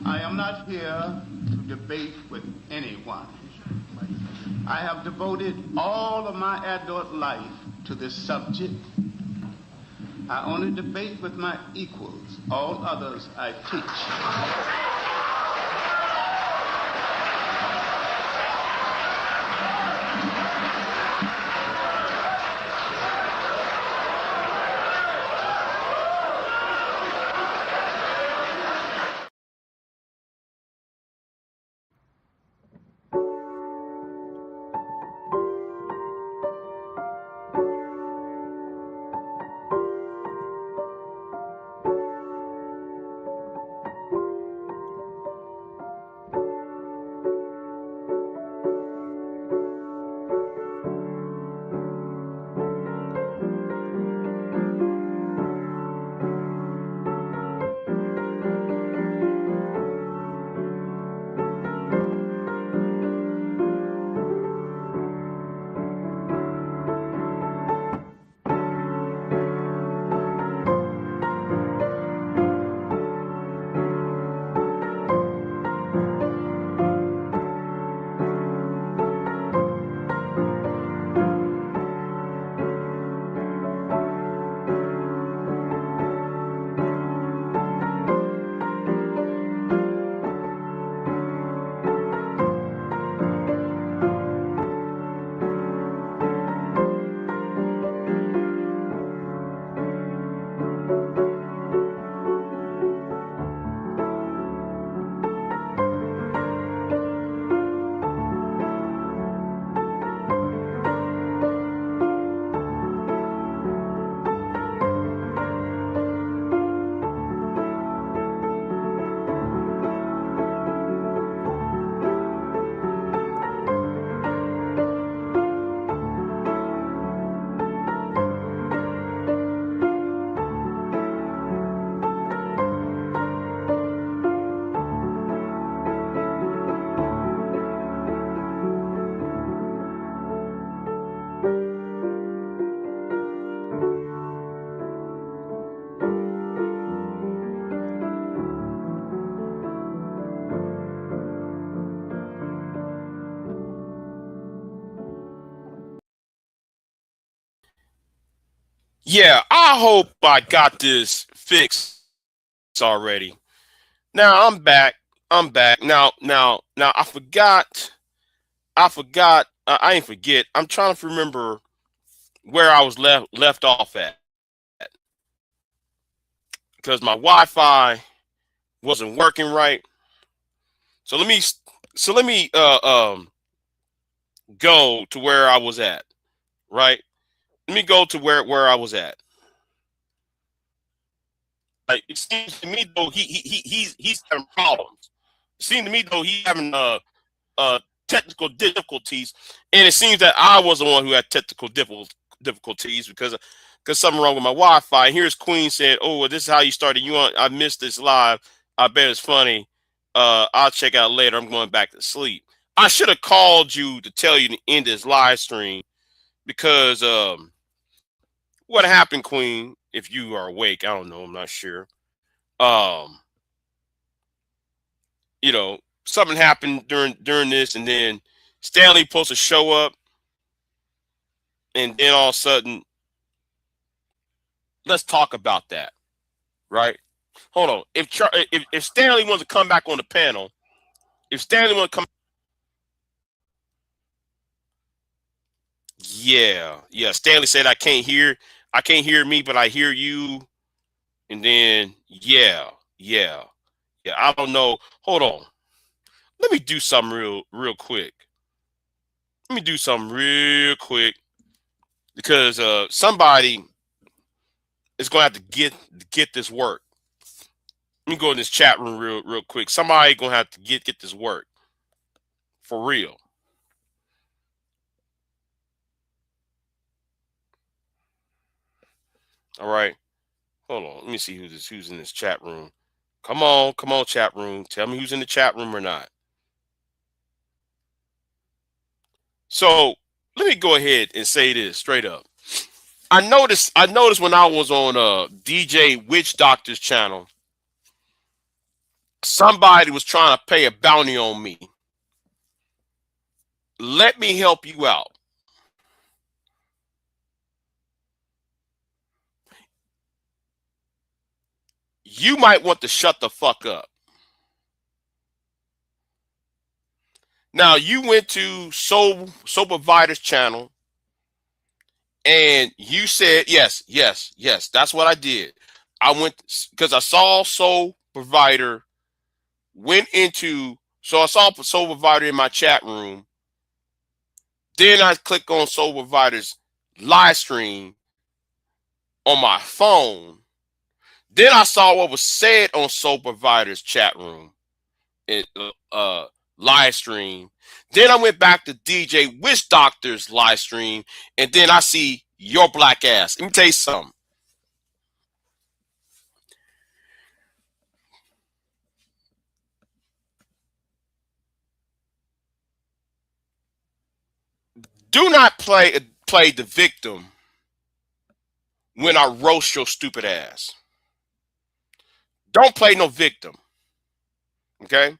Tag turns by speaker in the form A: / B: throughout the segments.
A: I am not here to debate with anyone. I have devoted all of my adult life to this subject. I only debate with my equals. All others I teach.
B: Yeah, I hope I got this fixed already. Now I'm back. I'm back. Now I forgot. I ain't forget. I'm trying to remember where I was left off at because my Wi-Fi wasn't working right. So let me go to where I was at. Right. Let me go to where I was at. Like, it seems to me though he's having problems. It seems to me though he's having uh technical difficulties, and it seems that I was the one who had technical difficulties because something wrong with my Wi-Fi. And here's Queen saying, "Oh, well, this is how you started. You want? I missed this live. I bet it's funny. I'll check out later. I'm going back to sleep." I should have called you to tell you to end this live stream because what happened, Queen? If you are awake, I don't know. I'm not sure. Um, something happened during this, and then Stanley supposed to show up, and then all of a sudden, let's talk about that, right? Hold on. If Stanley wants to come back on the panel, if Stanley wants to come, yeah. Stanley said I can't hear me, but I hear you, and then yeah. I don't know. Hold on. Let me do something real quick. Let me do something real quick because somebody is going to have to get this work. Let me go in this chat room real quick. Somebody gonna have to get this work for real. All right. Hold on. Let me see who's in this chat room. Come on, chat room. Tell me who's in the chat room or not. So let me go ahead and say this straight up. I noticed when I was on DJ Witch Doctor's channel, somebody was trying to pay a bounty on me. Let me help you out. You might want to shut the fuck up. Now, you went to Soul Provider's channel and you said, yes, that's what I did. I went because I saw Soul Provider so I saw Soul Provider in my chat room. Then I clicked on Soul Provider's live stream on my phone. Then I saw what was said on Soul Provider's chat room and live stream. Then I went back to DJ Witch Doctor's live stream, and then I see your black ass. Let me tell you something. Do not play the victim when I roast your stupid ass. Don't play no victim. Okay?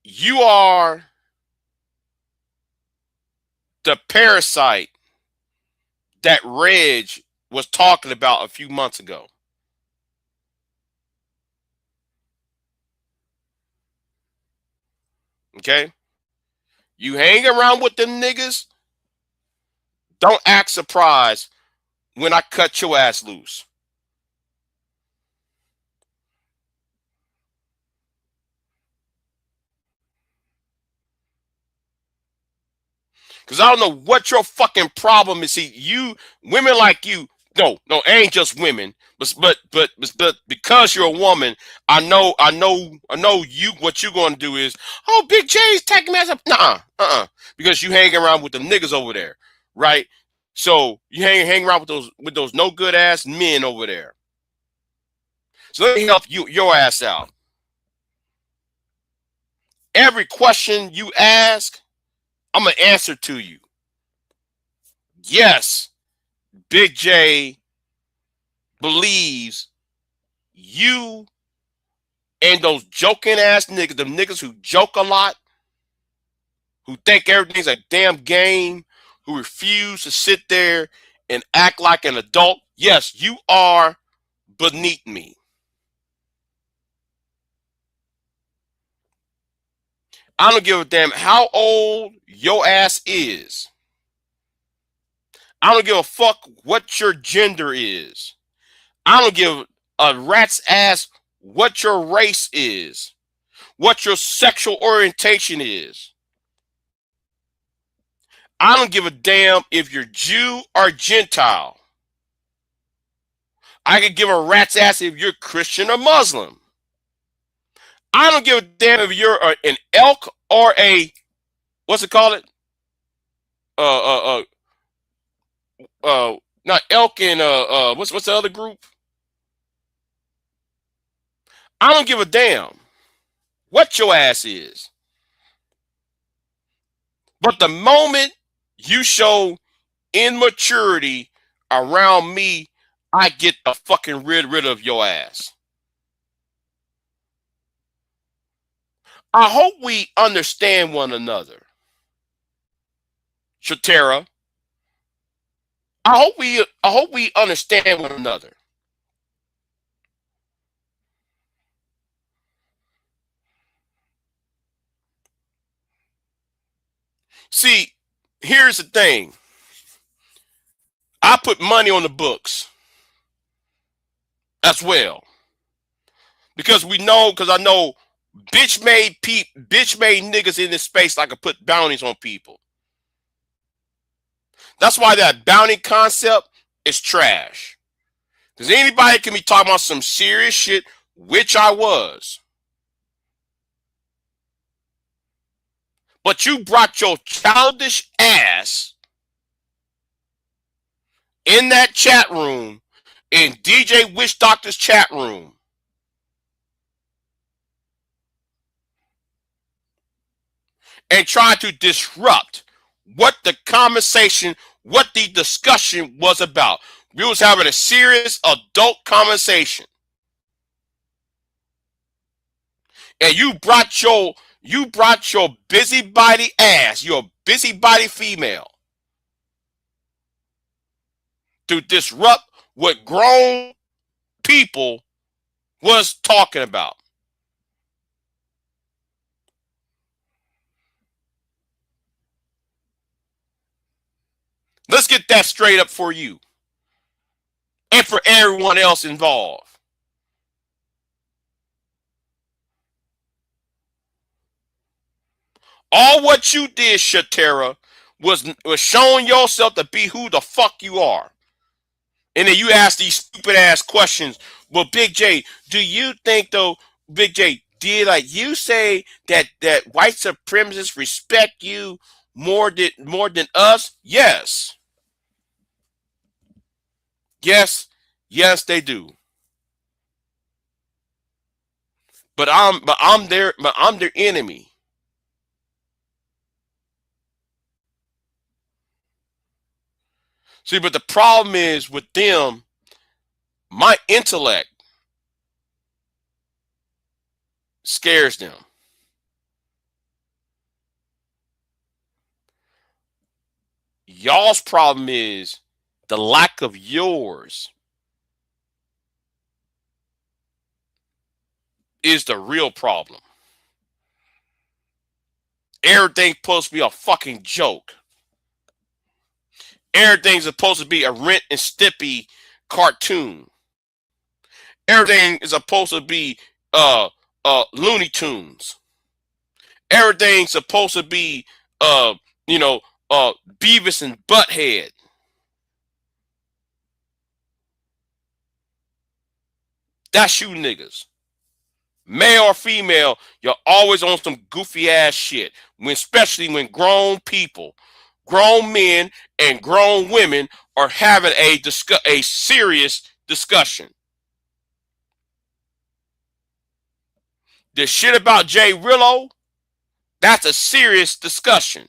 B: You are the parasite that Reg was talking about a few months ago. Okay? You hang around with them niggas, don't act surprised when I cut your ass loose. Because I don't know what your fucking problem is. See, you, women like you, no, ain't just women, but because you're a woman, I know you, what you gonna do is, oh, Big J's taking me as a, nah, because you hang around with the niggas over there, right? So you hang around with those no good ass men over there. So let me help your ass out. Every question you ask, I'm gonna answer to you. Yes, Big J believes you and those joking ass niggas, them niggas who joke a lot, who think everything's a damn game, who refuse to sit there and act like an adult. Yes, you are beneath me. I don't give a damn how old your ass is. I don't give a fuck what your gender is. I don't give a rat's ass what your race is, what your sexual orientation is. I don't give a damn if you're Jew or Gentile. I could give a rat's ass if you're Christian or Muslim. I don't give a damn if you're an elk or a, what's it called? Not elk and what's the other group? I don't give a damn what your ass is. But the moment you show immaturity around me, I get the fucking rid of your ass. I hope we understand one another. Shatera. I hope we understand one another. See, here's the thing. I put money on the books as well. Because I know bitch made niggas in this space like I put bounties on people. That's why that bounty concept is trash. Because anybody can be talking about some serious shit, which I was. But you brought your childish ass in that chat room, in DJ Witch Doctor's chat room. And tried to disrupt what the conversation, what the discussion was about. We was having a serious adult conversation. and you brought your busybody ass, your busybody female, to disrupt what grown people was talking about. Let's get that straight up for you and for everyone else involved. All what you did, Shatera, was showing yourself to be who the fuck you are. And then you ask these stupid ass questions. Well, Big J, do you think though, Big J, did like you say that white supremacists respect you more than us? Yes. Yes, they do. But I'm their enemy. See, but the problem is with them, my intellect scares them. Y'all's problem is the lack of yours is the real problem. Everything's supposed to be a fucking joke. Everything's supposed to be a Ren and Stimpy cartoon. Everything is supposed to be Looney Tunes. Everything's supposed to be Beavis and Butthead. That's you niggas. Male or female, you're always on some goofy ass shit. Especially when grown people, grown men and grown women are having a serious discussion. The shit about Jay Rillo, that's a serious discussion.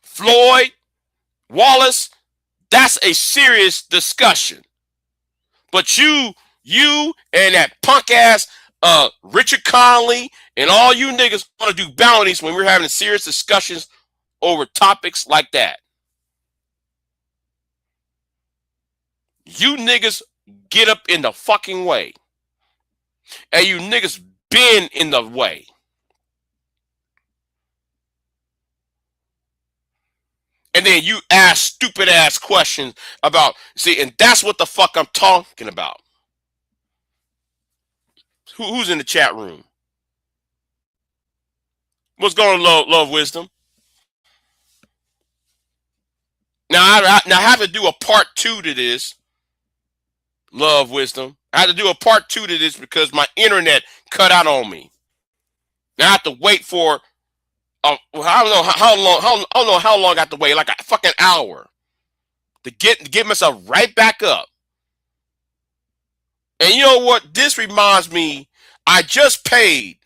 B: Floyd Wallace, that's a serious discussion. But you and that punk ass Richard Conley and all you niggas want to do bounties when we're having serious discussions over topics like that. You niggas get up in the fucking way. And you niggas been in the way. And then you ask stupid ass questions about, see, and that's what the fuck I'm talking about. Who's in the chat room? What's going on, love wisdom? Now I have to do a part 2 to this. Love wisdom. I had to do a part 2 to this because my internet cut out on me. Now I have to wait for I don't know how long I have to wait, like a fucking hour to get myself right back up. And you know what? This reminds me, I just paid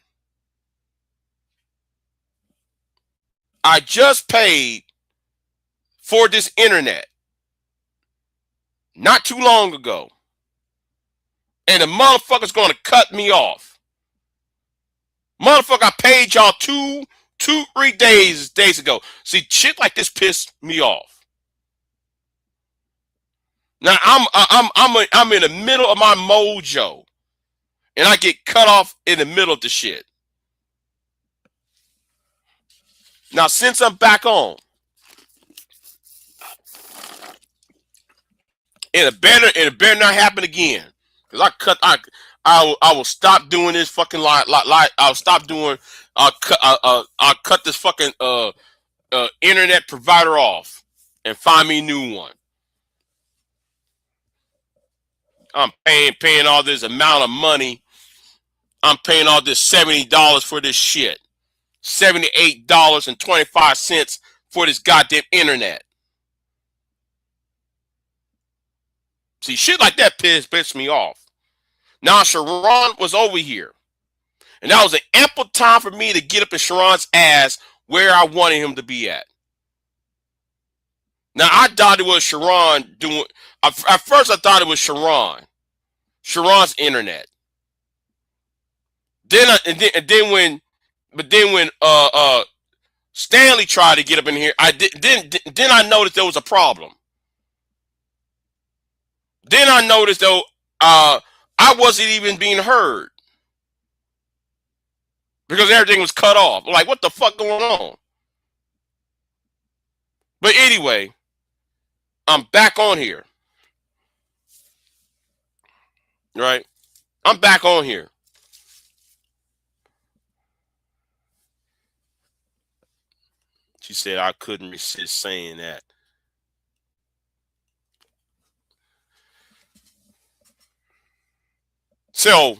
B: for this internet not too long ago. And the motherfucker's gonna cut me off. Motherfucker, I paid y'all 3 days ago. See, shit like this pissed me off. Now I'm in the middle of my mojo, and I get cut off in the middle of the shit. Now since I'm back on, and it better not happen again, because I will stop doing this fucking I'll stop doing. I'll cut this fucking internet provider off and find me a new one. I'm paying all this amount of money. I'm paying all this $70 for this shit. $78.25 for this goddamn internet. See, shit like that pissed me off. Now Sharon was over here. And that was an ample time for me to get up in Sharon's ass where I wanted him to be at. Now I thought it was Sharon doing. At first I thought it was Sharon. Sharon's internet. Then when Stanley tried to get up in here, then I noticed there was a problem. Then I noticed though I wasn't even being heard because everything was cut off. Like, what the fuck going on? But anyway, I'm back on here. Right? I'm back on here. She said I couldn't resist saying that. So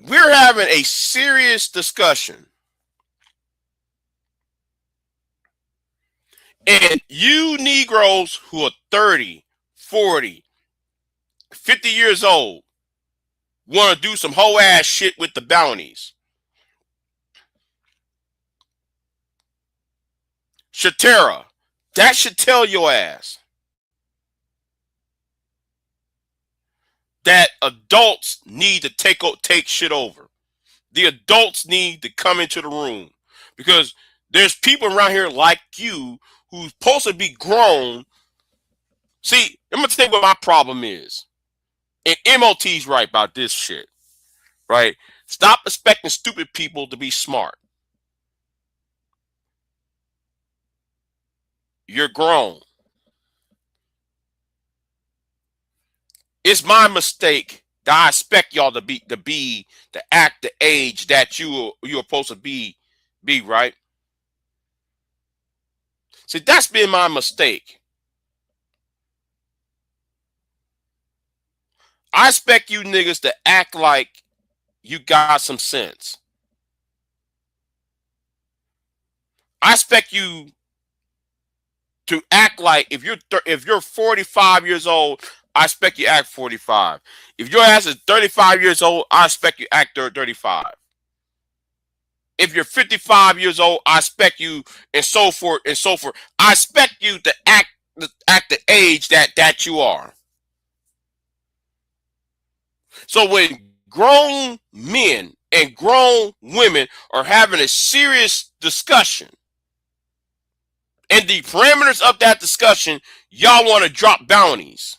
B: we're having a serious discussion. And you Negroes who are 30, 40, 50 years old want to do some whole ass shit with the bounties. Shatera, that should tell your ass that adults need to take shit over. The adults need to come into the room because there's people around here like you who's supposed to be grown. See, I'm gonna tell you what my problem is, and MOT's right about this shit, right? Stop expecting stupid people to be smart. You're grown. It's my mistake that I expect y'all to act the age that you're supposed to be right. See, that's been my mistake. I expect you niggas to act like you got some sense. I expect you to act like if you're 45 years old, I expect you act 45. If your ass is 35 years old, I expect you act 35. If you're 55 years old, I expect you, and so forth and so forth. I expect you to act the age that you are. So when grown men and grown women are having a serious discussion, and the parameters of that discussion, y'all want to drop bounties.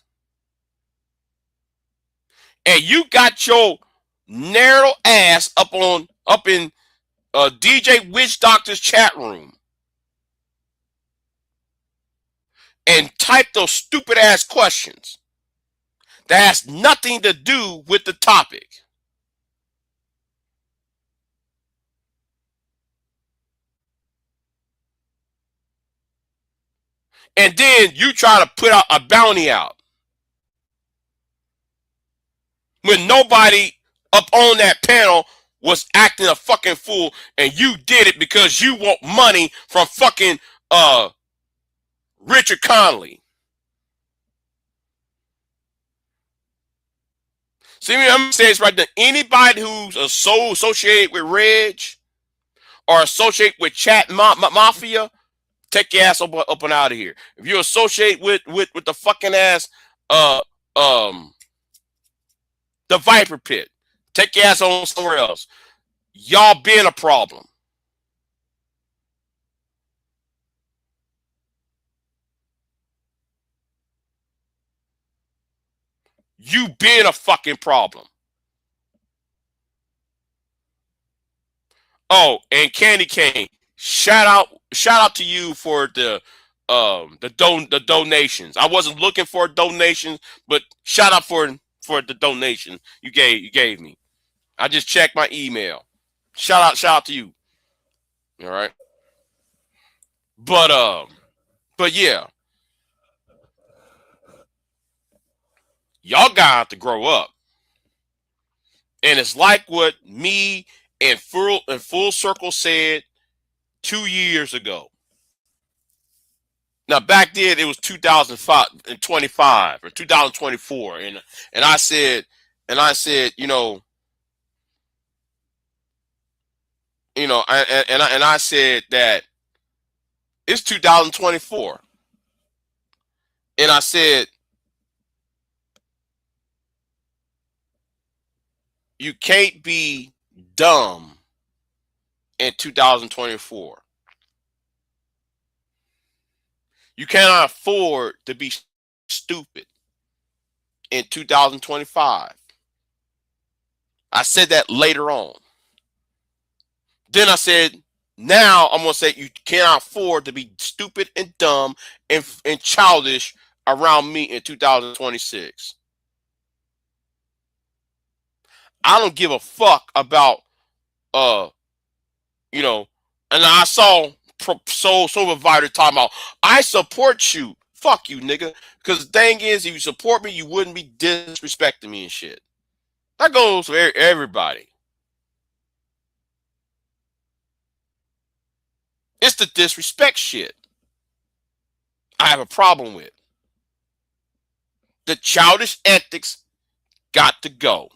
B: And you got your narrow ass up in DJ Witch Doctor's chat room and type those stupid ass questions that has nothing to do with the topic. And then you try to put out a bounty out when nobody up on that panel was acting a fucking fool, and you did it because you want money from fucking Richard Connolly. See me, I'm gonna say this right there. Anybody who's associated with Reg or associated with Chat Mafia, take your ass up and out of here. If you associate with the fucking ass the Viper Pit, take your ass on somewhere else. Y'all been a problem. You been a fucking problem. Oh, and Candy Cane, shout out to you for the donations. I wasn't looking for donations, but shout out for the donation you gave me. I just checked my email. Shout out to you. All right. But yeah. Y'all got to grow up. And it's like what me and Full Circle said 2 years ago. Now back then it was 2025 or 2024, and I said, you know, I said that it's 2024, and I said you can't be dumb in 2024. You cannot afford to be stupid in 2025. I said that later on. Then I said, now I'm going to say you cannot afford to be stupid and dumb and childish around me in 2026. I don't give a fuck about, you know, and I saw Soul Provider talking about, I support you. Fuck you, nigga. Because the thing is, if you support me, you wouldn't be disrespecting me and shit. That goes for everybody. It's the disrespect shit I have a problem with. The childish antics got to go.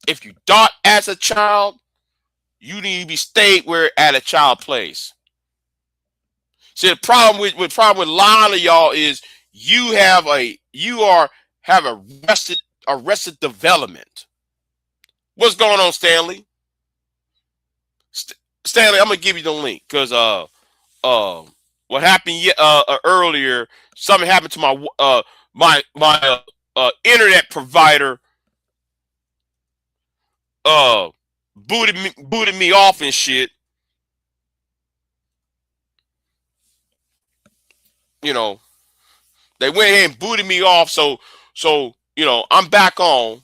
B: If you thought as a child, you need to be stayed where at a child place. See, the problem with a lot of y'all is you have arrested development. What's going on, Stanley? Stanley, I'm gonna give you the link because what happened earlier? Something happened to my internet provider. Booted me off and shit. You know, they went ahead and booted me off. So you know, I'm back on.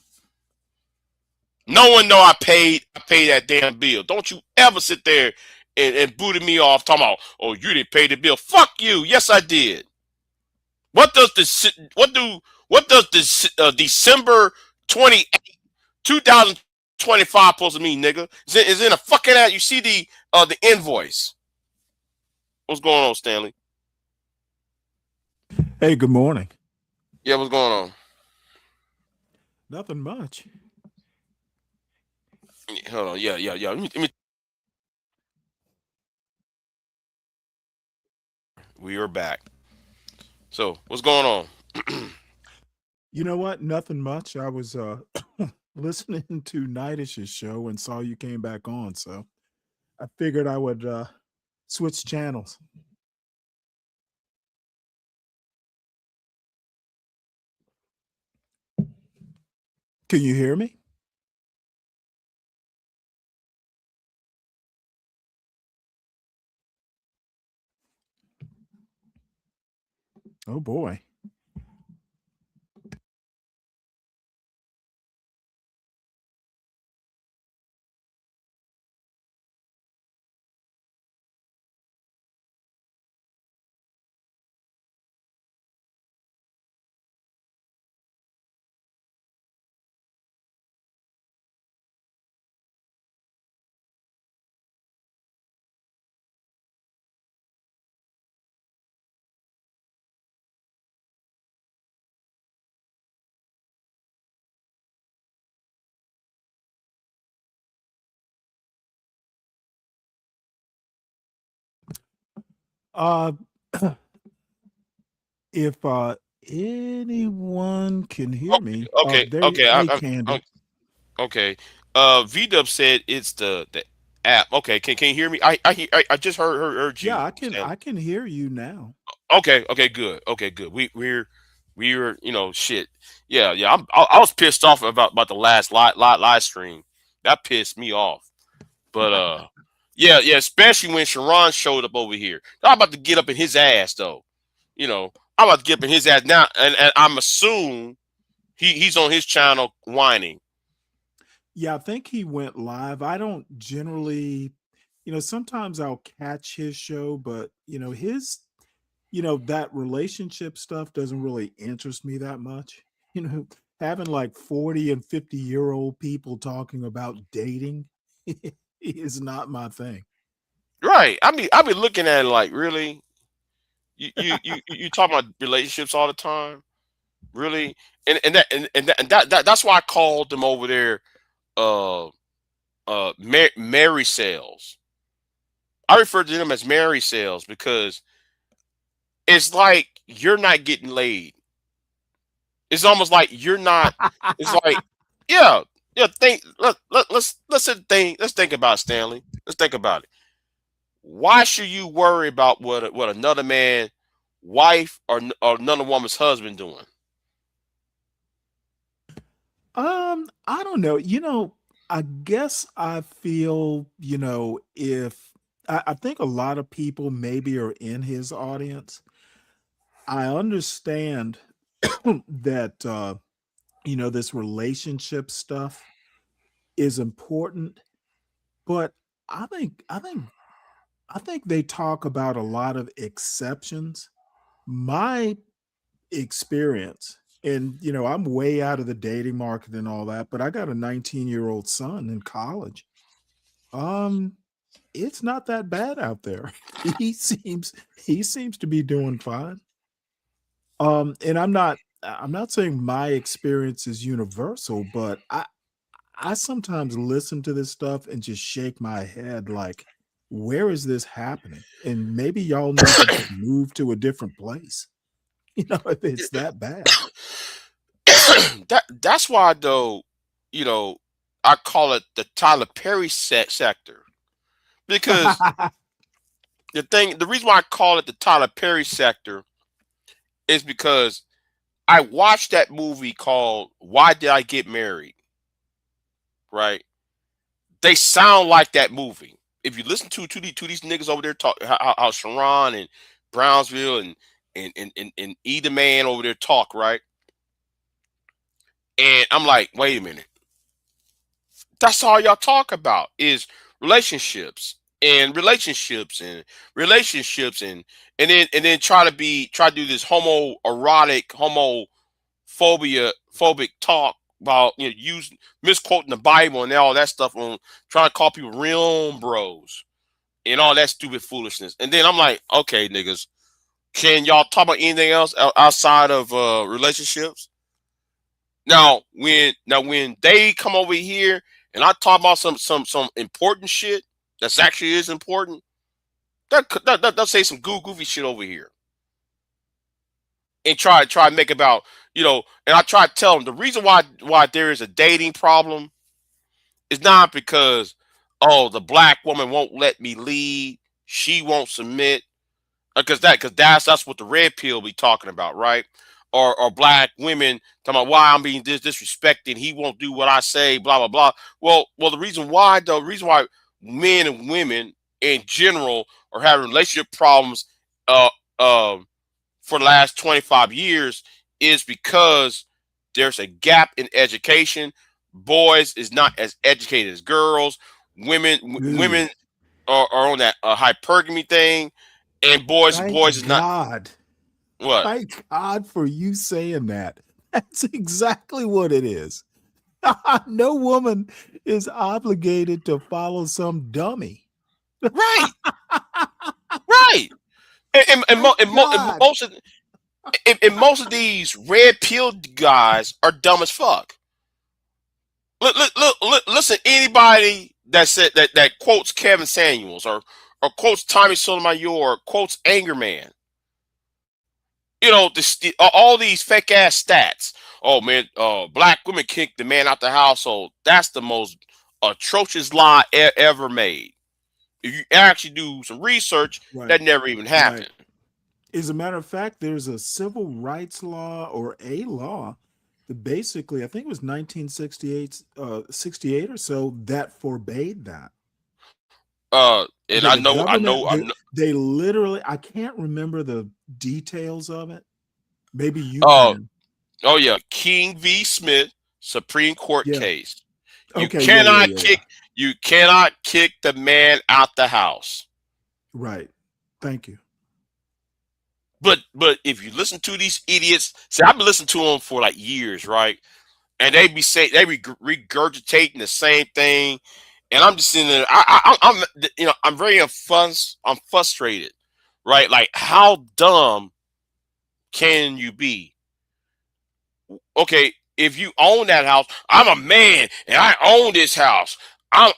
B: No one know I paid that damn bill. Don't you ever sit there and booted me off talking about, oh, you didn't pay the bill. Fuck you. Yes, I did. What does this December 28th, 2025 supposed to mean, nigga? Is it in a fucking ad? You see the invoice. What's going on, Stanley?
C: Hey, good morning.
B: Yeah, what's going on?
C: Nothing much.
B: Hold on. Yeah. Let me... We are back. So, what's going on?
C: You know what? Nothing much. I was listening to Nightish's show and saw you came back on, so I figured I would switch channels. Can you hear me? Oh boy. Uh if anyone can hear me,
B: Okay.
C: Candy.
B: Okay. VDub said it's the app. Okay. Can you hear me? I just heard you.
C: Yeah, I can hear you now.
B: Okay. Good. We're you know, shit. Yeah. I was pissed off about the last live stream. That pissed me off. But yeah. Especially when Sharon showed up over here. I'm about to get up in his ass though. You know, I'm about to get up in his ass now, and I'm assuming he's on his channel whining.
C: Yeah, I think he went live. I don't generally, sometimes I'll catch his show, but that relationship stuff doesn't really interest me that much. You know, having like 40 and 50-year-old people talking about dating is not my thing.
B: Right. I be looking at it like, really? You talk about relationships all the time? Really? That's why I called them over there Mary Sales. I refer to them as Mary Sales because it's like you're not getting laid. It's almost like you're not. It's like, yeah, yeah. Let's think about it, Stanley. Let's think about it. Why should you worry about what another man, wife, or another woman's husband doing?
C: I don't know. I guess I feel, if I think a lot of people maybe are in his audience. I understand that this relationship stuff is important, but I think I think I think they talk about a lot of exceptions. My experience, and I'm way out of the dating market and all that, but I got a 19-year-old son in college. Um, it's not that bad out there. He seems to be doing fine. And I'm not saying my experience is universal, but I sometimes listen to this stuff and just shake my head like, where is this happening? And maybe y'all need to just move to a different place, if it's that bad.
B: That's why though, I call it the Tyler Perry sector, because the reason why I call it the Tyler Perry sector is because I watched that movie called Why Did I Get Married? Right? They sound like that movie. If you listen to these niggas over there talk, how Sharon and Brownsville and E the Man over there talk, right? And I'm like, wait a minute. That's all y'all talk about is relationships and relationships and relationships and then try to do this homoerotic, phobic talk about use misquoting the Bible and all that stuff on trying to call people real bros and all that stupid foolishness. And then I'm like, okay, niggas, can y'all talk about anything else outside of relationships? Now when they come over here and I talk about some important shit that's actually is important, they'll say some goofy shit over here and try to make about and I try to tell them the reason why there is a dating problem is not because the black woman won't let me lead, she won't submit, because that's what the red pill be talking about, right? Or black women talking about why I'm being disrespected, he won't do what I say, blah blah blah. Well, the reason why men and women in general are having relationship problems uh uh for the last 25 years is because there's a gap in education. Boys is not as educated as girls.
C: Ooh,
B: Women are on that hypergamy thing, and
C: thank
B: boys is not
C: God.
B: what.
C: Thank God for you saying that. That's exactly what it is. No woman is obligated to follow some dummy.
B: Right, right.
C: Thank God.
B: And most of these red pill guys are dumb as fuck. Listen, anybody that said that quotes Kevin Samuels or quotes Tommy Sotomayor or quotes Anger Man, all these fake ass stats. Oh man, black women kick the man out the household. That's the most atrocious lie ever made. If you actually do some research,
C: Right,
B: that never even
C: right.
B: happened.
C: As a matter of fact, there's a civil rights law or a law that basically, I think it was 1968, 68 or so, that forbade that.
B: And
C: Okay,
B: I
C: the
B: know,
C: government, they literally, I can't remember the details of it. Maybe you
B: uh,
C: can.
B: oh yeah, King v. Smith, Supreme Court
C: Yeah.
B: case. You
C: Okay. Yeah. Yeah.
B: cannot
C: Yeah. Yeah.
B: kick, you cannot kick the man out the house.
C: Right. Thank you.
B: But if you listen to these idiots, see, I've been listening to them for like years, right? And they be regurgitating the same thing, and I'm just sitting there. I'm very I'm frustrated, right? Like, how dumb can you be? Okay, if you own that house, I'm a man and I own this house. I'm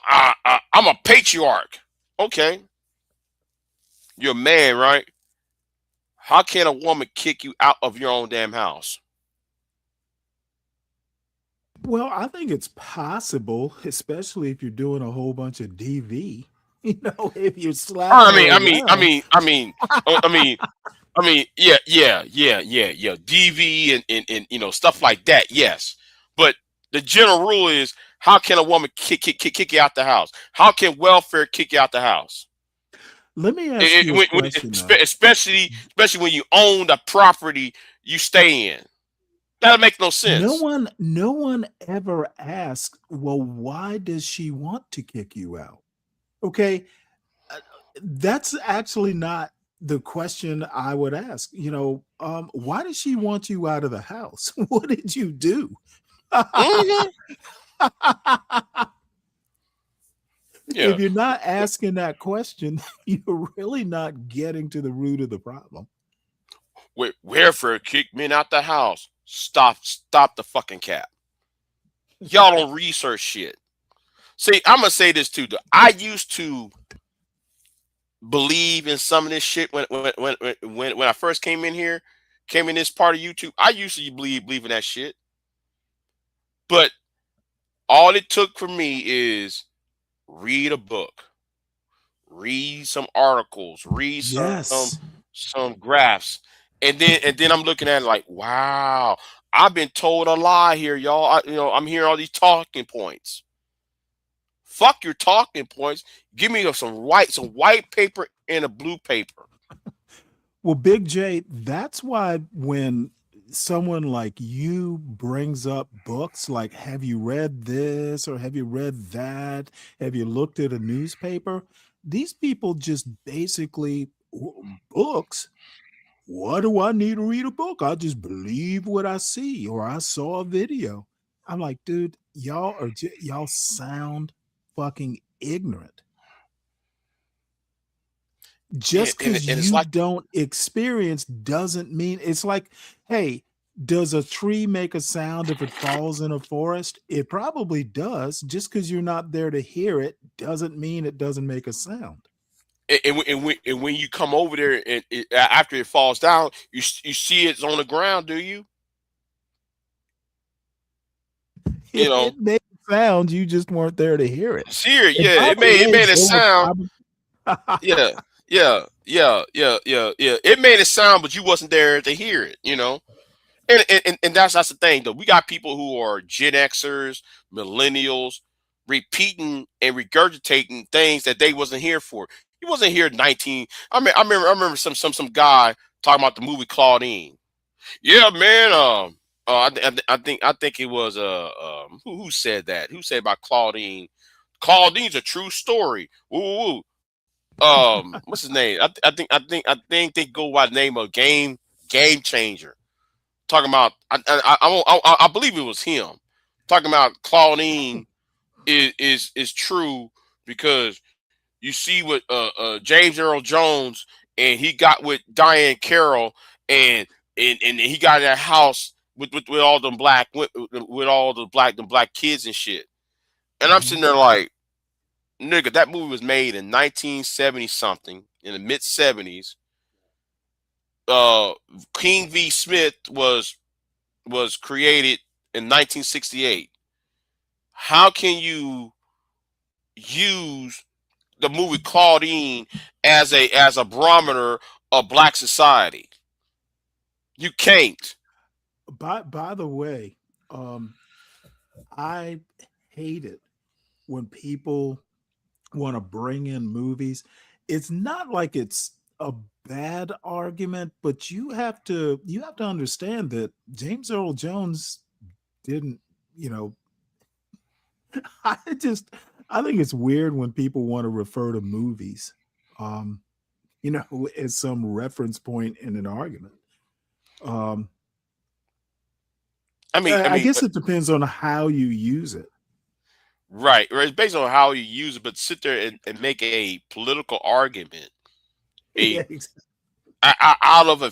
B: a patriarch. Okay, you're a man, right? How can a woman kick you out of your own damn house?
C: Well, I think it's possible, especially if you're doing a whole bunch of DV. If you're slapping
B: I
C: her
B: mean, I mean, I
C: around.
B: mean, I mean, I mean, yeah. DV and stuff like that. Yes, but the general rule is, how can a woman kick you out the house? How can welfare kick you out the house?
C: Let me ask you a question though.
B: Especially when you own the property you stay in. That makes no sense.
C: No one ever asks, well, why does she want to kick you out? Okay, uh, that's actually not the question I would ask. Why does she want you out of the house? What did you do?
B: Hmm. Yeah.
C: If you're not asking that question, you're really not getting to the root of the problem.
B: Welfare kicked men out the house. Stop the fucking cap. Y'all don't research shit. See, I'm gonna say this too. I used to believe in some of this shit when I first came in here, came in this part of YouTube. I used to believe in that shit. But all it took for me is read a book, read some articles, read
C: Yes.
B: some graphs, and then I'm looking at it like, wow, I've been told a lie here, y'all. I'm hearing all these talking points. Fuck your talking points. Give me some white paper and a blue paper.
C: Well, Big J, that's why when someone like you brings up books like, have you read this or have you read that? Have you looked at a newspaper? These people just basically, books. Why do I need to read a book? I just believe what I see or I saw a video. I'm like, dude, y'all sound fucking ignorant.
B: And,
C: Just
B: and,
C: because
B: and it's
C: you
B: like,
C: don't experience doesn't mean it's like, hey, does a tree make a sound if it falls in a forest? It probably does. Just because you're not there to hear it doesn't mean it doesn't make a sound.
B: and when you come over there and after it falls down, you see it's on the ground. Do you? You know,
C: It made sounds, you just weren't there to hear it.
B: see it.
C: And
B: Yeah,
C: by
B: it
C: the
B: made it
C: way,
B: made a
C: there was
B: sound.
C: probably
B: Yeah, yeah. It made a sound, but you wasn't there to hear it. And that's the thing though. We got people who are Gen Xers, millennials, repeating and regurgitating things that they wasn't here for. He wasn't here 19. I remember some guy talking about the movie Claudine. Yeah, man. I think it was who said that? Who said about Claudine? Claudine's a true story. Ooh. What's his name? I think they go by the name of Game Changer. Talking about I believe it was him talking about Claudine is true because you see what James Earl Jones and he got with Diane Carroll and he got in that house with all them with all the black kids and shit. And I'm
C: Mhm.
B: sitting there like, nigga, that movie was made in 1970 something, in the mid 70s. Uh, King V. Smith was created in 1968. How can you use the movie Claudine as a barometer of black society? You can't.
C: By the way, I hate it when people want to bring in movies. It's not like it's a bad argument, but you have to understand that James Earl Jones didn't, you know, I just I think it's weird when people want to refer to movies um, as some reference point in an argument. Um
B: I mean, I
C: I
B: mean,
C: guess
B: but
C: it depends on how you use it.
B: right. It's based on how you use it, but sit there and make a political argument a
C: Yeah,
B: out of a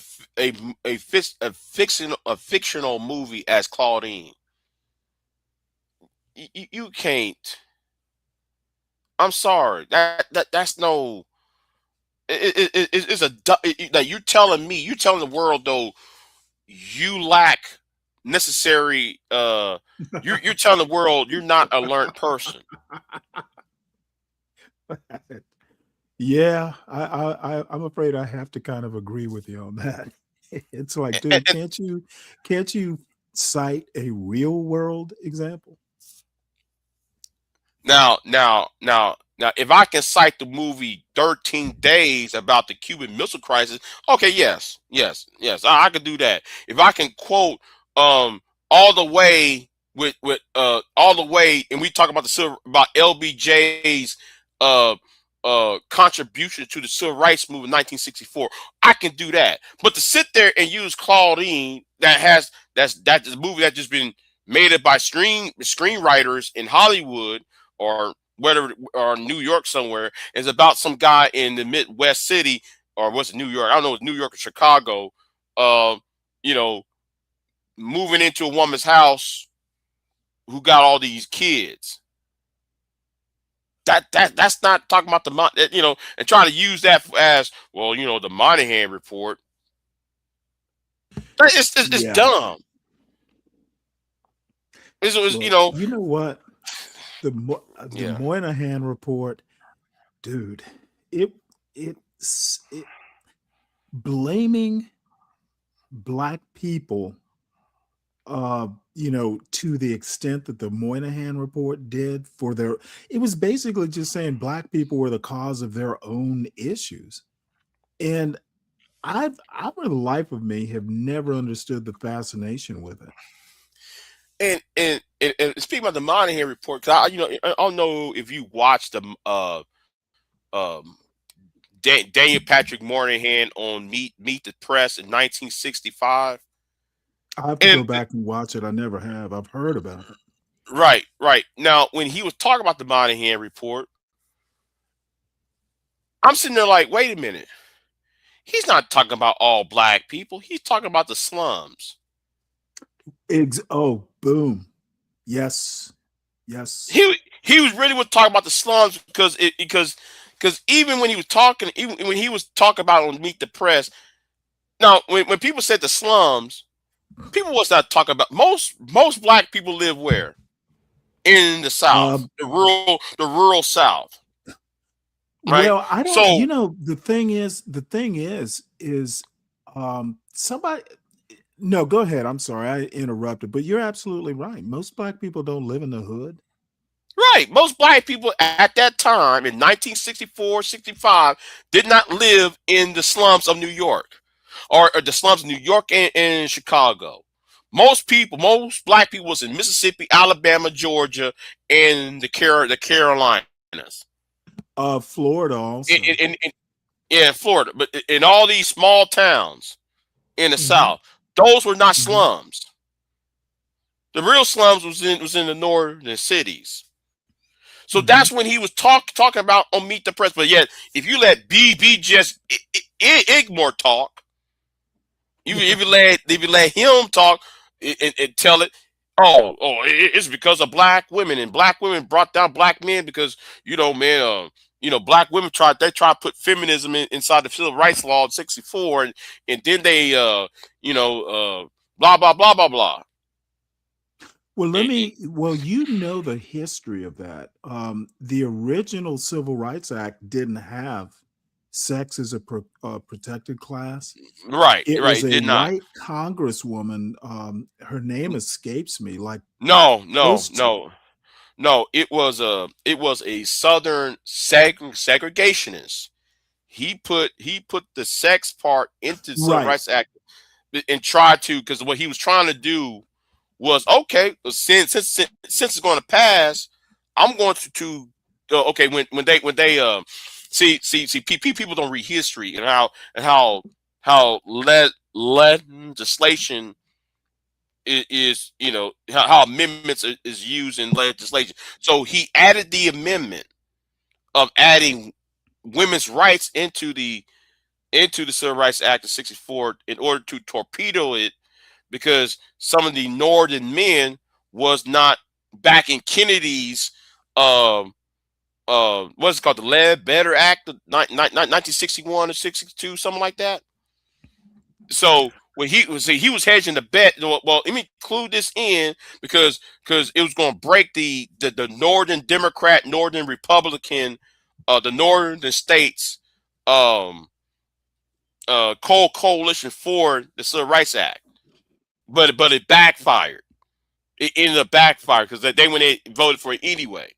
B: fictional movie as Claudine. You can't. I'm sorry. That's no. it's that you're telling me, you're telling the world though, you lack necessary. You're telling the world you're not a learned person.
C: Yeah, I'm afraid I have to kind of agree with you on that. It's like, dude,
B: And
C: can't you cite a real world example?
B: now, if I can cite the movie 13 Days about the Cuban Missile Crisis, okay, yes, I can do that. If I can quote all the way with all the way, and we talk about about LBJ's uh contribution to the civil rights movement in 1964, I can do that. But to sit there and use Claudine, that's a movie that's just been made up by screenwriters in Hollywood or whatever, or New York somewhere, is about some guy in the Midwest city, or was it New York? I don't know, it's New York or Chicago. Uh, you know, moving into a woman's house who got all these kids. That's not talking about and try to use that as, well, the Moynihan report. It's
C: Yeah.
B: dumb.
C: Look, you know what? The
B: Yeah.
C: Moynihan report, dude, it blaming black people, to the extent that the Moynihan report did for it was basically just saying black people were the cause of their own issues. And I for the life of me have never understood the fascination with it.
B: And speaking about the Moynihan report, 'cause I don't know if you watched the um Daniel Patrick Moynihan on Meet the Press in 1965.
C: I have to go
B: And
C: back and watch it. I never have. I've heard about it.
B: right. Now, when he was talking about the Moynihan report, I'm sitting there like, wait a minute. He's not talking about all black people. He's talking about the slums.
C: Oh, boom. Yes. Yes.
B: He was really talking about the slums because even when he was talking, even when he was talking about on Meet the Press. Now, when people said the slums, people was not talking about most black people live where? In the South, the rural South, right?
C: Well, I don't,
B: So
C: the thing is, somebody, no, go ahead. I'm sorry. I interrupted, but you're absolutely right. Most black people don't live in the hood.
B: right, most black people at that time in 1964, 65 did not live in the slums of New York or the slums of New York and Chicago. Most black people was in Mississippi, Alabama, Georgia, and the Carolinas.
C: Florida also.
B: In Florida, but in all these small towns in the
C: Hmm.
B: South, those were not
C: Hmm.
B: slums. The real slums was in the northern cities. So
C: Hmm.
B: that's when he was talking about on Meet the Press. But yet, if you let BIGJ Igmore talk, if you let him talk and tell it, it's because of black women, and black women brought down black men because man, black women tried to put feminism inside the civil rights law in '64, and then they blah blah blah blah blah.
C: Well,
B: And,
C: you know the history of that. The original Civil Rights Act didn't have sex as a protected class.
B: right,
C: It was
B: it
C: a
B: did not.
C: white congresswoman. Her name escapes me. Like
B: No,
C: post,
B: no. It was a Southern segregationist. He put the sex part into the Civil
C: right.
B: Rights Act and tried to, because what he was trying to do was, okay, since it's going to pass, I'm going okay, when they see people don't read history, and how legislation is how amendments is used in legislation. So he added the amendment of adding women's rights into the Civil Rights Act of '64 in order to torpedo it, because some of the northern men was not back in Kennedy's um what's it called, the Lead Better Act of 1961 or 62, something like that. So when he was hedging the bet. Well, let me include this in because it was going to break the Northern Democrat, Northern Republican, the Northern states, coalition for the Civil Rights Act, but it backfired. It ended up backfired because they when they voted for it anyway.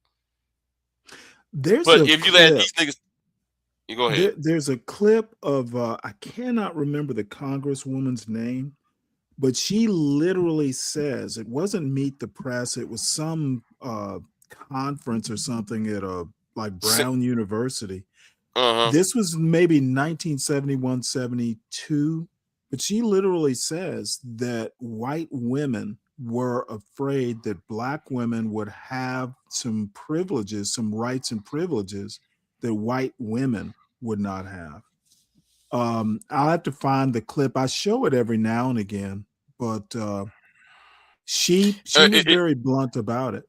C: There's
B: But
C: a
B: if you let
C: clip.
B: these niggas, you go ahead.
C: There's a clip of I cannot remember the congresswoman's name, but she literally says it wasn't Meet the Press. It was some conference or something at a like Brown University.
B: Uh-huh.
C: This was maybe 1971, 72, but she literally says that white women were afraid that black women would have some privileges, some rights and privileges that white women would not have. I'll have to find the clip. I show it every now and again, but she was
B: It,
C: very blunt about it.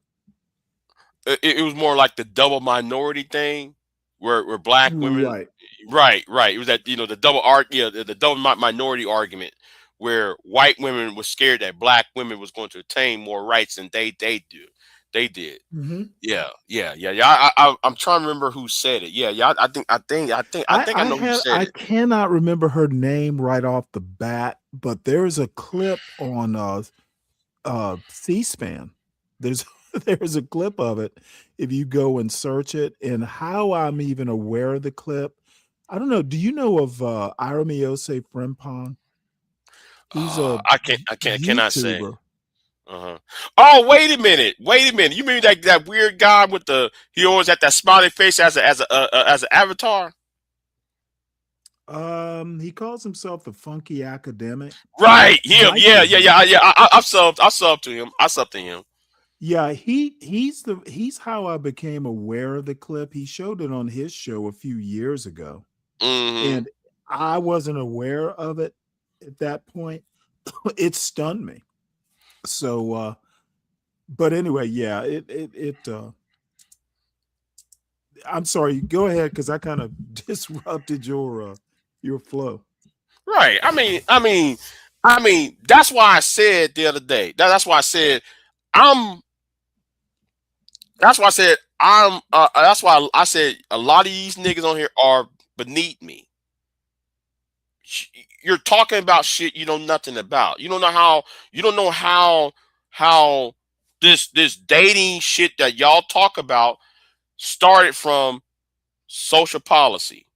B: it was more like the double minority thing, where black women,
C: Right.
B: right. It was that the double the double minority argument, where white women were scared that black women was going to attain more rights than they did.
C: Mm-hmm.
B: Yeah. I'm trying to remember who said it. Yeah. I know who said
C: I
B: it.
C: cannot remember her name right off the bat, but there's a clip on C-SPAN. There's there's a clip of it if you go and search it. And how I'm even aware of the clip, I don't know. Do you know of Iramiose Frimpong? He's a
B: I cannot say.
C: YouTuber.
B: Uh-huh. Oh, wait a minute. You mean that weird guy with he always had that smiley face as an avatar?
C: He calls himself the Funky Academic.
B: Right, him.
C: Might
B: Yeah.
C: be him.
B: I subbed to him.
C: Yeah, he's how I became aware of the clip. He showed it on his show a few years ago,
B: Mm-hmm.
C: and I wasn't aware of it at that point. It stunned me. So, but anyway, yeah, I'm sorry. Go ahead, because I kind of disrupted your flow.
B: Right. I mean. That's why I said the other day. That's why I said I'm. That's why I said I'm. That's why I said a lot of these niggas on here are beneath me. You're talking about shit you know nothing about. You don't know how. You don't know how this dating shit that y'all talk about started from social policy.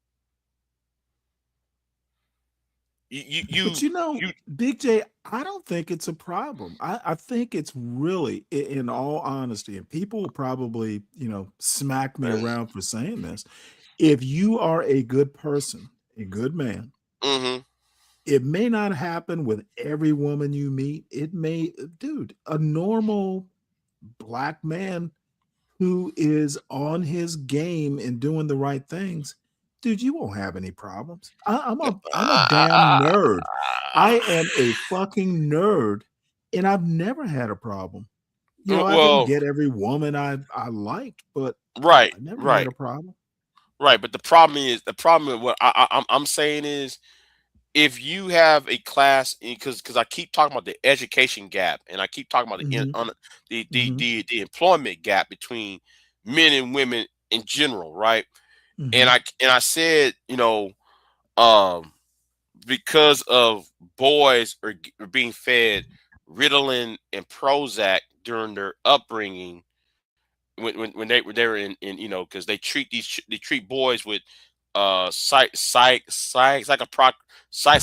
C: But
B: You
C: Big J, I don't think it's a problem. I think it's really, in all honesty, and people will probably, smack me around for saying this. If you are a good person, a good man,
B: mm-hmm.
C: it may not happen with every woman you meet. It may, dude, a normal black man who is on his game and doing the right things, dude, you won't have any problems. I'm a damn nerd. I am a fucking nerd, and I've never had a problem. I didn't
B: Well,
C: get every woman I liked, but
B: right,
C: I never had
B: right,
C: a problem.
B: right. But the problem is what I'm saying is, if you have a class, because I keep talking about the education gap, and I keep talking about
C: Hmm. Hmm.
B: the employment gap between men and women in general, right? And
C: Hmm.
B: I said, um, because of boys are being fed Ritalin and Prozac during their upbringing, when they were in because they treat boys with psychoproc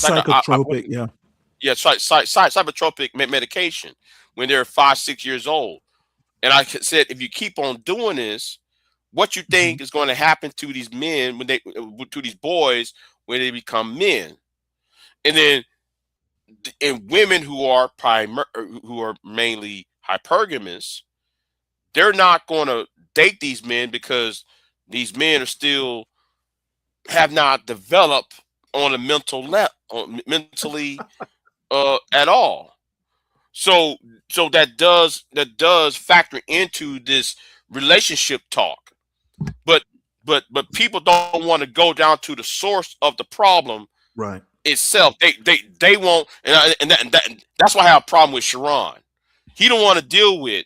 B: what
C: Psychotropic, yeah.
B: yeah, psychotropic medication when they're 5 6 years old. And I said, if you keep on doing this, what you
C: Hmm.
B: think is going to happen to these men to these boys when they become men? And then and women who are mainly hypergamous, they're not going to date these men because these men are still have not developed on a mentally at all. So that does factor into this relationship talk. but but people don't want to go down to the source of the problem
C: Right.
B: itself. They won't, that's why I have a problem with Sharon. He don't want to deal with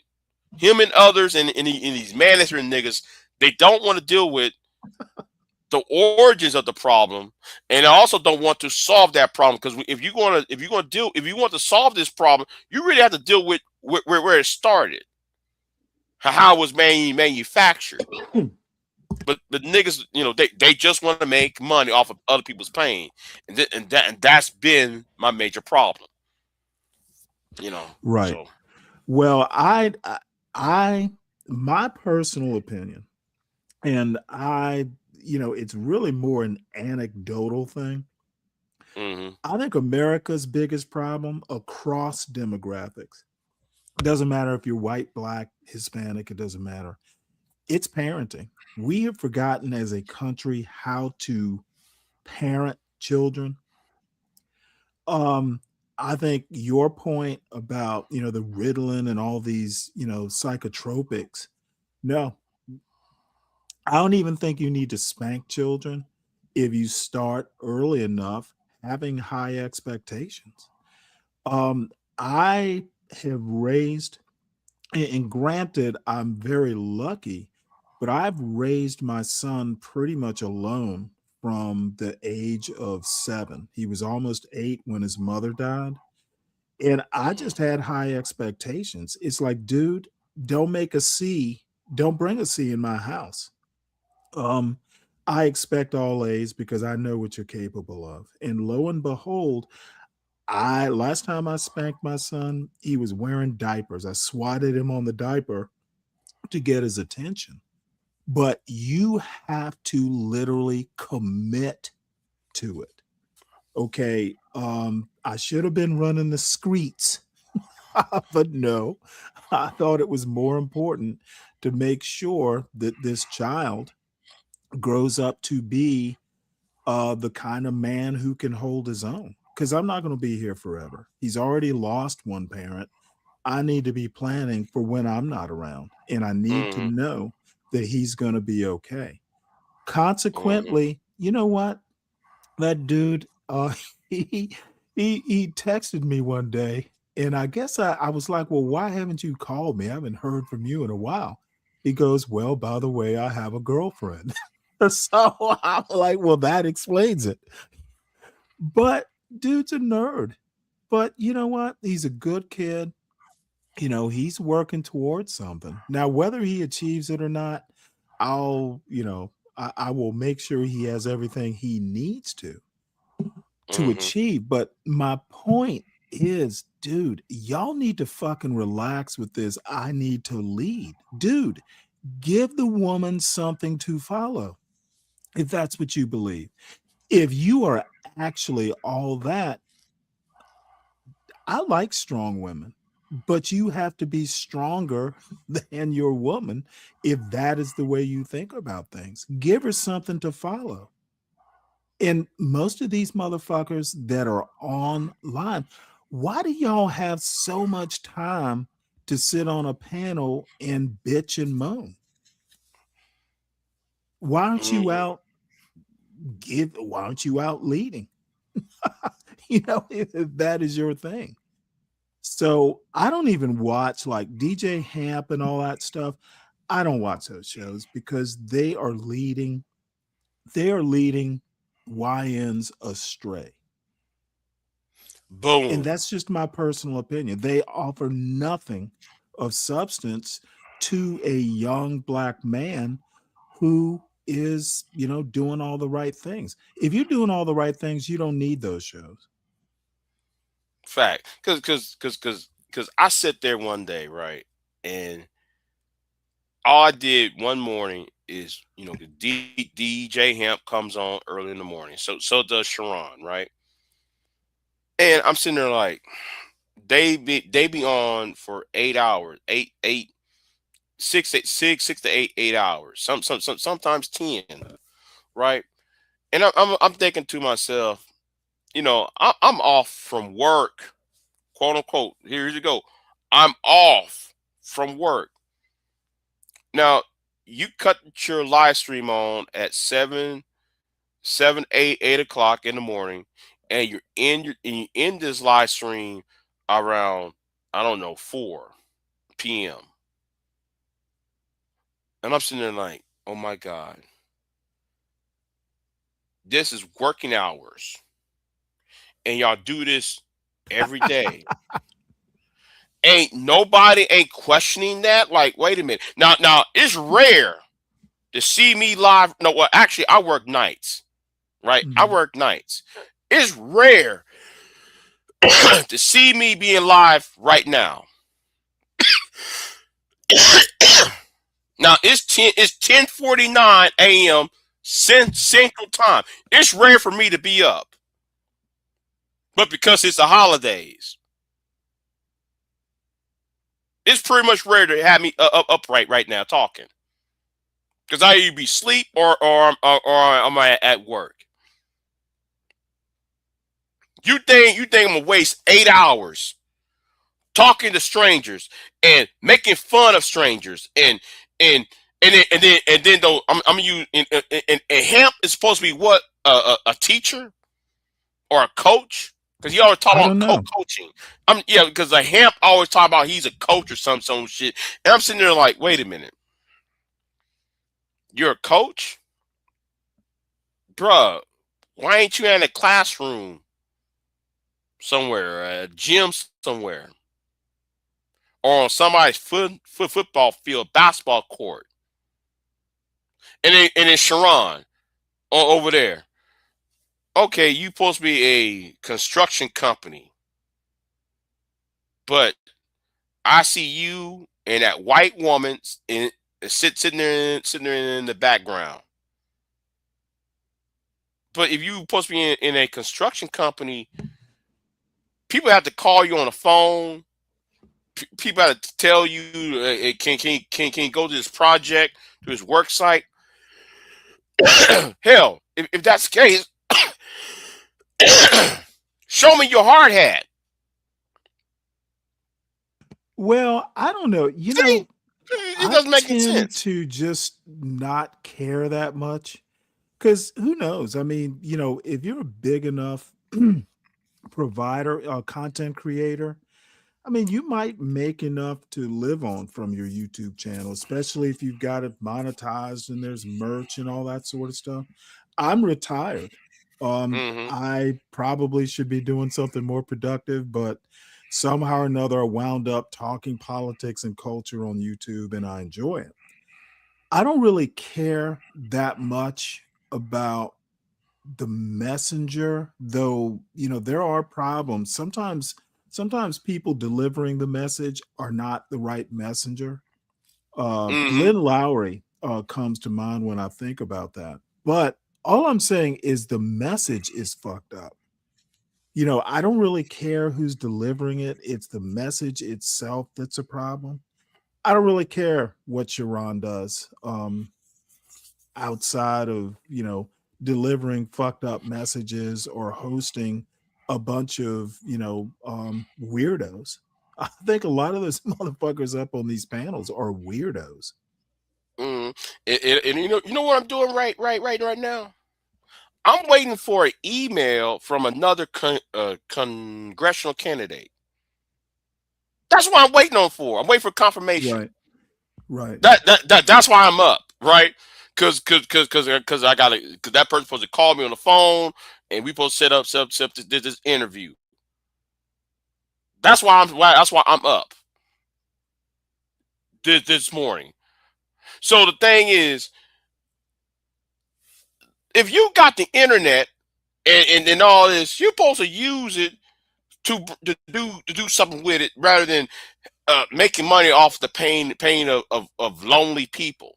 B: him and others and these management niggas. They don't want to deal with the origins of the problem, and I also don't want to solve that problem, because if you want to solve this problem, you really have to deal with where it started, how it was manufactured. But the niggas, they just want to make money off of other people's pain, and that's been my major problem.
C: Right.
B: So.
C: Well, I my personal opinion, and it's really more an anecdotal thing.
B: Mm-hmm.
C: I think America's biggest problem across demographics, doesn't matter if you're white, black, Hispanic, it doesn't matter. It's parenting. We have forgotten as a country how to parent children. Um, I think your point about, the Ritalin and all these, psychotropics. No, I don't even think you need to spank children if you start early enough having high expectations. Um, I have raised, and granted, I'm very lucky, but I've raised my son pretty much alone from the age of 7. He was almost 8 when his mother died. And I
B: Mm-hmm.
C: just had high expectations. It's like, dude, don't make a C, don't bring a C in my house. Um, I expect all A's because I know what you're capable of. And lo and behold, I last time I spanked my son, he was wearing diapers. I swatted him on the diaper to get his attention. But you have to literally commit to it. Okay. I should have been running the streets, but no, I thought it was more important to make sure that this child grows up to be the kind of man who can hold his own. Because I'm not going to be here forever. He's already lost one parent. I need to be planning for when I'm not around, and I need to
B: Mm-hmm.
C: know that he's going to be okay.
B: Mm-hmm.
C: Consequently, you know what? That dude, he he texted me one day, and I guess I was like, "Well, why haven't you called me? I haven't heard from you in a while." He goes, "Well, by the way, I have a girlfriend." So I'm like, "Well, that explains it." But dude's a nerd. But you know what? He's a good kid. He's working towards something. Now, whether he achieves it or not, I will make sure he has everything he needs to
B: Mm-hmm.
C: achieve. But my point is, dude, y'all need to fucking relax with this. I need to lead. Dude, give the woman something to follow if that's what you believe. If you are actually all that, I like strong women, but you have to be stronger than your woman if that is the way you think about things. Give her something to follow. And most of these motherfuckers that are online, why do y'all have so much time to sit on a panel and bitch and moan? Why aren't you
B: Mm-hmm.
C: out why aren't you out leading? If that is your thing. So I don't even watch like DJ Hamp and all that stuff. I don't watch those shows because they are leading YNs astray. And
B: Boom.
C: that's just my personal opinion. They offer nothing of substance to a young black man who is, doing all the right things. If you're doing all the right things, you don't need those shows.
B: Fact. Cause I sit there one day, right, and all I did one morning is, the DJ Hamp comes on early in the morning. So does Sharon, right? And I'm sitting there like, they be on for 8 hours, eight, 6 to 8 hours. Sometimes 10, right? And I'm thinking to myself, I'm off from work, quote unquote. Here you go. I'm off from work. Now, you cut your live stream on at 8 o'clock in the morning, and you end this live stream around, I don't know, 4 p.m. And I'm sitting there like, oh my God, this is working hours. And y'all do this every day. Ain't questioning that. Like, wait a minute. Now it's rare to see me live. No, well, actually, I work nights, right? I
C: Mhm.
B: work nights. It's rare to see me being live right now. Now it's 10:49 a.m. Central Time. It's rare for me to be up, but because it's the holidays, it's pretty much rare to have me upright right now talking. Because I either be asleep or I'm at work. You think I'm gonna waste 8 hours talking to strangers and making fun of strangers and then though I'm you and hemp is supposed to be what a teacher or a coach, because he always talk
C: I
B: about
C: don't know.
B: coaching. Yeah, because a hemp always talk about he's a coach or some shit, and I'm sitting there like, wait a minute, you're a coach, bruh? Why ain't you in a classroom somewhere, a gym somewhere, or on somebody's football field, basketball court? And then Sharon over there. Okay, you supposed to be a construction company, but I see you and that white woman sitting there in the background. But if you supposed to be in a construction company, people have to call you on the phone. People have to tell you, can you go to this project, to this work site? Hell, if that's the case, show me your hard hat.
C: Well, I don't know.
B: See, it
C: I
B: doesn't make any
C: tend
B: sense.
C: to just not care that much because who knows? I mean, if you're a big enough provider, content creator, I mean, you might make enough to live on from your YouTube channel, especially if you've got it monetized and there's merch and all that sort of stuff. I'm retired.
B: Hmm.
C: I probably should be doing something more productive, but somehow or another, I wound up talking politics and culture on YouTube, and I enjoy it. I don't really care that much about the messenger, though, there are problems. Sometimes people delivering the message are not the right messenger.
B: Hmm.
C: Lynn Lowry comes to mind when I think about that. But all I'm saying is the message is fucked up. I don't really care who's delivering it. It's the message itself that's a problem. I don't really care what Sharon does. Outside of delivering fucked up messages or hosting a bunch of weirdos. I think a lot of those motherfuckers up on these panels are weirdos.
B: Mm. And you know what I'm doing right now? I'm waiting for an email from another congressional candidate. That's what I'm waiting on for. I'm waiting for confirmation.
C: Right, right.
B: That's why I'm up, right? Cause I got to, cause that person supposed to call me on the phone, and we supposed to set up this interview. That's why I'm up this morning. So the thing is, if you got the internet and all this, you're supposed to use it to do something with it rather than making money off the pain of lonely people.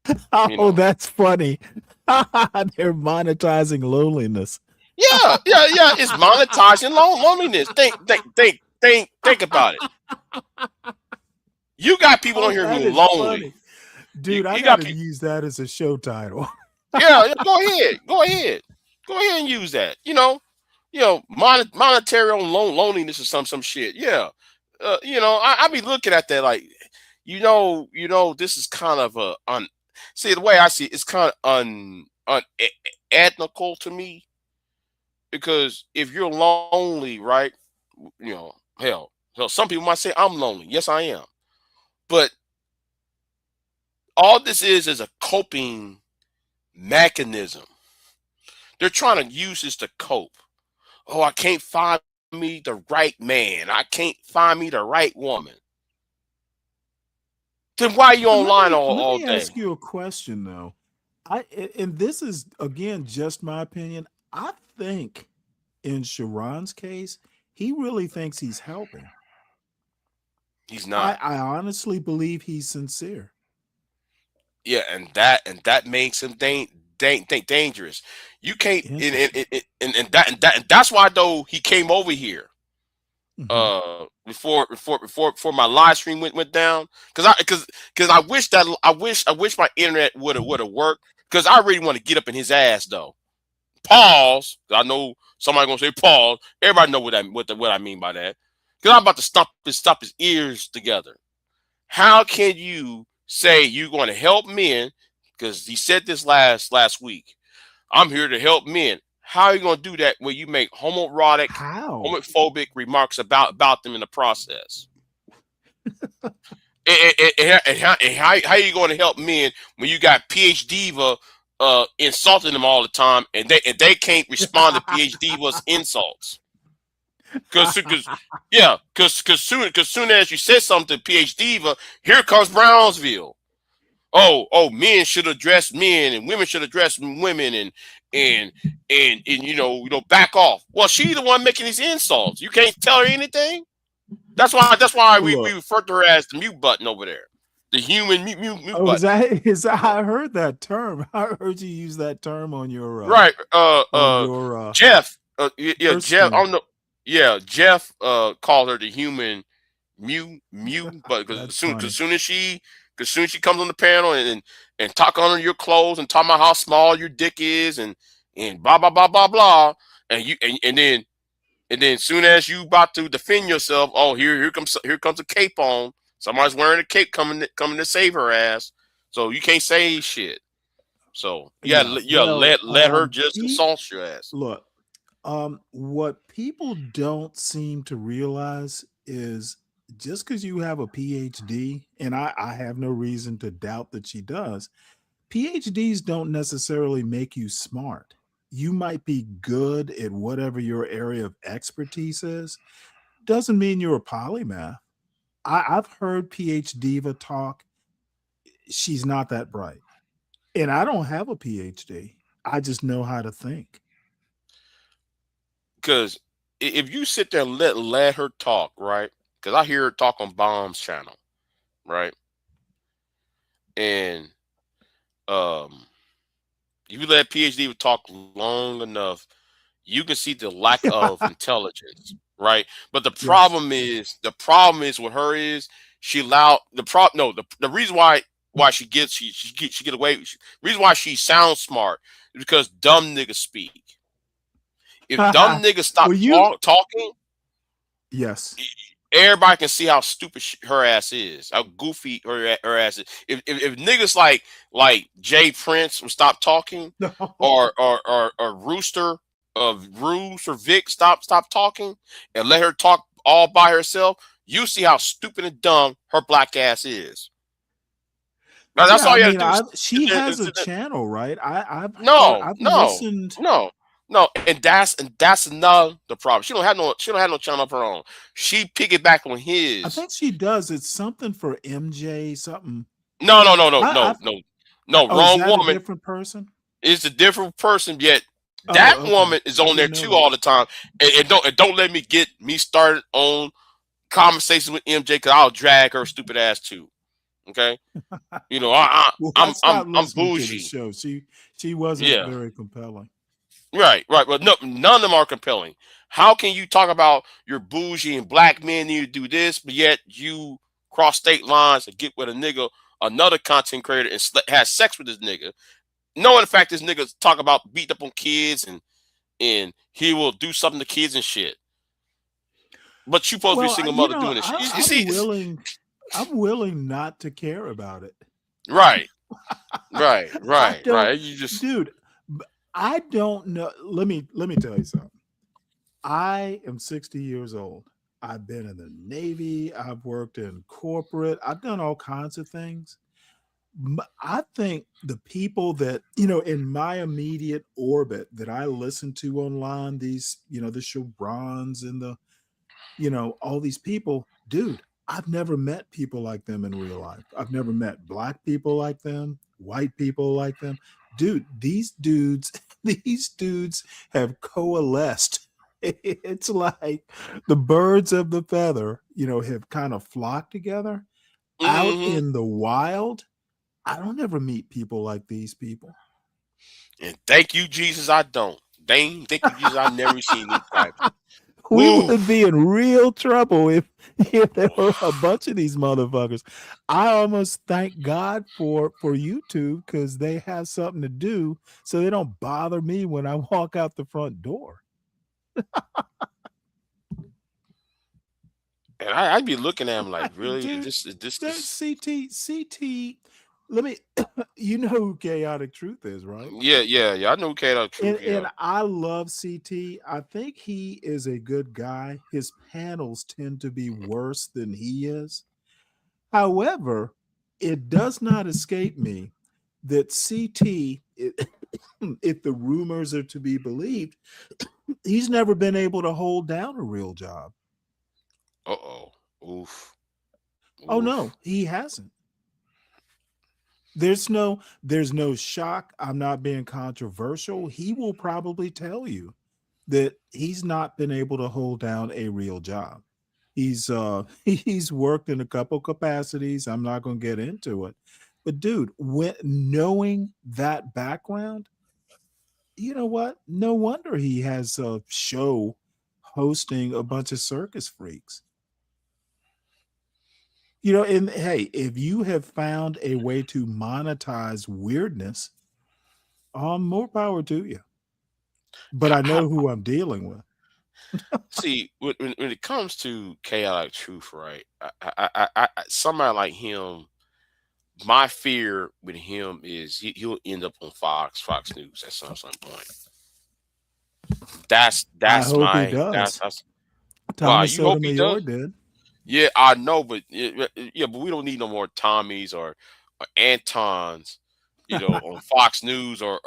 B: You
C: Oh,
B: know.
C: that's funny. They're monetizing loneliness.
B: Yeah. It's monetizing loneliness. Think about it. You got people on
C: Oh,
B: here who
C: that
B: are
C: is
B: lonely.
C: funny. Dude, I
B: You got
C: gotta
B: people.
C: use that as a show title.
B: Yeah, go ahead and use that. Monetary on loneliness or some shit. Yeah, I be looking at that like, this is kind of see the way I see it, it's kind of unethical to me, because if you're lonely, right? Hell, some people might say I'm lonely. Yes, I am. But all this is a coping mechanism. They're trying to use this to cope. Oh, I can't find me the right man. I can't find me the right woman. Then why are you
C: But
B: online
C: let
B: all
C: me
B: day?
C: ask you a question though. And this is again just my opinion. I think in Sharon's case, he really thinks he's helping.
B: He's
C: I,
B: not.
C: I honestly believe he's sincere.
B: Yeah, and that makes him dangerous. You can't,
C: Interesting.
B: and that's why though he came over here
C: Hmm.
B: before my live stream went down, because I wish my internet would have worked, because I really want to get up in his ass though. Pause. I know somebody gonna say pause. Everybody know what I mean by that. Because I'm about to stop his ears together. How can you say you're going to help men? Because he said this last week. I'm here to help men. How are you going to do that when you make
C: How?
B: homophobic remarks about them in the process? And how are you going to help men when you got PhD Diva insulting them all the time, and they can't respond to PhD Diva's insults? Because yeah, because soon as you said something to PhD Diva, here comes Brownsville. Oh, men should address men, and women should address women, and back off. Well, she's the one making these insults. You can't tell her anything. That's why we
C: Look.
B: refer to her as the mute button over there, the human mute
C: Oh, is
B: button.
C: that is that, I heard that term. I heard you use that term on your
B: Right. Jeff. Yeah,
C: first
B: Jeff. I
C: stream.
B: don't know. Yeah, Jeff called her the human Mew, but
C: That's
B: cause
C: funny.
B: soon as she comes on the panel and talk on your clothes and talk about how small your dick is and blah blah blah blah blah, and then soon as you about to defend yourself, oh, here comes a cape on. Somebody's wearing a cape coming to save her ass. So you can't say shit. So yeah,
C: Yeah.
B: yeah,
C: Well,
B: let her just insult your ass.
C: look, what people don't seem to realize is just because you have a PhD, and I have no reason to doubt that she does, PhDs don't necessarily make you smart. You might be good at whatever your area of expertise is. Doesn't mean you're a polymath. I've heard PhD talk. She's not that bright. And I don't have a PhD. I just know how to think.
B: Because if you sit there and let her talk, right? Because I hear her talk on Bomb's channel, right? And um, if you let PhD talk long enough, you can see the lack of intelligence, right? But the
C: Yes.
B: problem is with her is she allowed the reason why she get away. Reason why she sounds smart is because dumb niggas speak. If dumb niggas stop
C: Well, you
B: talking,
C: yes.
B: everybody can see how stupid her ass is, how goofy her ass is. If niggas like Jay Prince would stop talking,
C: No.
B: or Rooster of Ruse or Vic stop talking and let her talk all by herself, you see how stupid and dumb her black ass is. Now that's
C: Yeah,
B: all
C: I
B: you got to
C: mean,
B: do is
C: she has a channel, right?
B: no,
C: I've
B: no,
C: listened.
B: no, no, and that's not the problem. She don't have no channel of her own. She piggyback on
C: I
B: his.
C: think she does. It's something for MJ, something.
B: No, no, no, no,
C: I,
B: no,
C: I've
B: no, no.
C: Oh, is
B: Wrong
C: that a
B: woman.
C: different person?
B: It's a different person. Yet
C: Oh,
B: that
C: okay.
B: woman is
C: I
B: on there
C: didn't know
B: too
C: that.
B: all the time. And don't let me get me started on conversations with MJ, because I'll drag her stupid ass too. Okay,
C: Well, I
B: I'm
C: stopped
B: I'm
C: listening to the
B: bougie.
C: show. She wasn't
B: Yeah,
C: very compelling.
B: right. But no, none of them are compelling. How can you talk about your bougie and black men need to do this, but yet you cross state lines and get with a nigga, another content creator, and has sex with this nigga, knowing the fact this nigga talk about beat up on kids and he will do something to kids and shit. But you supposed to be a
C: Well,
B: single mother doing this shit. You
C: I'm
B: see,
C: willing. I'm willing not to care about it.
B: Right,
C: I don't,
B: right. You just
C: dude. I don't know. Let me tell you something. I am 60 years old. I've been in the Navy. I've worked in corporate. I've done all kinds of things. I think the people that, in my immediate orbit that I listen to online, these, the Chevrons and the, all these people, dude, I've never met people like them in real life. I've never met black people like them, white people like them. Dude, these dudes, these dudes have coalesced. It's like the birds of the feather, have kind of flocked together out
B: hmm
C: in the wild. I don't ever meet people like these people.
B: and thank you, Jesus, I don't. Dang, thank you, Jesus, I never seen these types.
C: We would be
B: Oof.
C: in real trouble if there were a bunch of these motherfuckers. I almost thank God for YouTube because they have something to do, so they don't bother me when I walk out the front door.
B: And I'd be looking at him like, really?
C: Dude,
B: Is this
C: that
B: this?
C: CT. Let me. You know who Chaotic Truth is, right?
B: Yeah. I know who Kate
C: And
B: Truth.
C: and
B: Yeah.
C: I love CT. I think he is a good guy. His panels tend to be worse than he is. However, it does not escape me that CT, if the rumors are to be believed, he's never been able to hold down a real job.
B: Uh-oh. Oof.
C: Oh
B: Oof.
C: no, he hasn't. There's no shock. I'm not being controversial. He will probably tell you that he's not been able to hold down a real job. He's worked in a couple capacities. I'm not going to get into it. But dude, when knowing that background, you know what? No wonder he has a show hosting a bunch of circus freaks. And hey, if you have found a way to monetize weirdness, more power to you. But I
B: How,
C: know who I'm dealing with.
B: see, when it comes to chaotic truth, right? Somebody like him, my fear with him is he'll end up on Fox News at some point. That's
C: I
B: that's
C: hope he
B: my
C: does.
B: that's why
C: Thomas
B: you hope he
C: Sotomayor
B: does.
C: did.
B: Yeah, I know, but but we don't need no more Tommies or Antons, on Fox News or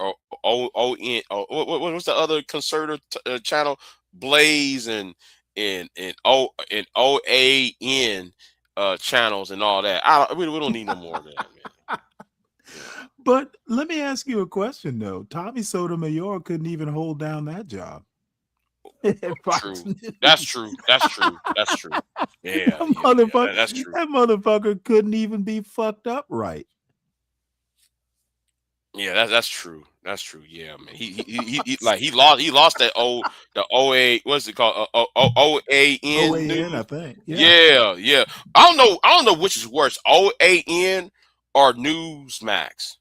B: ON or what's the other conservative channel? Blaze and OAN channels and all that. We don't need no more of that, man.
C: But let me ask you a question though. Tommy Sotomayor couldn't even hold down that job at Fox
B: True. That's
C: News.
B: true. That's true. That's true.
C: that
B: Yeah.
C: motherfucker,
B: That's true.
C: that motherfucker couldn't even be fucked up right.
B: Yeah, that's true. That's true. Yeah, man. Like he lost that the OA what's it called OAN
C: OAN, I
B: news.
C: think. Yeah.
B: Yeah. I don't know which is worse, OAN or Newsmax.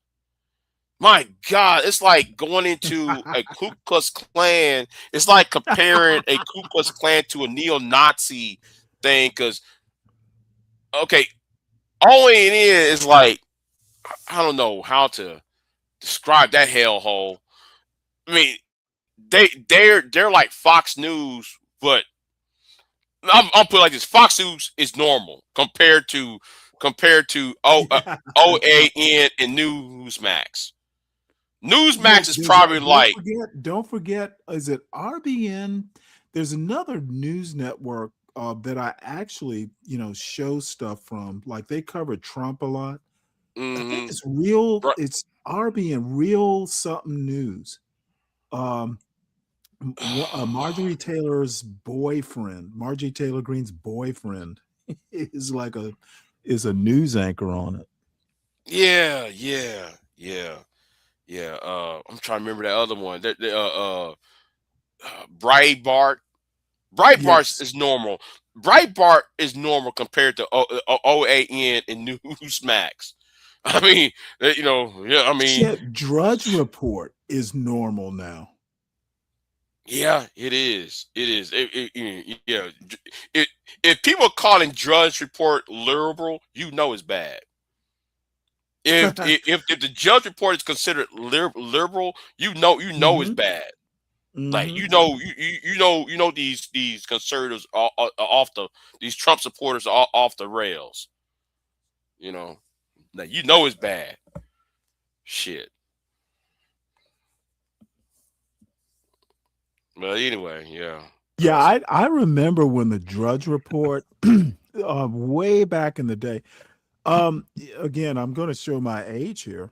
B: My God, it's like going into a Ku Klux Klan. It's like comparing a Ku Klux Klan to a neo-Nazi thing. Because okay, OAN is like I don't know how to describe that hellhole. I mean, they're like Fox News, but I'll put it like this: Fox News is normal compared to
C: Yeah.
B: OAN and Newsmax. Newsmax
C: Look,
B: is
C: there's
B: probably
C: don't
B: like
C: forget, don't forget, is it RBN? There's another news network that I actually, show stuff from. Like they cover Trump a lot. I think
B: hmm
C: it's real. It's RBN, real something news. Um, Marjorie Taylor Greene's boyfriend, is like a news anchor on it.
B: yeah. I'm trying to remember that other one. Breitbart. Breitbart
C: Yes.
B: is normal. Breitbart is normal compared to OAN and Newsmax. I mean, yeah. I mean,
C: Shit, Drudge Report is normal now.
B: Yeah, it is. It is. Yeah. It, if people are calling Drudge Report liberal, you know it's bad. If the Judge Report is considered liberal, you know it's
C: Hmm.
B: bad. Like
C: Hmm.
B: you know these conservatives are off these Trump supporters are off the rails. You know, like it's bad. Shit. But anyway, yeah.
C: Yeah,
B: So
C: I remember when the Drudge Report, way back in the day. Again, I'm going to show my age here,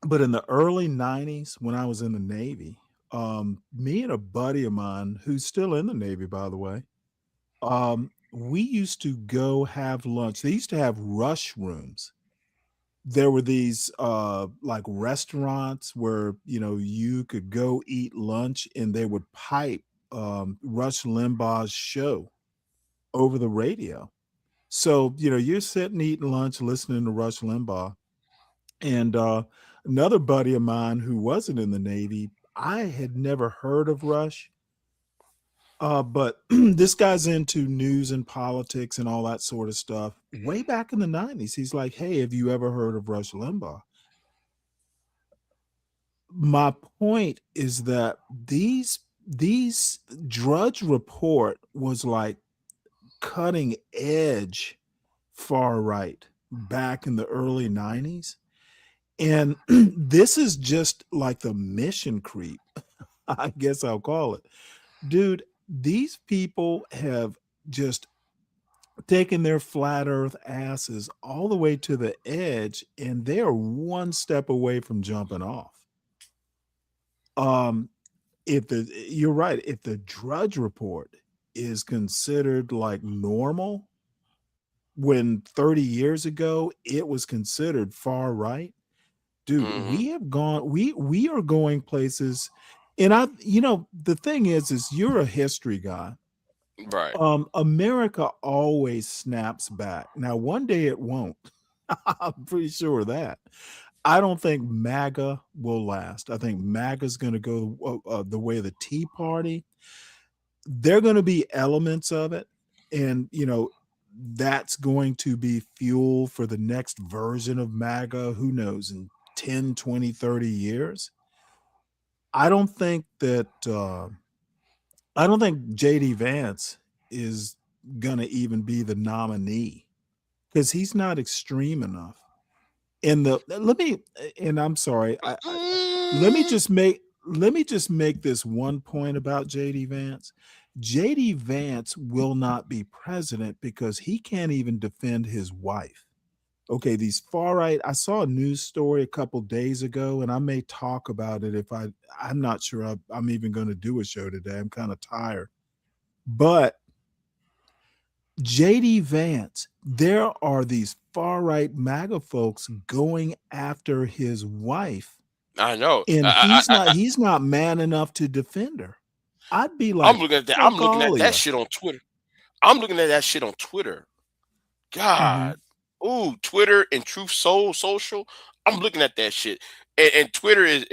C: but in the early '90s, when I was in the Navy, me and a buddy of mine who's still in the Navy, by the way, we used to go have lunch. They used to have rush rooms. There were these like restaurants where you could go eat lunch, and they would pipe Rush Limbaugh's show over the radio. So you're sitting eating lunch, listening to Rush Limbaugh, and another buddy of mine who wasn't in the Navy, I had never heard of Rush. But this guy's into news and politics and all that sort of stuff. Way back in the '90s, he's like, "Hey, have you ever heard of Rush Limbaugh?" My point is that these Drudge Report was like cutting edge far right back in the early '90s. And this is just like the mission creep, I guess I'll call it. Dude, these people have just taken their flat earth asses all the way to the edge, and they are one step away from jumping off. Um, if the You're right, if the Drudge Report is considered like normal, when 30 years ago it was considered far right, dude,
B: hmm
C: we are going places. And the thing is you're a history guy.
B: right.
C: America always snaps back. Now one day it won't. I'm pretty sure of that. I don't think MAGA will last. I think MAGA's going to go the way of the Tea Party. There are going to be elements of it, and that's going to be fuel for the next version of MAGA. Who knows, in 10, 20, 30 years. I don't think that I don't think JD Vance is going to even be the nominee because he's not extreme enough. And the let me and I'm sorry,
B: Mm,
C: let me just make this one point about JD Vance. JD Vance will not be president because he can't even defend his wife. Okay, these far right. I saw a news story a couple days ago, and I may talk about it if I'm not sure I'm even going to do a show today. I'm kind of tired. But JD Vance, there are these far right MAGA folks going after his wife,
B: I know.
C: and he's not man enough to defend her. I'd be
B: I'm
C: like,
B: looking at that. I'm
C: fuck
B: looking
C: all
B: at
C: of
B: that
C: you.
B: shit on Twitter. I'm looking at that shit on Twitter.
C: Hmm.
B: God. Ooh, Twitter and Truth Social. I'm looking at that shit. And Twitter is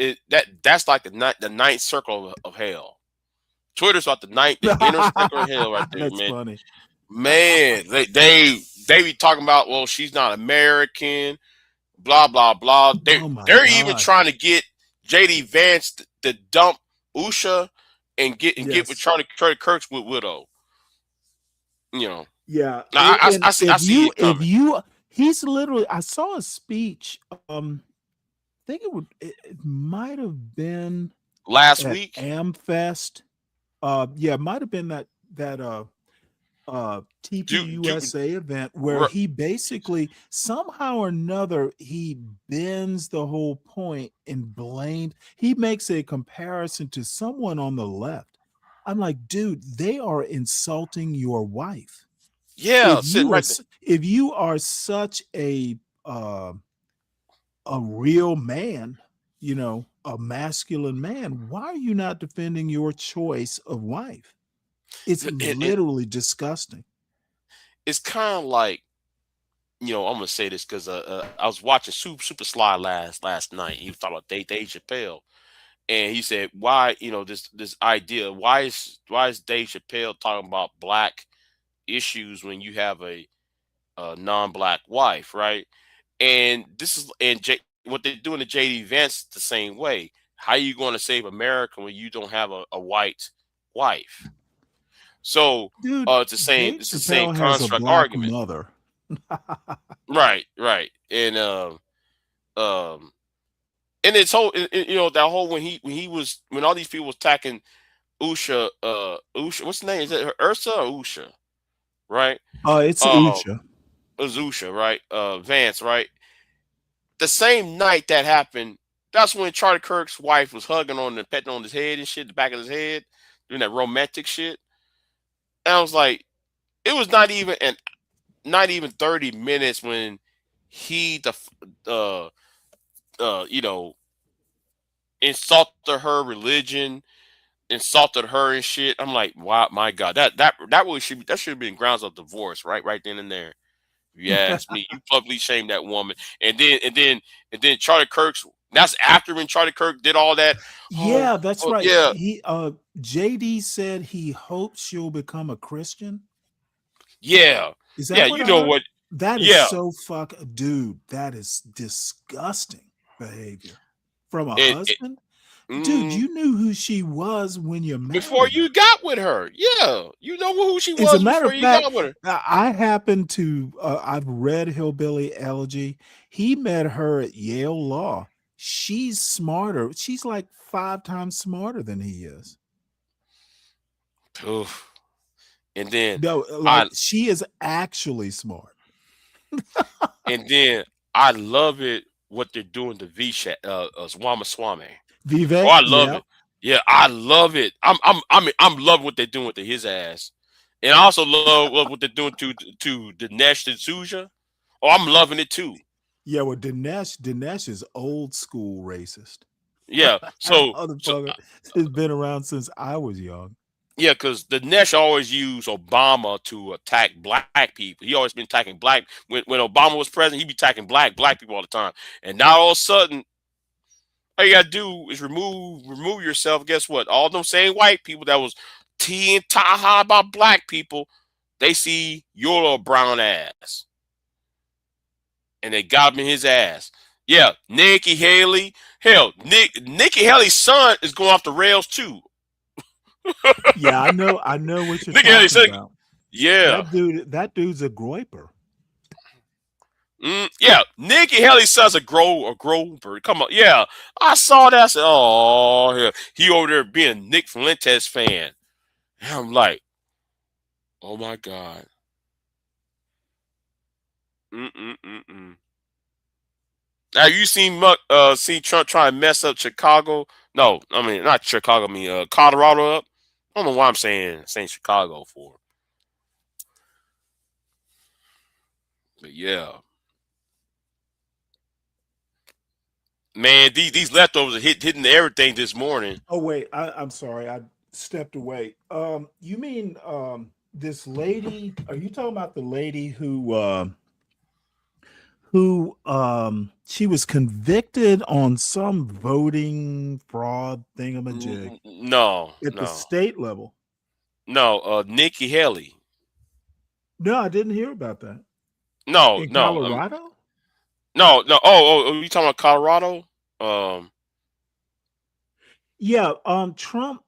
B: that's like the ninth circle of hell. Twitter's like the inner circle of hell right there,
C: That's
B: man.
C: funny.
B: Man, they be talking about, well, she's not American, blah blah blah. They
C: Oh my
B: they're even
C: god.
B: trying to get JD Vance to dump Usha and get with
C: Yes.
B: Charlie Kirk's with Widow. You know,
C: Yeah.
B: I
C: And
B: I see it
C: if
B: coming.
C: you he's literally, I saw a speech. I think it might have been
B: Last
C: at
B: week,
C: AmFest. Yeah, it might have been that
B: do
C: TPUSA event where he basically somehow or another he bends the whole point and he makes a comparison to someone on the left. I'm like, dude, they are insulting your wife.
B: yeah, sitting right there.
C: If you are such uh, a real man, a masculine man, why are you not defending your choice of wife? It's
B: And
C: literally disgusting.
B: it's kind of like, I'm gonna say this because I was watching Super Slide last night. He was talking about Dave Chappelle, and he said, "Why, this idea? Why is Dave Chappelle talking about black issues when you have a non-black wife, right?" And what they're doing to JD Vance the same way. How are you going to save America when you don't have a white wife? So
C: Dude, Dave
B: it's the same
C: Chappelle has a
B: construct
C: black
B: argument.
C: mother.
B: Right. And um and it's whole that whole when all these people was attacking Usha, what's the name? Is it Ursa or Usha? Right?
C: It's
B: Uh
C: Usha.
B: Azusha, right? Vance, right? The same night that happened, that's when Charlie Kirk's wife was hugging on and petting on his head and shit, the back of his head, doing that romantic shit. And I was like, it was not even 30 minutes when he uh you know insulted her religion, insulted her and shit. I'm like, wow, my God, that really should have been grounds of divorce, right then and there. If you ask me, you publicly shamed that woman, and then Charlie Kirk's. That's after when Charlie Kirk did all that. Oh,
C: Yeah, that's
B: oh
C: right.
B: yeah,
C: JD said he hopes she'll become a Christian.
B: yeah,
C: Is
B: yeah.
C: that what
B: You
C: I
B: know
C: heard?
B: what?
C: That is
B: Yeah,
C: so dude, that is disgusting behavior from a
B: it, it,
C: husband. Dude,
B: mm,
C: you knew who she was when you
B: before
C: married her.
B: you got with her. Yeah, you know who she
C: As a
B: was
C: matter
B: before
C: of
B: you
C: fact,
B: got with her.
C: I happen to, I've read Hillbilly Elegy. He met her at Yale Law. She's smarter. She's like 5 times smarter than he is.
B: Oof. And then
C: No, like
B: I
C: she is actually smart.
B: and then I love it what they're doing to V Swama Swame. Oh,
C: Vive,
B: I love
C: yeah.
B: it. Yeah, I love it. I'm loving what they're doing to his ass, and I also love what they're doing to Dinesh and Suja. Oh, I'm loving it too.
C: Yeah, well, Dinesh is old school racist.
B: Yeah.
C: That
B: So
C: motherfucker has been around since I was young.
B: yeah, because Dinesh always used Obama to attack black people. He always been attacking black when Obama was president. He be attacking black people all the time, and now all of a sudden all you gotta do is remove yourself. Guess what? All them same white people that was tea and taha about black people, they see your little brown ass, and they got him in his ass. Yeah, Nikki Haley. Hell, Nikki Haley's son is going off the rails too.
C: Yeah, I know what you're
B: Nikki Haley's
C: talking
B: son.
C: about.
B: Yeah.
C: That dude's a groiper.
B: Yeah, Nikki Haley's son's a Grover. Come on, yeah, I saw that. I said, oh, yeah. He over there being a Nick Fuentes fan. And I'm like, oh my God. Mm-mm-mm-mm. Now you seen Trump try and mess up Chicago? No, I mean not Chicago. I mean Colorado up. I don't know why I'm saying Chicago for, but yeah, man, these leftovers are hitting everything this morning.
C: Oh wait, I'm sorry, I stepped away. You mean this lady? Are you talking about the lady who she was convicted on some voting fraud thingamajig
B: No,
C: at the
B: no,
C: state level?
B: no. Nikki Haley.
C: No, I didn't hear about that.
B: No,
C: In
B: no,
C: Colorado?
B: no, no. You talking about Colorado? Um,
C: Yeah, Trump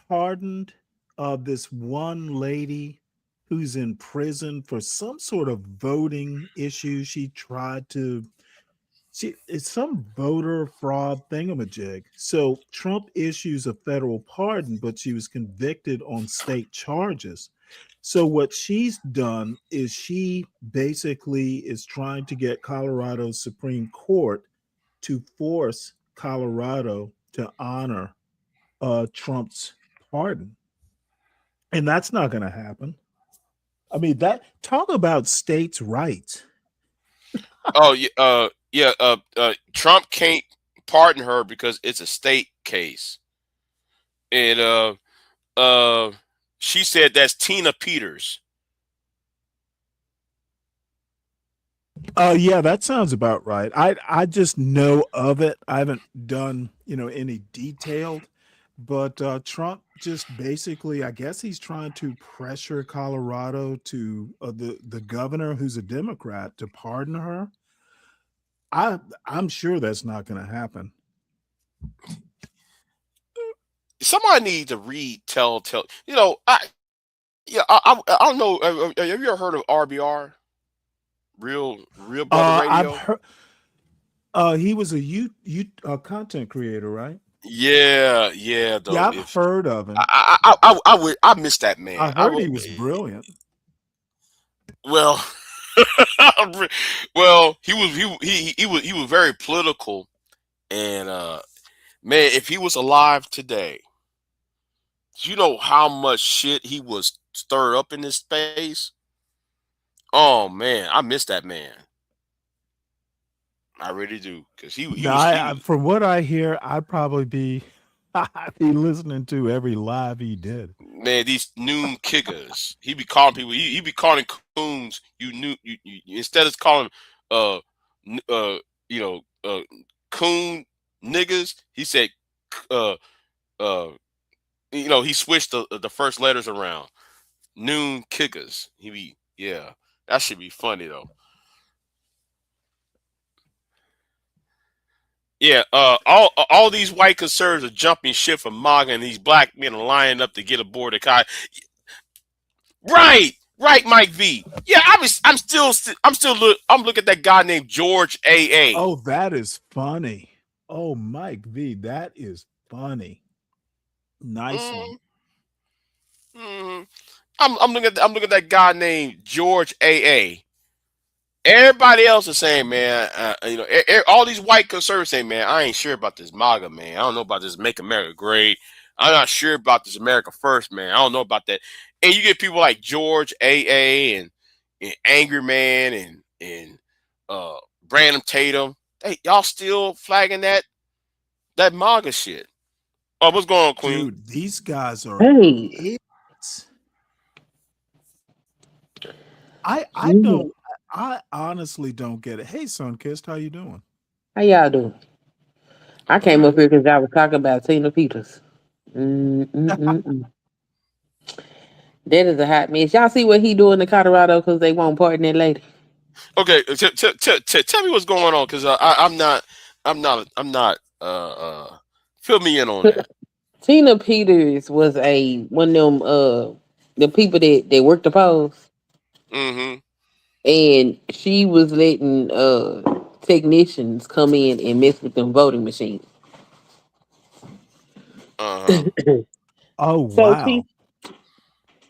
C: pardoned this one lady who's in prison for some sort of voting issue. It's some voter fraud thingamajig. So Trump issues a federal pardon, but she was convicted on state charges. So what she's done is she basically is trying to get Colorado's Supreme Court to force Colorado to honor Trump's pardon. And that's not going to happen. I mean, that talk about states' rights.
B: oh yeah, yeah. Trump can't pardon her because it's a state case, and uh, she said that's Tina Peters.
C: Yeah, that sounds about right. I just know of it. I haven't done, any detailed, but Trump just basically, I guess he's trying to pressure Colorado to the governor who's a Democrat to pardon her. I'm sure that's not going to happen.
B: Somebody needs to read tell. I don't know. Have you ever heard of RBR? Real Brother
C: I've
B: Radio.
C: heard he was a content creator, right?
B: Yeah.
C: Yeah,
B: Though
C: I've
B: if
C: heard of him.
B: I miss that man.
C: I heard he was brilliant.
B: Well, well, he was very political, and man, if he was alive today, you know how much shit he was stirred up in this space. Oh man, I miss that man. I really do, because
C: No, from what I hear, I'd probably be I'd be listening to every live he did.
B: man, these noon kickers. He be calling people. He be calling coons. Instead of calling uh n- uh you know coon niggas. He said uh uh he switched the first letters around. Noon kickers. He be yeah. That should be funny though. Yeah, all these white conservatives are jumping ship from MAGA, and these black men are lining up to get aboard the car. Right, Mike V. Yeah, I'm looking at that guy named George A.
C: Oh, that is funny. Oh, Mike V, that is funny. Nice one.
B: Mm, mm. I'm looking at that guy named George A. Everybody else is saying, man, all these white conservatives saying, man, I ain't sure about this MAGA, man. I don't know about this Make America Great. I'm not sure about this America First, man. I don't know about that. And you get people like George A. and Angry Man and uh Brandon Tatum. Hey, y'all still flagging that MAGA shit. Oh, what's going on, Queen?
C: Dude, these guys are
D: Hey,
C: idiots. I
D: yeah.
C: don't I honestly don't get it. Hey, Sunkist, how you doing?
D: How y'all doing? I
B: All
D: came
B: right.
D: up here because I was talking about Tina Peters. Mm-mm-mm-mm. That is a hot mess. Y'all see what he doing in Colorado because they won't pardon that lady.
B: Okay, tell me what's going on, because I'm not fill me in on that.
D: Tina Peters was one of them the people that worked the polls,
B: Mm-hmm.
D: and she was letting technicians come in and mess with them voting machines.
B: Uh-huh.
C: Oh,
D: So
C: wow.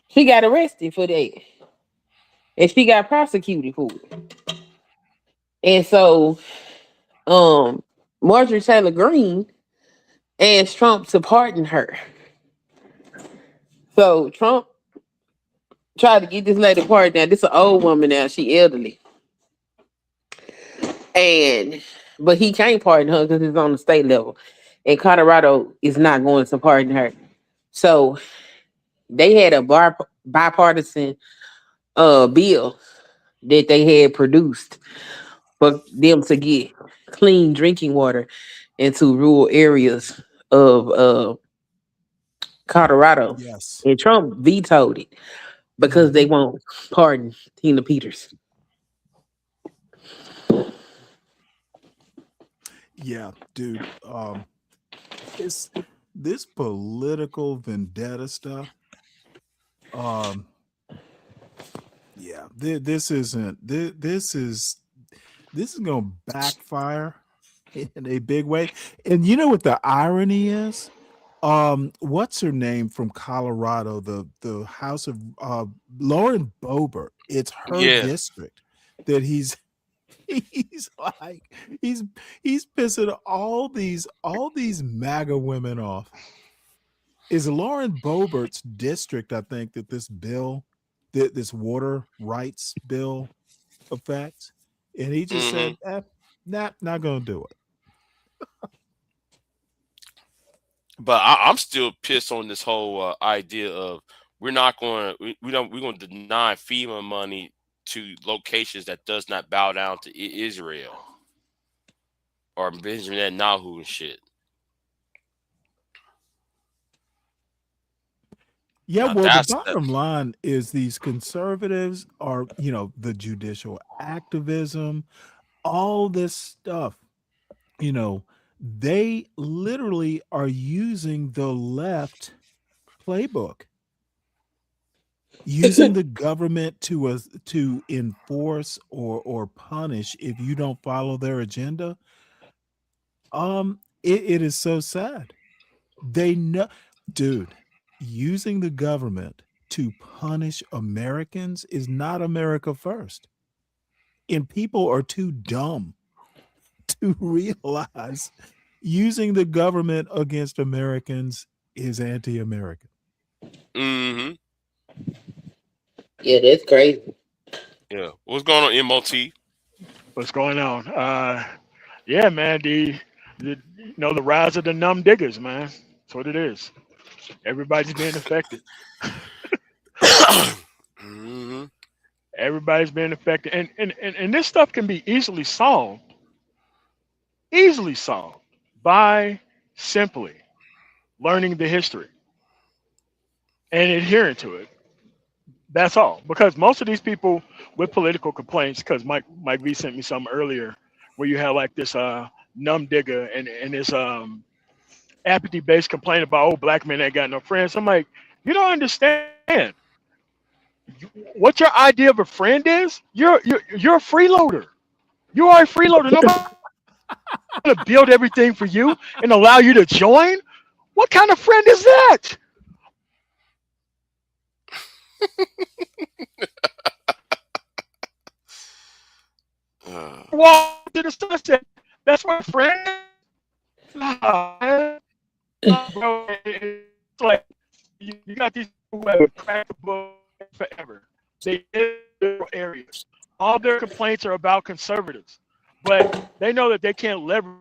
D: she got arrested for that, and she got prosecuted for it. And so Marjorie Taylor Greene asked Trump to pardon her. So Trump tried to get this lady pardoned. Now this is an old woman now, she elderly. And but he can't pardon her because it's on the state level. And Colorado is not going to pardon her. So they had a bipartisan bill that they had produced for them to get clean drinking water into rural areas of Colorado.
C: Yes.
D: And Trump vetoed it because they
C: Mhm.
D: won't pardon Tina Peters.
C: Yeah, dude. This this political vendetta stuff. Um, yeah, this isn't this is going to backfire in a big way. And you know what the irony is? What's her name from Colorado? The House of Lauren Boebert. It's her
B: Yeah.
C: district that he's like he's he's pissing all these MAGA women off. Is Lauren Boebert's district, I think, that this water rights bill affects. And he just
B: Mm-hmm.
C: said, nah, not gonna do it.
B: But I'm still pissed on this whole idea of we're not going to we don't we're going to deny FEMA money to locations that does not bow down to Israel or Benjamin Netanyahu and shit.
C: Yeah,
B: Now,
C: well, the
B: that's
C: bottom line is these conservatives are, the judicial activism, all this stuff, they literally are using the left playbook, using the government to enforce or punish if you don't follow their agenda. It is so sad. They know, dude, using the government to punish Americans is not America first. And people are too dumb to realize using the government against Americans is anti-American.
B: mm-hmm.
D: Yeah, that's crazy.
B: Yeah. What's going on, MOT?
E: What's going on? Yeah, man. The the rise of the numb diggers, man. That's what it is. Everybody's being affected.
B: mm-hmm.
E: Everybody's being affected, and this stuff can be easily solved by simply learning the history and adhering to it. That's all. Because most of these people with political complaints, because Mike V sent me something earlier where you have like this numb digger and this apathy based complaint about black men ain't got no friends. I'm like, you don't understand what your idea of a friend is. You're a freeloader. You are a freeloader. Nobody's gonna build everything for you and allow you to join. What kind of friend is that? Walk to the sunset. That's what a friend is. Nah, man. Bro, it's like you got these people who have cracked the book forever. They live in rural areas. All their complaints are about conservatives, but they know that they can't leverage.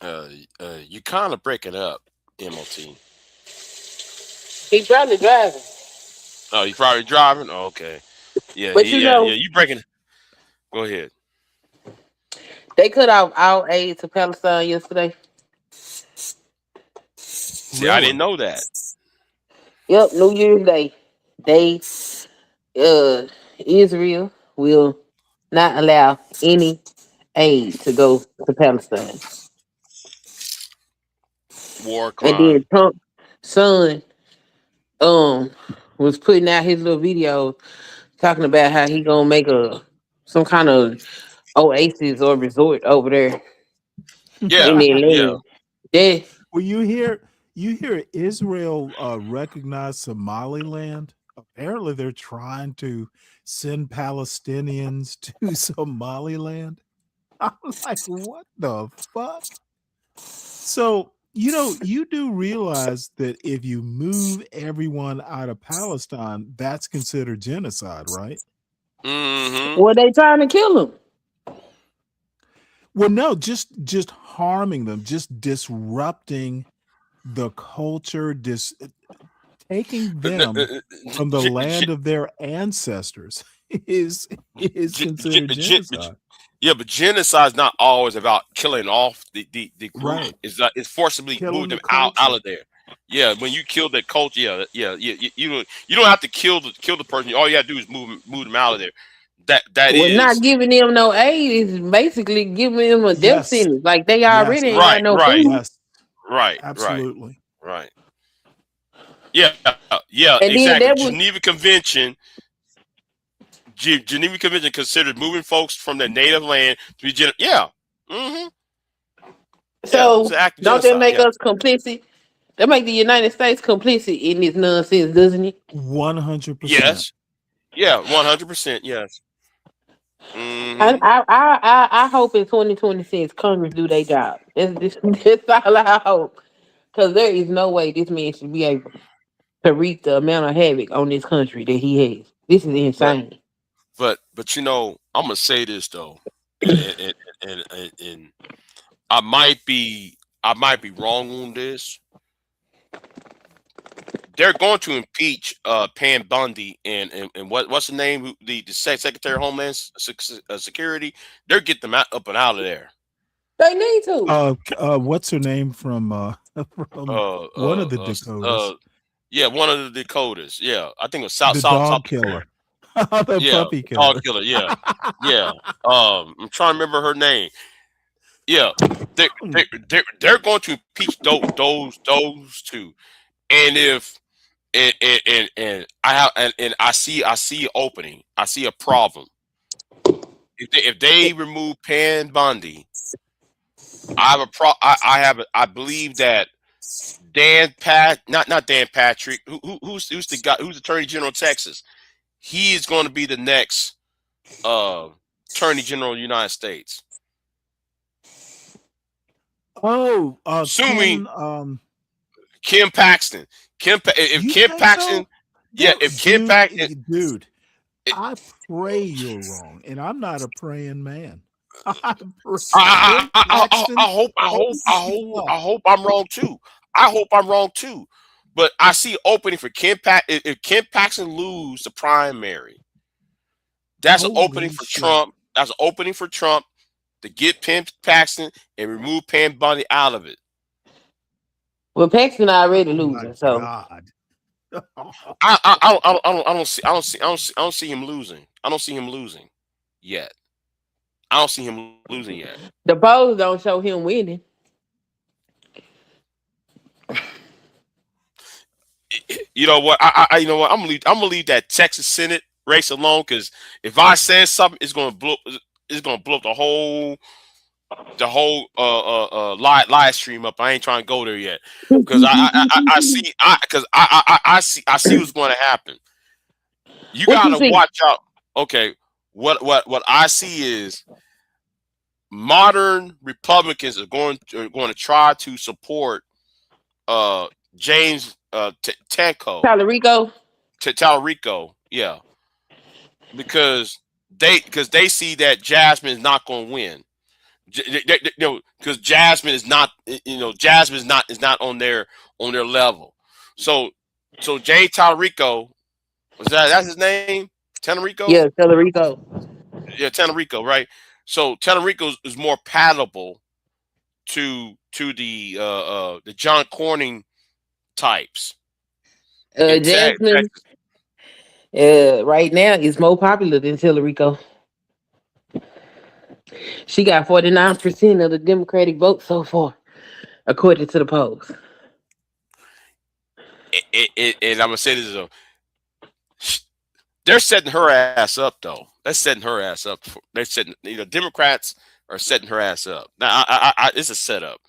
B: You kind of breaking up, MOT.
D: He's probably driving.
B: Oh, you probably driving? Oh, okay. Yeah,
D: But
B: yeah. You breaking. Go ahead.
D: they cut off all aid to Palestine yesterday.
B: See, I didn't know that.
D: Yep, New Year's Day. They Israel will not allow any aid to go to Palestine.
B: War
D: And
B: crime.
D: then Trump's son was putting out his little video talking about how he gonna make some kind of oasis or resort over there
B: Yeah,
D: in their
B: yeah.
D: land. That
C: Well, you hear Israel recognize Somaliland. Apparently, they're trying to send Palestinians to Somaliland. I'm like, what the fuck? So, you do realize that if you move everyone out of Palestine, that's considered genocide, right?
B: Mm-hmm.
D: well, they trying to kill him.
C: Well, no, just harming them, just disrupting the culture, taking them from the land of their ancestors is considered genocide.
B: Yeah, but genocide is not always about killing off the group.
C: Right.
B: It's forcibly
C: Killing
B: move them
C: the
B: out
C: culture.
B: of there. Yeah, when you kill that culture, you don't have to kill the person. All you have to do is move them out of there. That
D: Well,
B: is
D: not giving them no aid is basically giving them a death
C: Yes.
D: sentence. Like they
C: Yes.
D: already ain't got no
B: Right.
D: food.
C: Yes,
B: right,
C: absolutely.
B: right. Yeah, yeah,
D: And then
B: exactly.
D: that was
B: Geneva Convention considered moving folks from their native land to be yeah. Mm-hmm.
D: so.
B: It's an act of
D: Don't that
B: genocide.
D: make
B: Yeah.
D: us complicit? That make the United States complicit in this nonsense, doesn't it?
C: 100%.
B: Yes. Yeah, 100%. Yes.
D: And
B: Mm-hmm.
D: I hope in 2026 Congress do their job. That's all I hope. Because there is no way this man should be able to wreak the amount of havoc on this country that he has. This is insane.
B: But I'm gonna say this though, and I might be wrong on this, they're going to impeach Pam Bundy and what's the name? The Secretary of Homeland Security. They're getting them up and out of there.
D: They need to.
C: What's her name from from one of the Dakotas?
B: Yeah, one of the Dakotas. Yeah, I think it was
C: The
B: South
C: dog
B: Dakota.
C: killer. The
B: Yeah,
C: puppy
B: dog
C: killer.
B: killer. Yeah, yeah. I'm trying to remember her name. Yeah, they're going to impeach those two, and if and I have and I see an opening. I see a problem. If they remove Pan Bundy, I have a I believe that not Dan Patrick, who's the guy who's Attorney General of Texas. He is going to be the next Attorney General of the United States.
C: Oh,
B: Assuming Kim Paxton. If Kim Paxton,
C: so?
B: yeah, if Kim Paxton,
C: dude, I pray you're wrong, and I'm not a praying man.
B: I hope I'm wrong too. I hope I'm wrong too. But I see opening for Kim Paxton. If Kim Paxton lose the primary, that's an opening for Trump. That's an opening for Trump to get Kim Paxton and remove Pam Bundy out of it.
D: Well, Paxton already losing, so
C: God.
B: I don't see him losing. I don't see him losing yet. I don't see him losing yet.
D: The polls don't show him winning.
B: You know what? You know what? I'm gonna leave that Texas Senate race alone, because if I say something, it's gonna blow up the whole live stream up. I ain't trying to go there yet, because I see what's going to happen. You gotta watch out. Okay, what I see is modern Republicans are going to try to support James Tallarico, yeah, because they see that Jasmine is not going to win. Because Jasmine is not on their level. So James Tallarico, that's his name? Tallarico?
D: Yeah, Tallarico.
B: Yeah, Tallarico, right? So Tallarico is more palatable to the John Cornyn types.
D: Jasmine right now is more popular than Tallarico. She got 49% of the Democratic vote so far, according to the polls.
B: And I'm gonna say this though, they're setting her ass up though. They're setting her ass up. Democrats are setting her ass up. Now, it's a setup.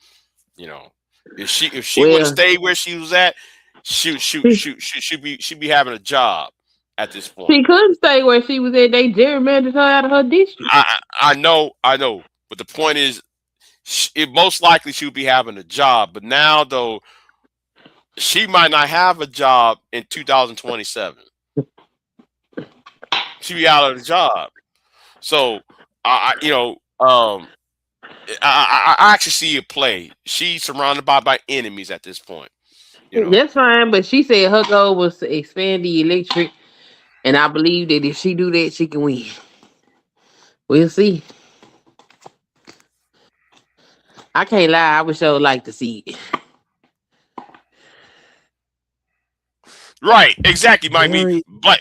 B: If she would have stayed where she was at, she'd be having a job at this point.
D: She couldn't stay where she was at. They gerrymandered her out of her district.
B: I know. But the point is, it most likely she would be having a job. But now, though, she might not have a job in 2027. She'd be out of the job. So, I actually see a play. She's surrounded by enemies at this point.
D: That's fine, but she said her goal was to expand the electorate, and I believe that if she do that, she can win. We'll see. I can't lie, I would sure like to see it.
B: Right, exactly. Might mean black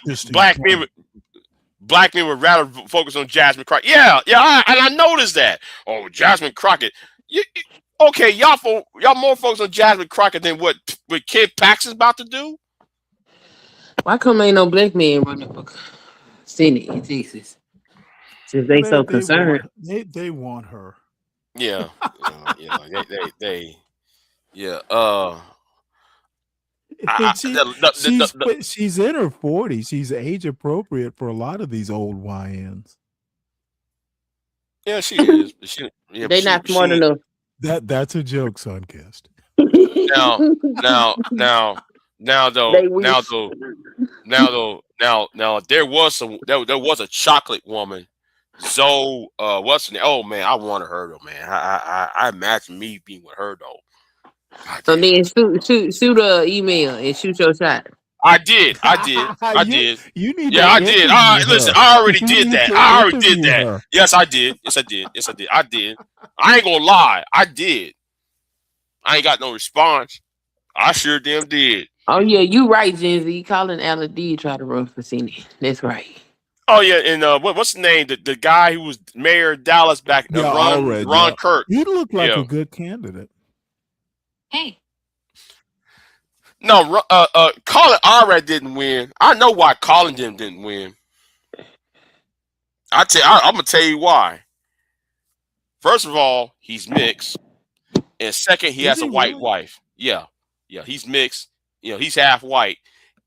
B: men would rather focus on Jasmine Crockett. Yeah, I noticed that. Oh, Jasmine Crockett. Okay, y'all more focus on Jasmine Crockett than what Kim Paxton's about to do.
D: Why come ain't no black man running for Senate in Texas? Since they so concerned,
C: they want her.
B: Yeah, yeah.
C: She's in her 40s. She's age appropriate for a lot of these old YNs.
B: Yeah, she is.
D: They're not smart enough.
C: That's a joke, Sunkist.
B: Now, there was a chocolate woman, Zoe. What's her name? Oh man, I wanted her though, man. I imagine me being with her though.
D: So then shoot a email and shoot your shot.
B: I did. I
C: you
B: did.
C: you need
B: Yeah,
C: to
B: I did.
C: interview
B: Listen,
C: her.
B: I already
C: You
B: did
C: need
B: that.
C: to
B: I already did
C: interview
B: that.
C: her.
B: Yes, I did. Yes, I did. Yes, I did. I did. I ain't gonna lie. I did. I ain't got no response. I sure damn did.
D: Oh yeah, you right, Gen Z. Colin Allen did try to run for Senate. That's right.
B: Oh yeah, and what's the name? The guy who was mayor of Dallas back,
C: Yeah, already.
B: Ron
C: Yeah.
B: Kirk.
C: He looked like
B: Yeah.
C: a good candidate.
F: Hey,
B: No, Colin Allred didn't win. I know why Colin didn't win. I'm gonna tell you why. First of all, he's mixed, and second, he
C: Is
B: has a
C: he
B: white
C: really?
B: wife. Yeah, he's mixed. He's half white,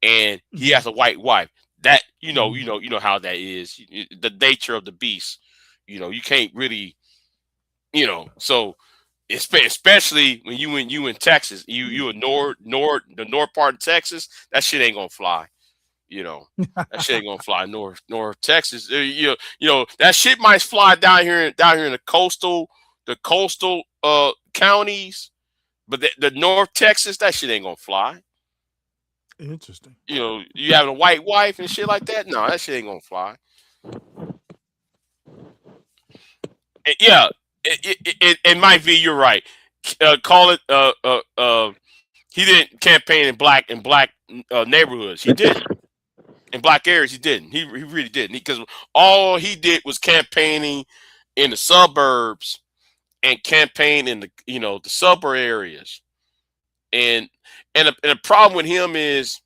B: and he has a white wife. That you know how that is. The nature of the beast. You can't really, so. Especially when you in Texas, you in the north part of Texas, that shit ain't gonna fly. That shit ain't gonna fly north Texas. That shit might fly down here in the coastal counties, but the North Texas, that shit ain't gonna fly.
C: Interesting.
B: You having a white wife and shit like that? No, that shit ain't gonna fly. And yeah, in my view, you're right. Call it. He didn't campaign in black neighborhoods. He didn't. In black areas, he didn't. He really didn't. Because all he did was campaigning in the suburbs and campaign in the suburb areas. And the problem with him is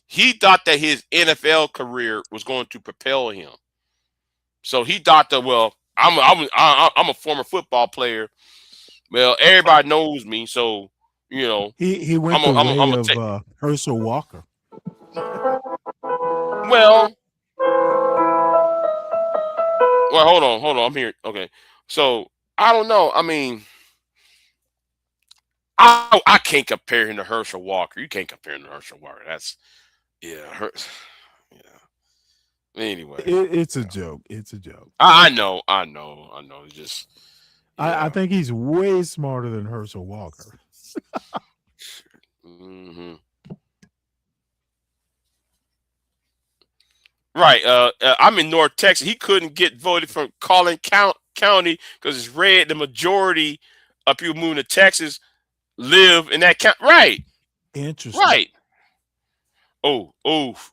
B: he thought that his NFL career was going to propel him. So he thought that, well, I'm a former football player. Well, everybody knows me, so
C: He went
B: I'm
C: the way
B: gonna
C: of
B: take.
C: Herschel Walker.
B: Well, hold on. I'm here. Okay, so I don't know. I mean, I can't compare him to Herschel Walker. You can't compare him to Herschel Walker. That's yeah. Anyway,
C: It's a joke. It's a joke.
B: I know. It's just
C: I think he's way smarter than Herschel Walker.
B: Mm-hmm. Right. I'm in North Texas. He couldn't get voted from Collin County because it's red. The majority of people moving to Texas live in that county. Right.
C: Interesting.
B: Right. Oh, oof.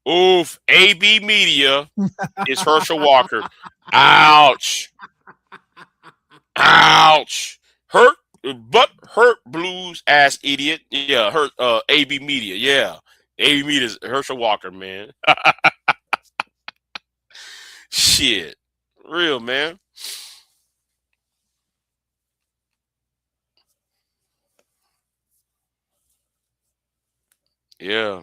B: AB Media is Herschel Walker. Ouch. Hurt blues ass idiot. Yeah, hurt AB Media. Yeah. AB Media is Herschel Walker, man. Shit. Real, man. Yeah.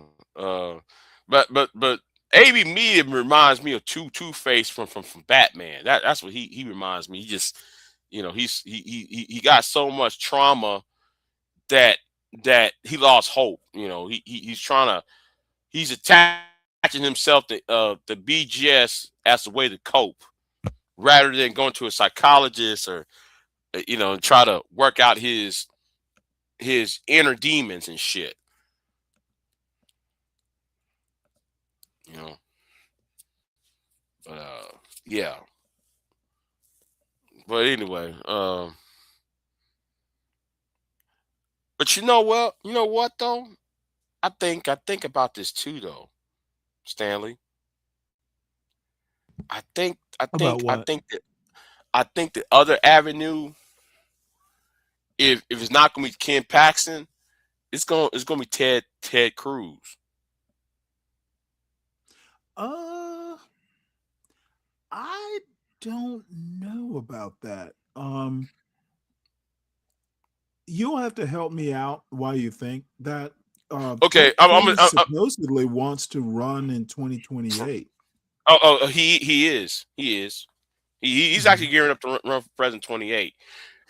B: But AB Media reminds me of Two-Face from Batman. That's what he reminds me. He just he got so much trauma that he lost hope. He's attaching himself to the BGS as a way to cope rather than going to a psychologist or try to work out his inner demons and shit. Yeah. But anyway, but you know what? You know what though? I think about this too though, Stanley.
C: About what?
B: I think the other avenue, if it's not gonna be Ken Paxton, it's gonna be Ted Cruz.
C: I don't know about that. You'll have to help me out while you think that.
B: Okay,
C: Ted Cruz supposedly wants to run in 2028.
B: He is. He's actually gearing up to run for president 28.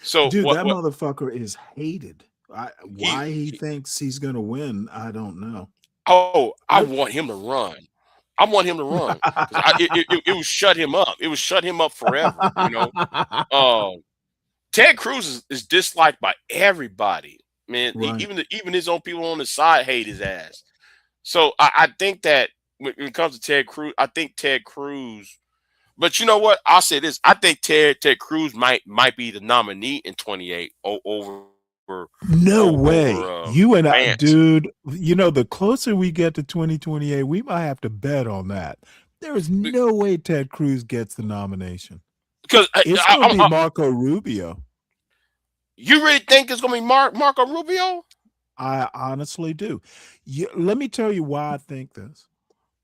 B: So
C: Dude, that motherfucker is hated. Why he thinks he's gonna win, I don't know.
B: Oh, I want him to run. I want him to run. It would shut him up. It would shut him up forever. Ted Cruz is disliked by everybody, man.
C: Right.
B: Even his own people on the side hate his ass. So I think that when it comes to Ted Cruz, I think Ted Cruz. But you know what? I'll say this: I think Ted Cruz might be the nominee in 28 over
C: No way. You and I,
B: Vance.
C: dude, you know, the closer we get to 2028, we might have to bet on that. There is no way Ted Cruz gets the nomination.
B: Because
C: It's going to be Marco Rubio.
B: You really think it's going to be Marco Rubio?
C: I honestly do. Let me tell you why I think this.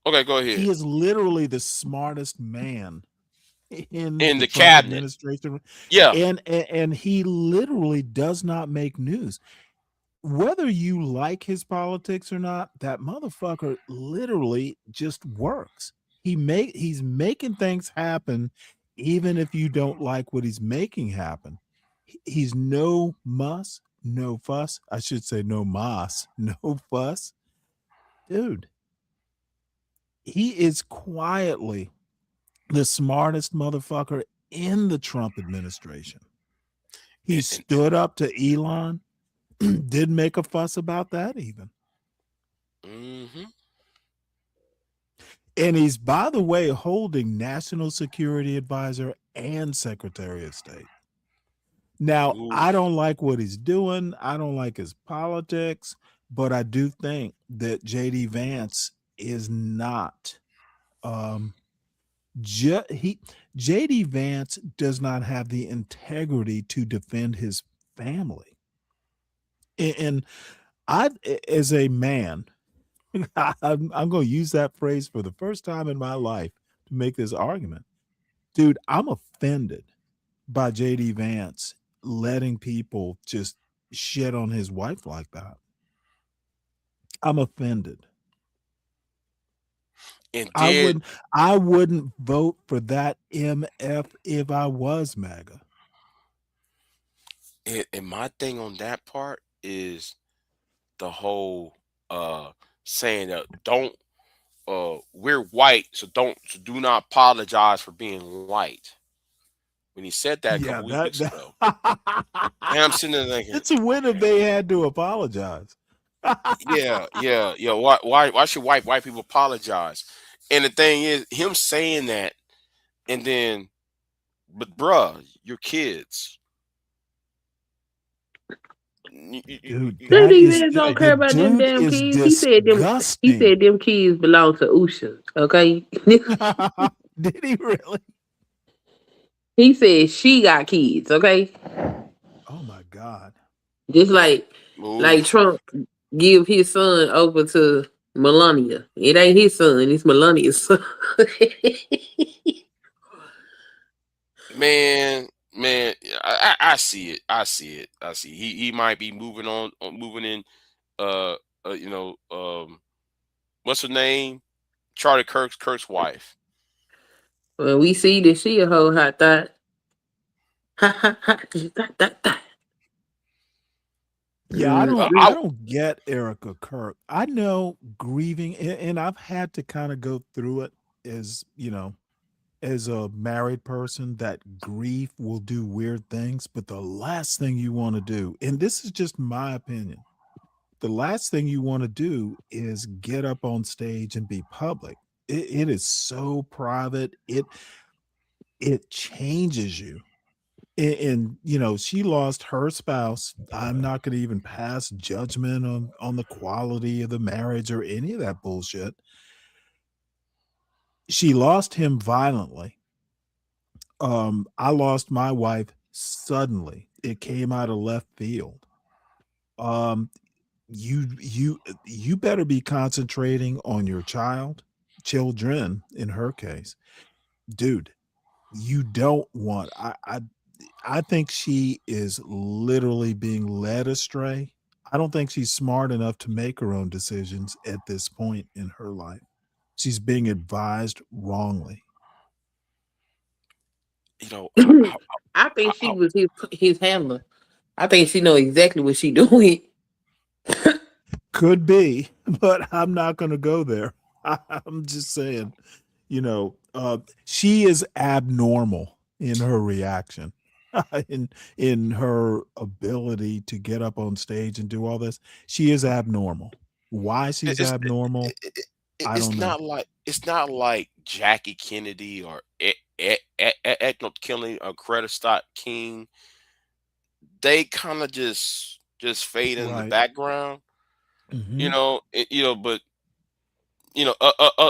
B: Okay, go ahead.
C: He is literally the smartest man in
B: the
C: Trump
B: cabinet
C: administration.
B: Yeah.
C: And he literally does not make news. Whether you like his politics or not, that motherfucker literally just works. He's making things happen even if you don't like what he's making happen. He's no muss, no fuss. I should say no mas, no fuss. Dude, he is quietly the smartest motherfucker in the Trump administration. He stood up to Elon, didn't make a fuss about that even.
B: Mm-hmm.
C: And he's, by the way, holding National Security Advisor and Secretary of State. Now, I don't like what he's doing. I don't like his politics, but I do think that JD Vance is not JD Vance does not have the integrity to defend his family. And I, as a man, I'm going to use that phrase for the first time in my life to make this argument. Dude, I'm offended by JD Vance letting people just shit on his wife like that. I'm offended.
B: And
C: I wouldn't vote for that MF if I was MAGA.
B: And my thing on that part is the whole saying that we're white, so do not apologize for being white. When he said that a couple weeks ago, and I'm sitting there thinking,
C: it's a win if they had to apologize.
B: yeah. Why should white people apologize? And the thing is, him saying that, and then, but bruh, your kids.
C: Dude,
D: don't care about them damn kids. He said them kids belong to Usha. Okay.
C: Did he really?
D: He said she got kids. Okay.
C: Oh my God.
D: Just like Trump give his son over to Melania. It ain't his son. It's Melania's son.
B: Man, I see it. I see. He might be moving in. What's her name? Charlie Kirk's wife.
D: Well, we see that she a whole hot thought.
C: Yeah, I don't get Erica Kirk. I know grieving, and I've had to kind of go through it as, you know, as a married person, that grief will do weird things. But the last thing you want to do, and this is just my opinion, the last thing you want to do is get up on stage and be public. It is so private. It changes you. And you know, she lost her spouse. I'm not going to even pass judgment on the quality of the marriage or any of that bullshit. She lost him violently. I lost my wife suddenly. It came out of left field. You better be concentrating on your children in her case. Dude, you don't want, I think she is literally being led astray. I don't think she's smart enough to make her own decisions at this point in her life. She's being advised wrongly.
B: You know,
D: I think she was his handler. I think she know exactly what she doing.
C: Could be, but I'm not going to go there. I'm just saying, you know, she is abnormal in her reaction. in her ability to get up on stage and do all this. She is abnormal. Why she's
B: It's
C: abnormal, I don't know.
B: it's not like Jackie Kennedy or Edna Kennedy or Coretta Scott King. They kind of just fade in the
C: Right.
B: background,
C: Hmm.
B: but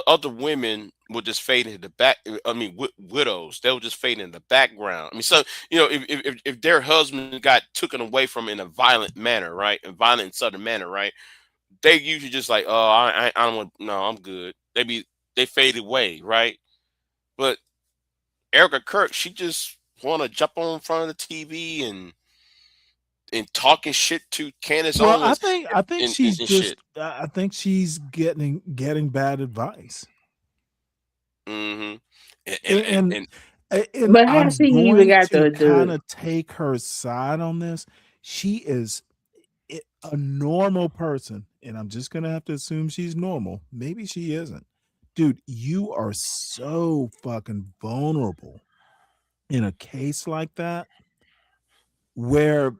B: other women will just fade into the back. I mean, widows, they'll just fade in the background. I mean, so if their husband got taken away from in a violent manner, right, a violent and sudden manner, right, they usually just like, oh, I don't want, no, I'm good. They fade away, right? But Erica Kirk, she just want to jump on in front of the TV and talking shit to Candace
C: Well,
B: Owens
C: I think she's
B: and shit.
C: just I think she's getting bad advice.
B: hmm And, and, and,
C: And
B: and
C: and
D: But how
C: I'm
D: she even
C: going
D: got
C: to kind
D: the
C: of take her side on this. She is a normal person, and I'm just gonna have to assume she's normal. Maybe she isn't. Dude, you are so fucking vulnerable in a case like that where,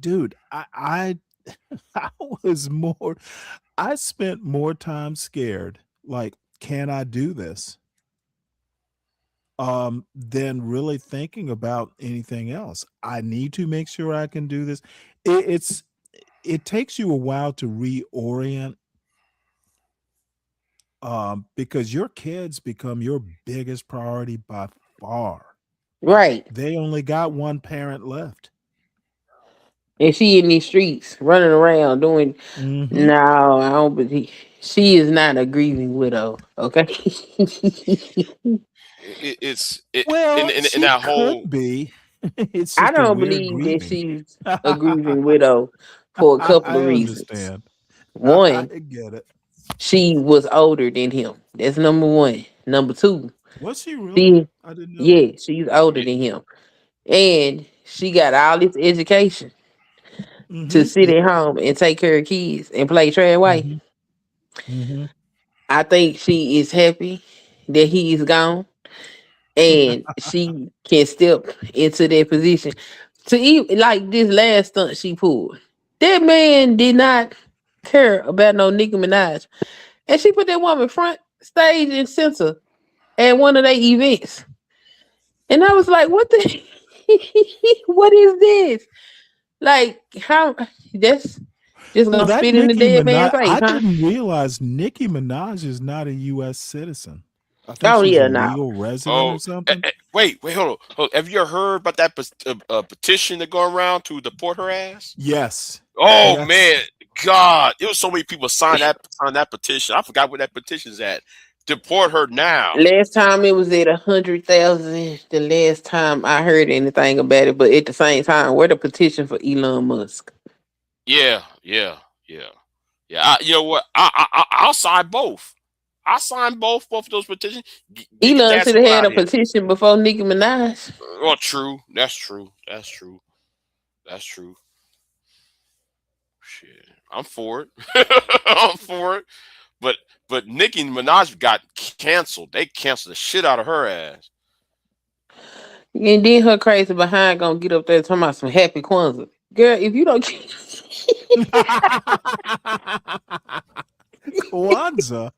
C: dude, I was more I spent more time scared, like, can I do this? Than really thinking about anything else. I need to make sure I can do this. It takes you a while to reorient, because your kids become your biggest priority by far.
D: right.
C: They only got one parent left.
D: And she in these streets running around doing
C: Hmm.
D: no, I don't believe she is not a grieving widow. Okay.
B: it, it's it
C: Well,
B: in
C: she
B: that
C: could
B: whole
C: be. It's
D: I
C: just a
D: don't
C: weird
D: believe that
C: grieving.
D: she's a grieving widow for a couple of
C: I
D: reasons.
C: understand. I
D: One,
C: get it.
D: she was older than him. That's number one. Number two,
C: Was she really?
D: she
C: I didn't know that.
D: yeah, she's older
B: yeah,
D: than him. And she got all this education to
C: Hmm.
D: sit at home and take care of kids and play trade white.
C: Hmm. Hmm.
D: I think she is happy that he is gone and she can step into that position. To even like this last stunt she pulled. That man did not care about no Nicki Minaj. And she put that woman front stage and center at one of their events. And I was like, what the what is this? Like how that's just
C: Well,
D: gonna
C: that
D: spit in the
C: Nicki
D: dead man's
C: Minaj,
D: face,
C: I
D: huh?
C: didn't realize Nicki Minaj is not a U.S. citizen. I think
D: Oh
C: she's a
D: yeah, no.
C: legal resident or
B: oh,
C: something.
B: wait, hold on. Have you ever heard about that petition that go around to deport her ass?
C: Yes.
B: Oh
C: Yes.
B: man, God, it was so many people sign that petition. I forgot where that petition's at. Deport her now.
D: Last time it was at 100,000. The last time I heard anything about it, but at the same time, where the petition for Elon Musk?
B: Yeah. You know what? I'll sign both. I sign both of those petitions. Get
D: Elon
B: that
D: should have
B: on
D: had
B: out
D: a
B: of here.
D: petition before Nicki Minaj.
B: Oh, true. That's true. That's true. Shit, I'm for it. I'm for it. But Nicki Minaj got canceled. They canceled the shit out of her ass.
D: And then her crazy behind gonna get up there talking about some happy Kwanzaa. Girl, if you don't
C: Kwanzaa.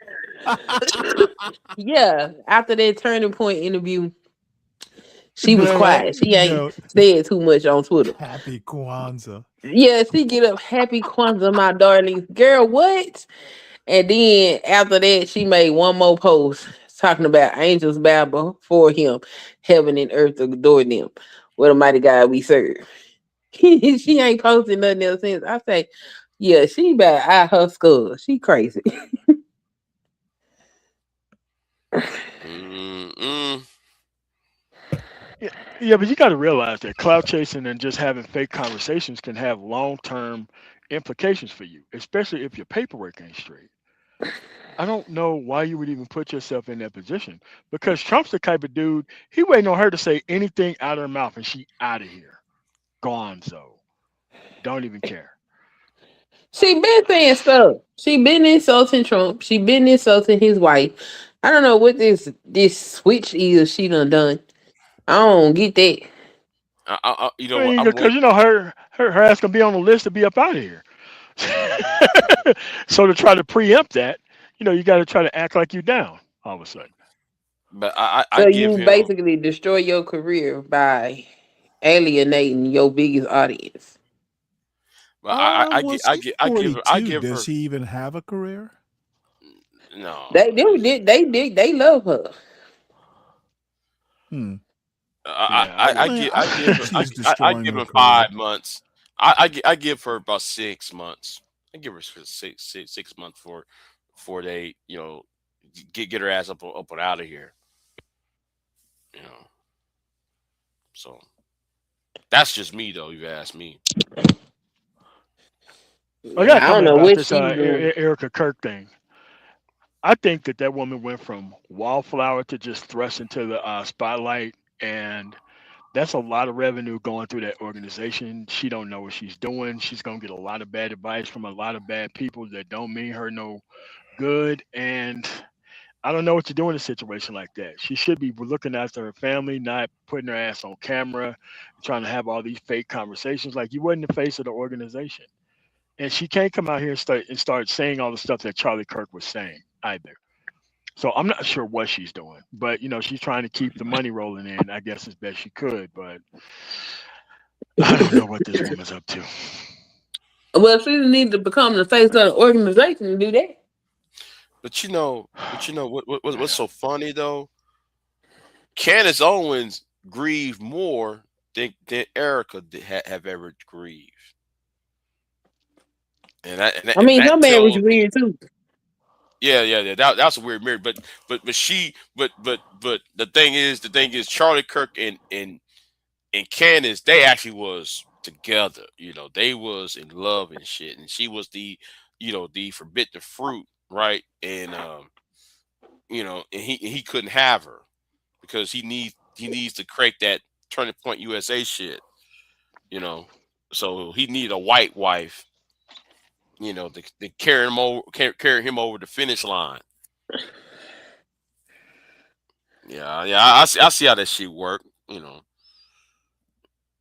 D: yeah, after that turning point interview, she was
C: No,
D: quiet. She ain't
C: no.
D: said too much on Twitter.
C: Happy Kwanzaa.
D: Yeah, she get up happy Kwanzaa, my darling. Girl, what? And then after that, she made one more post talking about angels bow before him, heaven and earth adore them. What a mighty God we serve. She ain't posted nothing else since. I say, yeah, she about out her skull. She crazy.
B: Mm-mm.
E: Yeah, but you got to realize that cloud chasing and just having fake conversations can have long term implications for you, especially if your paperwork ain't straight. I don't know why you would even put yourself in that position because Trump's the type of dude, he waiting on her to say anything out of her mouth and she out of here. Gone, so don't even care.
D: She been saying stuff. She been insulting Trump. She been insulting his wife. I don't know what this switch is she done. I don't get that.
B: You
E: I
B: know what?
E: mean,
B: I'm
E: because
B: waiting.
E: her ass gonna be on the list to be up out of here. So to try to preempt that, you got to try to act like you down all of a sudden.
B: But I
D: So
B: give
D: you
B: him.
D: basically destroy your career by alienating your biggest audience.
B: But
C: Well, she's
B: I
C: 42.
B: give
C: Does
B: her
C: she even have a career?
B: no.
D: They love her.
C: Hmm.
E: Yeah, I would.
C: I don't think she's
B: I
C: destroying
B: give
C: her
B: him
C: career.
B: 5 months. I give her about 6 months. I give her 6 months before they get her ass up and out of here. You know, so that's just me though. You ask me.
E: I got a
D: I don't
E: comment
D: know
E: about
D: what
E: this
D: she's doing.
E: Erica Kirk thing. I think that woman went from wallflower to just thrust into the spotlight, and that's a lot of revenue going through that organization. She don't know what she's doing. She's gonna get a lot of bad advice from a lot of bad people that don't mean her no good. And I don't know what to do in a situation like that. She should be looking after her family, not putting her ass on camera, trying to have all these fake conversations. Like you wasn't the face of the organization, and she can't come out here and start saying all the stuff that Charlie Kirk was saying either. So I'm not sure what she's doing, but she's trying to keep the money rolling in, I guess, as best she could. But I don't know what this woman's up to.
D: Well, she need to become the face of the organization to do that.
B: What's so funny though? Candace Owens grieved more than Erica have ever grieved,
D: I
B: and
D: mean, her
B: that
D: marriage
B: tells me.
D: weird too.
B: Yeah. That's a weird marriage, but the thing is, Charlie Kirk and Candace, they actually was together. They was in love and shit, and she was the forbidden fruit, right? And he couldn't have her because he needs to create that Turning Point USA shit, you know. So he needed a white wife, to carry him over the finish line. Yeah, I see how that shit work, you know.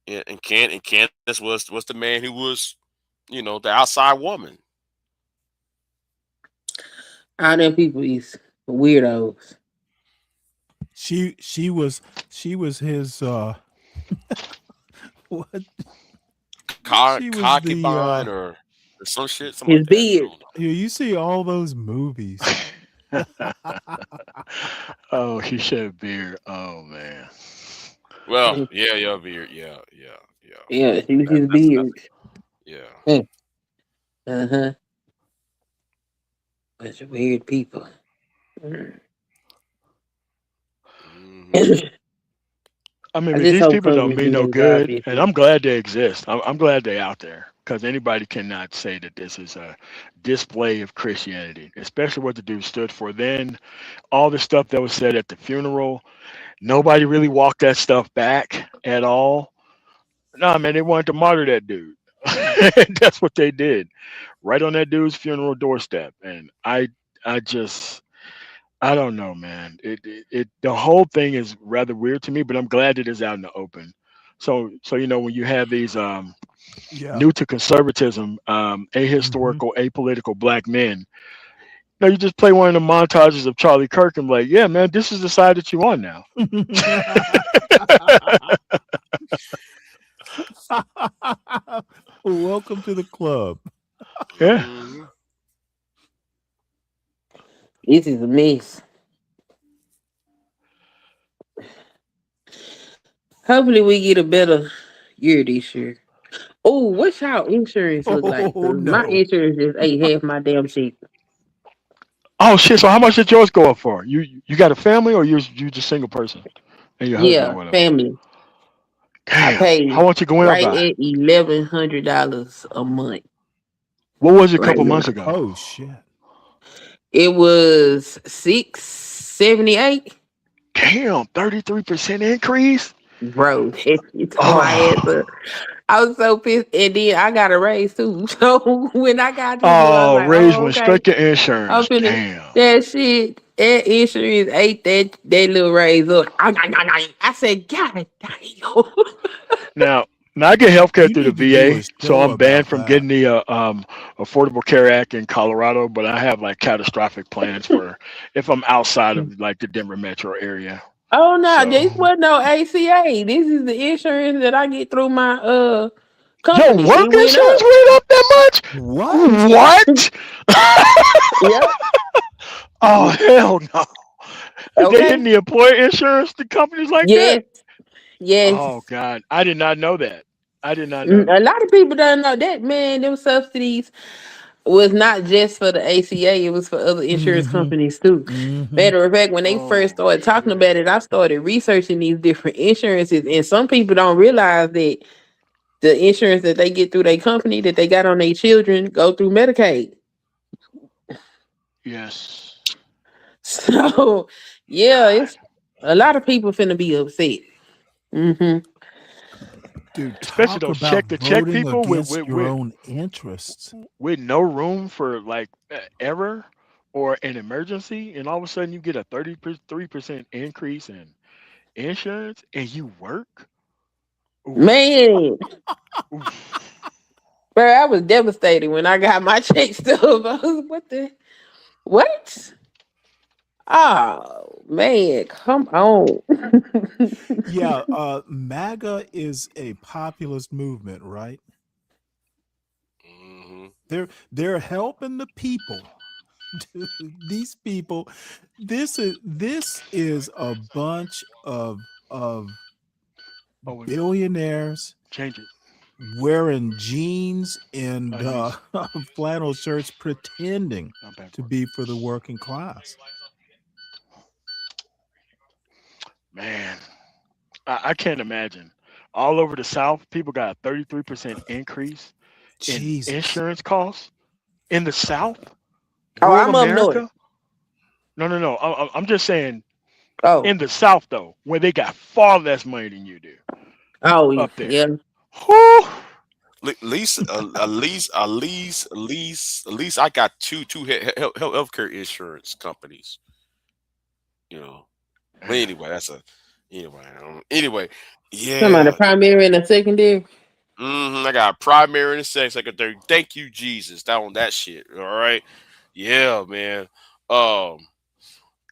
B: And Candace was the man who was, the outside woman.
D: All them people is weirdos.
C: She was his what she was the
B: Concubine or some shit, something
D: His
B: like that. I
D: beard.
B: don't know.
C: you see all those movies.
E: Oh, he shed beard. Oh man.
B: Well, yeah, beard, yeah.
D: Yeah, she was
B: That,
D: his
B: that's
D: beard.
B: yeah.
D: Uh huh. Bunch of weird people. Mm.
B: Hmm.
E: I mean,
D: I
E: but
D: just
E: these
D: hope
E: people don't
D: Cousins
E: mean
D: do
E: no
D: their job
E: good,
D: this
E: and
D: year.
E: I'm glad they exist. I'm glad they're out there because anybody cannot say that this is a display of Christianity, especially what the dude stood for. Then all the stuff that was said at the funeral, nobody really walked that stuff back at all. Nah, man, they wanted to martyr that dude. That's what they did, right on that dude's funeral doorstep. And I just, I don't know, man. The whole thing is rather weird to me, but I'm glad it is out in the open. So when you have these
C: Yeah.
E: new to conservatism,
C: Hmm.
E: ahistorical, apolitical black men, you just play one of the montages of Charlie Kirk and be like, yeah, man, this is the side that you on now.
C: Welcome to the club.
E: Yeah.
B: Hmm.
D: This is a mess. Hopefully, we get a better year this year. Oh, what's y'all insurance look like?
C: Oh
D: 'Cause my
C: no.
D: insurance just ate half my damn shit.
E: Oh shit. So how much did yours go up for? You got a family or you just single person and your husband or
D: Yeah,
E: whatever?
D: family. I
E: Damn. How
D: pay
E: much it going up
D: right
E: by?
D: at $1,100 a month
E: What was it a
D: right
E: couple
D: now.
E: months ago?
C: Oh shit.
D: It was 678.
E: Damn, 33% increase.
D: Bro, it tore my ass up.
E: Oh,
D: I was so pissed. And then I got a raise too. So when I got this bill, I was
E: oh,
D: like,
E: raise
D: oh,
E: went
D: okay.
E: straight to
D: I'm
E: insurance.
D: finna
E: Damn.
D: that shit. Air insurance ate that little raise up. I said, God damn.
E: Now, I get healthcare
C: You
E: through the
C: need to do a
E: VA, so
C: show
E: I'm banned
C: about
E: from
C: that.
E: getting the Affordable Care Act in Colorado. But I have like catastrophic plans for if I'm outside of like the Denver metro area.
D: Oh no,
E: So,
D: this wasn't no ACA. This is the insurance that I get through my
E: yo,
D: company. It
E: work
D: went
E: insurance
D: up.
E: went up that
C: What?
E: much? What?
D: Yep.
E: Oh hell no! They
D: Okay.
E: getting the employer insurance to companies like that?
D: Yes.
E: Oh
D: Yes.
E: God, I did not know that. I did not know
D: A
E: that.
D: lot of people don't know that, man. Them subsidies was not just for the ACA, it was for other insurance
C: Mm-hmm.
D: companies too.
C: Mm-hmm.
D: Matter of fact, when they first
E: Oh
D: started talking
E: shit.
D: about it, I started researching these different insurances. And some people don't realize that the insurance that they get through their company that they got on their children go through Medicaid.
E: Yes.
D: So yeah,
E: God.
D: it's a lot of people finna be upset. Hmm.
C: Dude,
E: Especially
C: talk
E: those
C: about
E: check to check
C: voting
E: people with
C: against your own interests.
E: no room for like error or an emergency, and all of a sudden you get a 33% increase in insurance, and you work. Oof.
D: Man,
E: Oof.
D: bro, I was devastated when I got my check stub. I was, what the what? Oh man, come on.
C: Yeah, MAGA is a populist movement, right?
B: Hmm.
C: They're helping the people. Dude, these people, this is a bunch of
E: Oh,
C: billionaires
E: change it.
C: wearing jeans and
E: Use
C: flannel shirts pretending to
E: backward.
C: be for the working class.
E: Man, I can't imagine. All over the South, people got a 33% increase in
C: Jesus.
E: insurance costs in the South,
D: Oh,
E: rural
D: I'm up north.
E: America. No, no, no. I'm just saying
D: Oh,
E: in the South though, where they got far less money than you do
D: oh
E: up there.
D: yeah.
E: Whew.
B: At least, at least, I got two healthcare insurance companies. You know. But anyway, that's a anyway. Anyway,
D: Some of the
B: yeah.
D: primary and the secondary.
B: I got a primary and a secondary. Thank you, Jesus. That on that shit. All right. Yeah, man. Um,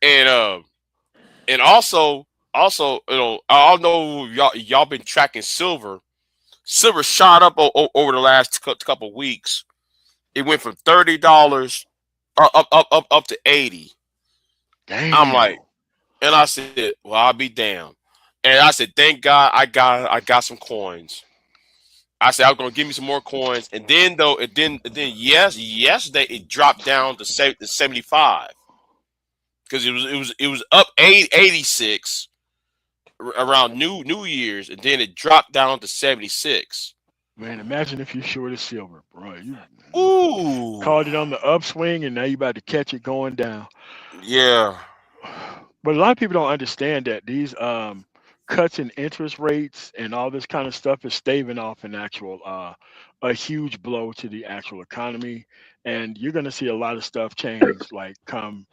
B: and and also, I don't know if y'all been tracking silver. Silver shot up over the last couple weeks. It went from $30 up to 80. I'm
E: Damn.
B: like, and I said, well, I'll be damned. And I said, thank God I got some coins. I said I was gonna give me some more coins, and then yes, yesterday it dropped down to 75 because it was up 86 around New Year's, and then it dropped down to 76.
E: Man, imagine if you're short of silver, bro. You
B: Ooh,
E: caught it on the upswing and now you about to catch it going down.
B: yeah.
E: But a lot of people don't understand that these cuts in interest rates and all this kind of stuff is staving off an actual a huge blow to the actual economy. And you're gonna see a lot of stuff change like come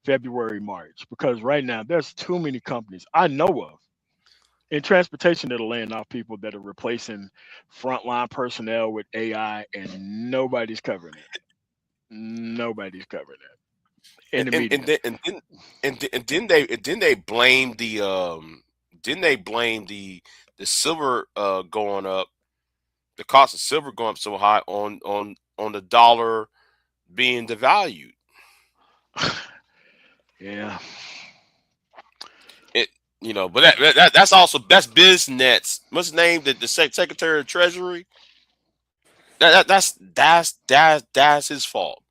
E: February, March, because right now there's too many companies I know of in transportation that are laying off people that are replacing frontline personnel with AI, and nobody's covering it. Nobody's covering it in
B: And
E: the
B: and, and
E: media.
B: then and then and then they blame the silver going up, the cost of silver going up so high on the dollar being devalued.
E: Yeah.
B: It but that's business. What's his name? The Secretary of Treasury. That's his fault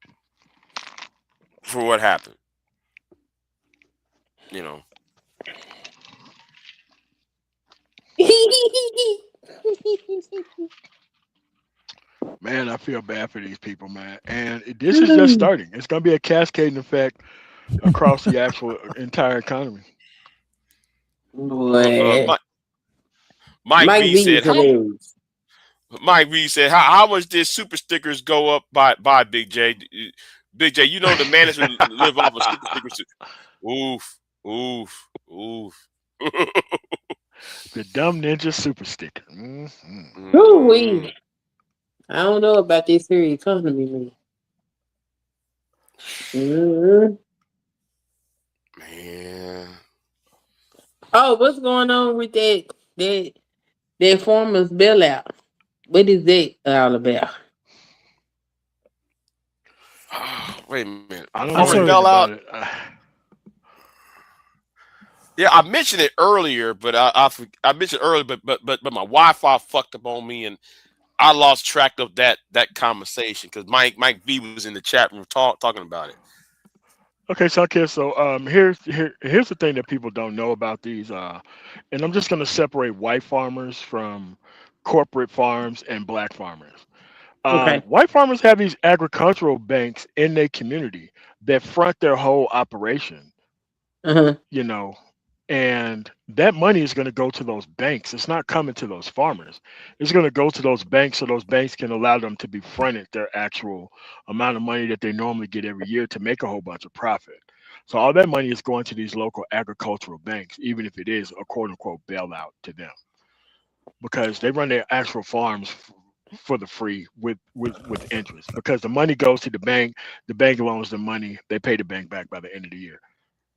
B: for what happened. You know.
E: Man, I feel bad for these people, man. And this is just starting. It's going to be a cascading effect across the actual entire economy.
D: Boy,
B: Mike
D: Mike
B: V
D: V is
B: said
D: hilarious.
B: how much did super stickers go up by Big J? Big J, the management live off of super stickers. Oof. Oof. Oof.
E: The dumb ninja super sticker. Mm-hmm.
D: Ooh-wee. I don't know about this here economy, man. Mhm.
B: Man.
D: Oh, what's going on with that farmer's bailout? What is that all about?
B: Wait a minute.
E: I don't
C: I'm
E: know
B: Farmers
C: sorry.
E: anything
B: bailout.
E: about it.
B: Yeah, I mentioned it earlier, but I mentioned earlier, but my Wi-Fi fucked up on me, and I lost track of that conversation because Mike V was in the chat room talking about it.
E: Okay, so okay, so here's the thing that people don't know about these, and I'm just gonna separate white farmers from corporate farms and black farmers.
D: Okay.
E: White farmers have these agricultural banks in their community that front their whole operation,
D: Uh-huh.
E: you know, and that money is going to go to those banks. It's not coming to those farmers. It's going to go to those banks so those banks can allow them to be fronted their actual amount of money that they normally get every year to make a whole bunch of profit. So all that money is going to these local agricultural banks, even if it is a quote unquote bailout to them, because they run their actual farms for the free with interest, because the money goes to the bank loans the money, they pay the bank back by the end of the year.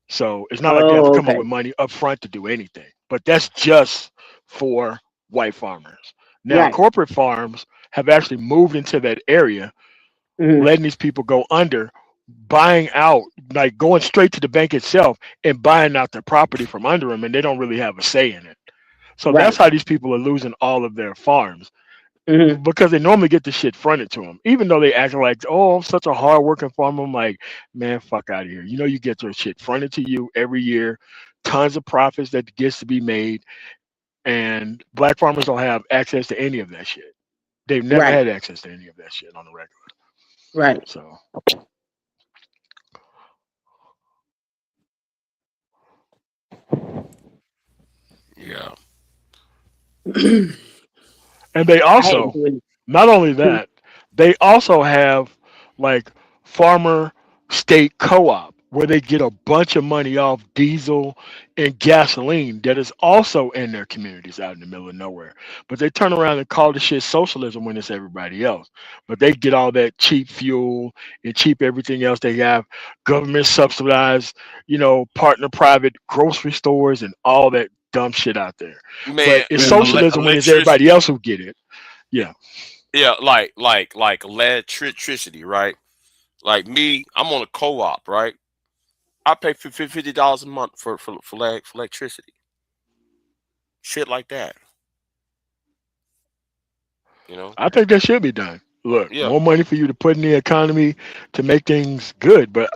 E: So it's not like they have to
D: Oh,
E: come up
D: okay.
E: with money up front to do anything. But that's just for white farmers. Now,
D: Right.
E: corporate farms have actually moved into that area,
D: Hmm.
E: letting these people go under, buying out, like going straight to the bank itself and buying out their property from under them, and they don't really have a say in it. So that's
D: Right.
E: how these people are losing all of their farms,
D: Hmm.
E: because they normally get the shit fronted to them, even though they act like, oh, I'm such a hardworking farmer. I'm like, man, fuck out of here. You know, you get your shit fronted to you every year, tons of profits that gets to be made, and black farmers don't have access to any of that shit. They've never
D: Right.
E: had access to any of that shit on the regular.
D: Right.
E: So,
B: Yeah.
E: and they
D: I hadn't
E: also,
D: doing
E: not only
D: it.
E: that, they also have like farmer state co-op where they get a bunch of money off diesel and gasoline that is also in their communities out in the middle of nowhere. But they turn around and call the shit socialism when it's everybody else. But they get all that cheap fuel and cheap everything else. They have government subsidized, partner private grocery stores and all that dumb shit out there. But
B: Man,
E: it's
D: Mhm.
E: socialism when it's everybody
B: electricity.
E: else who get it. Yeah.
B: Yeah, like electricity, right? Like me, I'm on a co-op, right? I pay $50 a month for electricity. Shit like that, you know?
E: I think that should be done. Look,
B: Yeah.
E: more money for you to put in the economy to make things good. But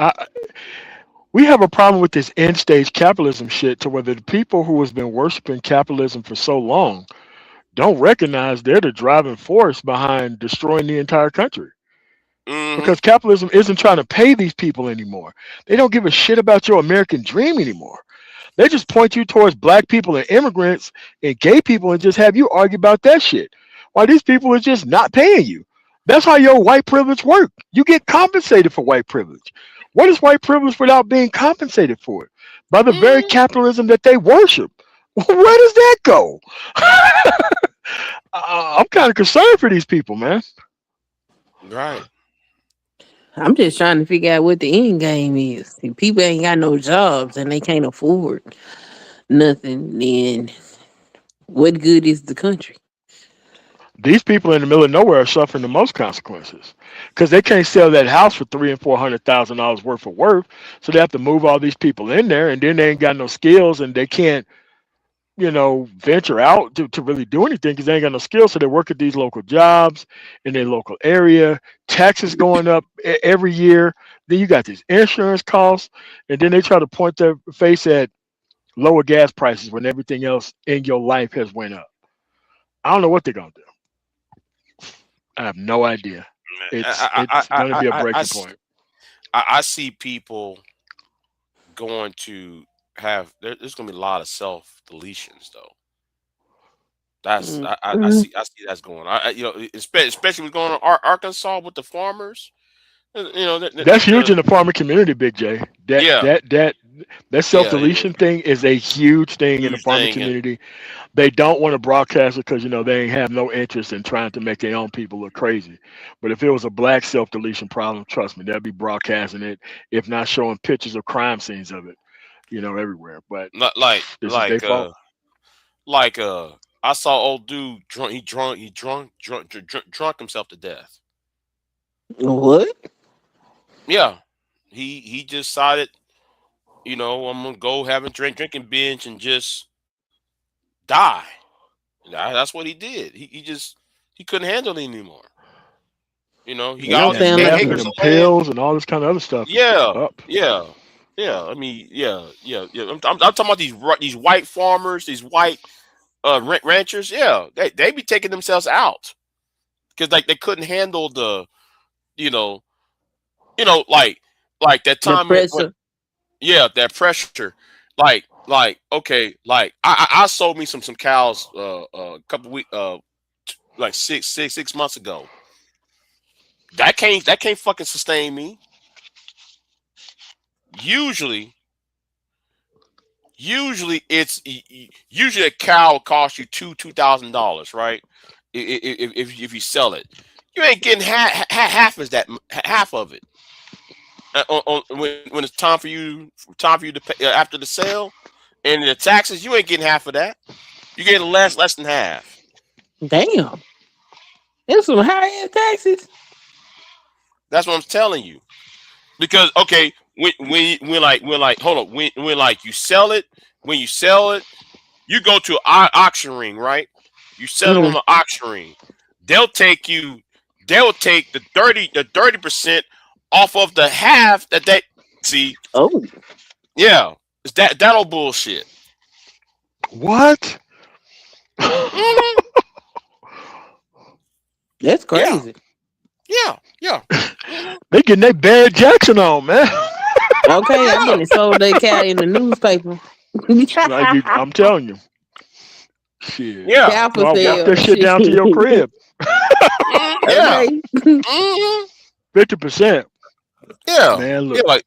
E: we have a problem with this end stage capitalism shit, to where the people who has been worshiping capitalism for so long don't recognize they're the driving force behind destroying the entire country.
B: Mm-hmm.
E: Because capitalism isn't trying to pay these people anymore. They don't give a shit about your American dream anymore. They just point you towards black people and immigrants and gay people and just have you argue about that shit. While these people are just not paying you. That's how your white privilege work. You get compensated for white privilege. What is white privilege without being compensated for it? By the very
B: Mm-hmm.
E: capitalism that they worship. Where does that go? I'm kind of concerned for these people, man.
B: Right.
D: I'm just trying to figure out what the end game is. If people ain't got no jobs and they can't afford nothing, then what good is the country?
E: These people in the middle of nowhere are suffering the most consequences because they can't sell that house for $300,000 and $400,000 worth of worth, so they have to move all these people in there, and then they ain't got no skills, and they can't, venture out to really do anything because they ain't got no skills. So they work at these local jobs in their local area. Taxes going up every year. Then you got these insurance costs, and then they try to point their face at lower gas prices when everything else in your life has went up. I don't know what they're gonna do. I have no idea. It's going to be a breaking point.
B: I see people going to there's going to be a lot of self deletions though. That's
D: Mm-hmm.
B: I see that's going. Especially what's going on Arkansas with the farmers.
E: That's huge in the farmer community, Big J. That
B: Yeah.
E: that that That self-deletion thing is a huge thing in the
B: Huge
E: farming
B: thing.
E: community. They don't want to broadcast it because they have no interest in trying to make their own people look crazy. But if it was a black self-deletion problem, trust me, they'll be broadcasting it, if not showing pictures of crime scenes of it, everywhere. But
B: Not like
E: this is their fault.
B: like I saw old dude drunk. He drunk himself to death.
D: What?
B: Yeah, he just decided, I'm gonna go have a drinking binge and just die. That's what he did. He couldn't handle it anymore. He got
D: Don't
B: all these
D: sound like
E: Having
B: acres
E: them
B: of land.
E: pills and all this kind of other stuff is
B: Yeah,
E: up.
B: yeah, yeah. I mean, yeah. I'm talking about these white farmers, these white ranchers. Yeah, they be taking themselves out because like they couldn't handle the, you know, like that
D: The
B: time when
D: pressure.
B: yeah, that pressure. Like okay, like I sold me some cows a couple week like 6 months ago. That can't fucking sustain me. Usually it's usually a cow will cost you $2,000, right? If you sell it, you ain't getting half of it. When it's time for you to pay after the sale and the taxes, you ain't getting half of that. You getting less than half.
D: Damn. There's some high ass taxes.
B: That's what I'm telling you. Because okay, when like hold on, when like you sell it, you go to an auction ring, right? You sell it on
D: Mm.
B: the auction ring. They'll take the 30% off of the half that they see.
D: Oh,
B: Yeah, it's that old bullshit.
E: What?
B: Hmm.
D: that's
B: Yeah,
D: crazy.
B: yeah.
E: They getting their Bad Jackson on, man.
D: Okay, I
B: Yeah,
D: didn't sold that cow in the newspaper.
E: I'm telling you. Shit.
B: yeah,
D: Cow for
E: I'll walk
D: sale.
E: that shit down to your crib.
B: yeah.
D: Okay.
B: Hmm.
E: 50%.
B: Yeah,
E: Man,
B: yeah.
E: look.
B: Like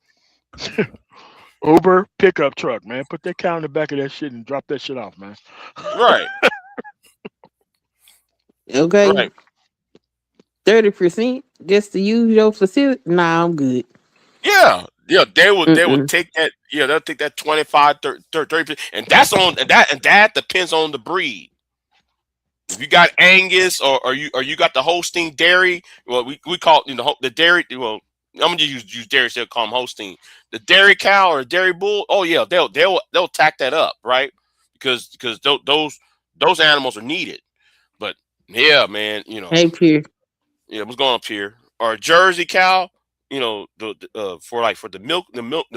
E: Uber pickup truck, man. Put that cow in the back of that shit and drop that shit off, man.
B: right,
D: Okay.
B: right.
D: 30% just to use your facility. Nah, I'm good.
B: Yeah, yeah, they would
D: Mm-mm.
B: take that. Yeah, they'll take that 25, 30%, and that depends on the breed. If you got Angus or you got the Holstein dairy, well, we call it, the dairy. Well, I'm gonna just use dairy instead of call them Holstein. The dairy cow or dairy bull. Oh yeah, they'll tack that up, right? Because those animals are needed. But yeah, man,
D: Hey, Pierre.
B: yeah, what's going on up here? Or a Jersey cow, for the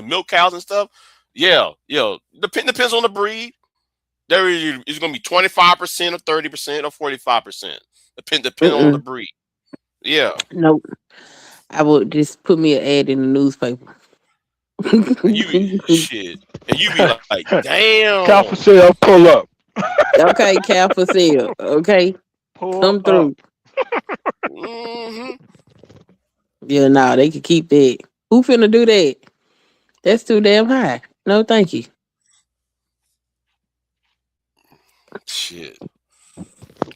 B: milk cows and stuff. Yeah, yeah. Depends on the breed. There is going to be 25% or 30% or 45%. Depending on the
D: Mm-mm.
B: breed. Yeah,
D: Nope. I would just put me an ad in the newspaper.
B: and shit, and you be like,
E: Cow for
B: damn.
E: sale, pull up.
D: Okay, cow for sale. Okay,
E: Pull
D: come
E: up.
D: through.
B: Hmm.
D: Yeah, nah, they could keep that. Who finna do that? That's too damn high. No, thank you.
B: Shit,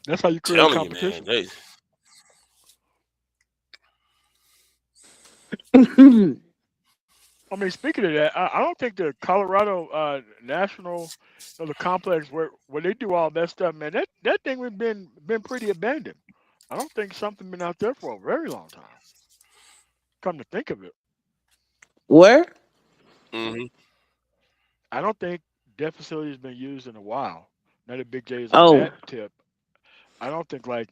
E: That's how you create
B: telling you, man.
E: competition. I mean, speaking of that, I don't think the Colorado National, the complex where they do all that stuff, man. That thing has been pretty abandoned. I don't think something been out there for a very long time. Come to think of it,
D: Where?
B: Hmm.
E: I don't think that facility has been used in a while. Now that Big J is on
D: Oh,
E: that tip, I don't think like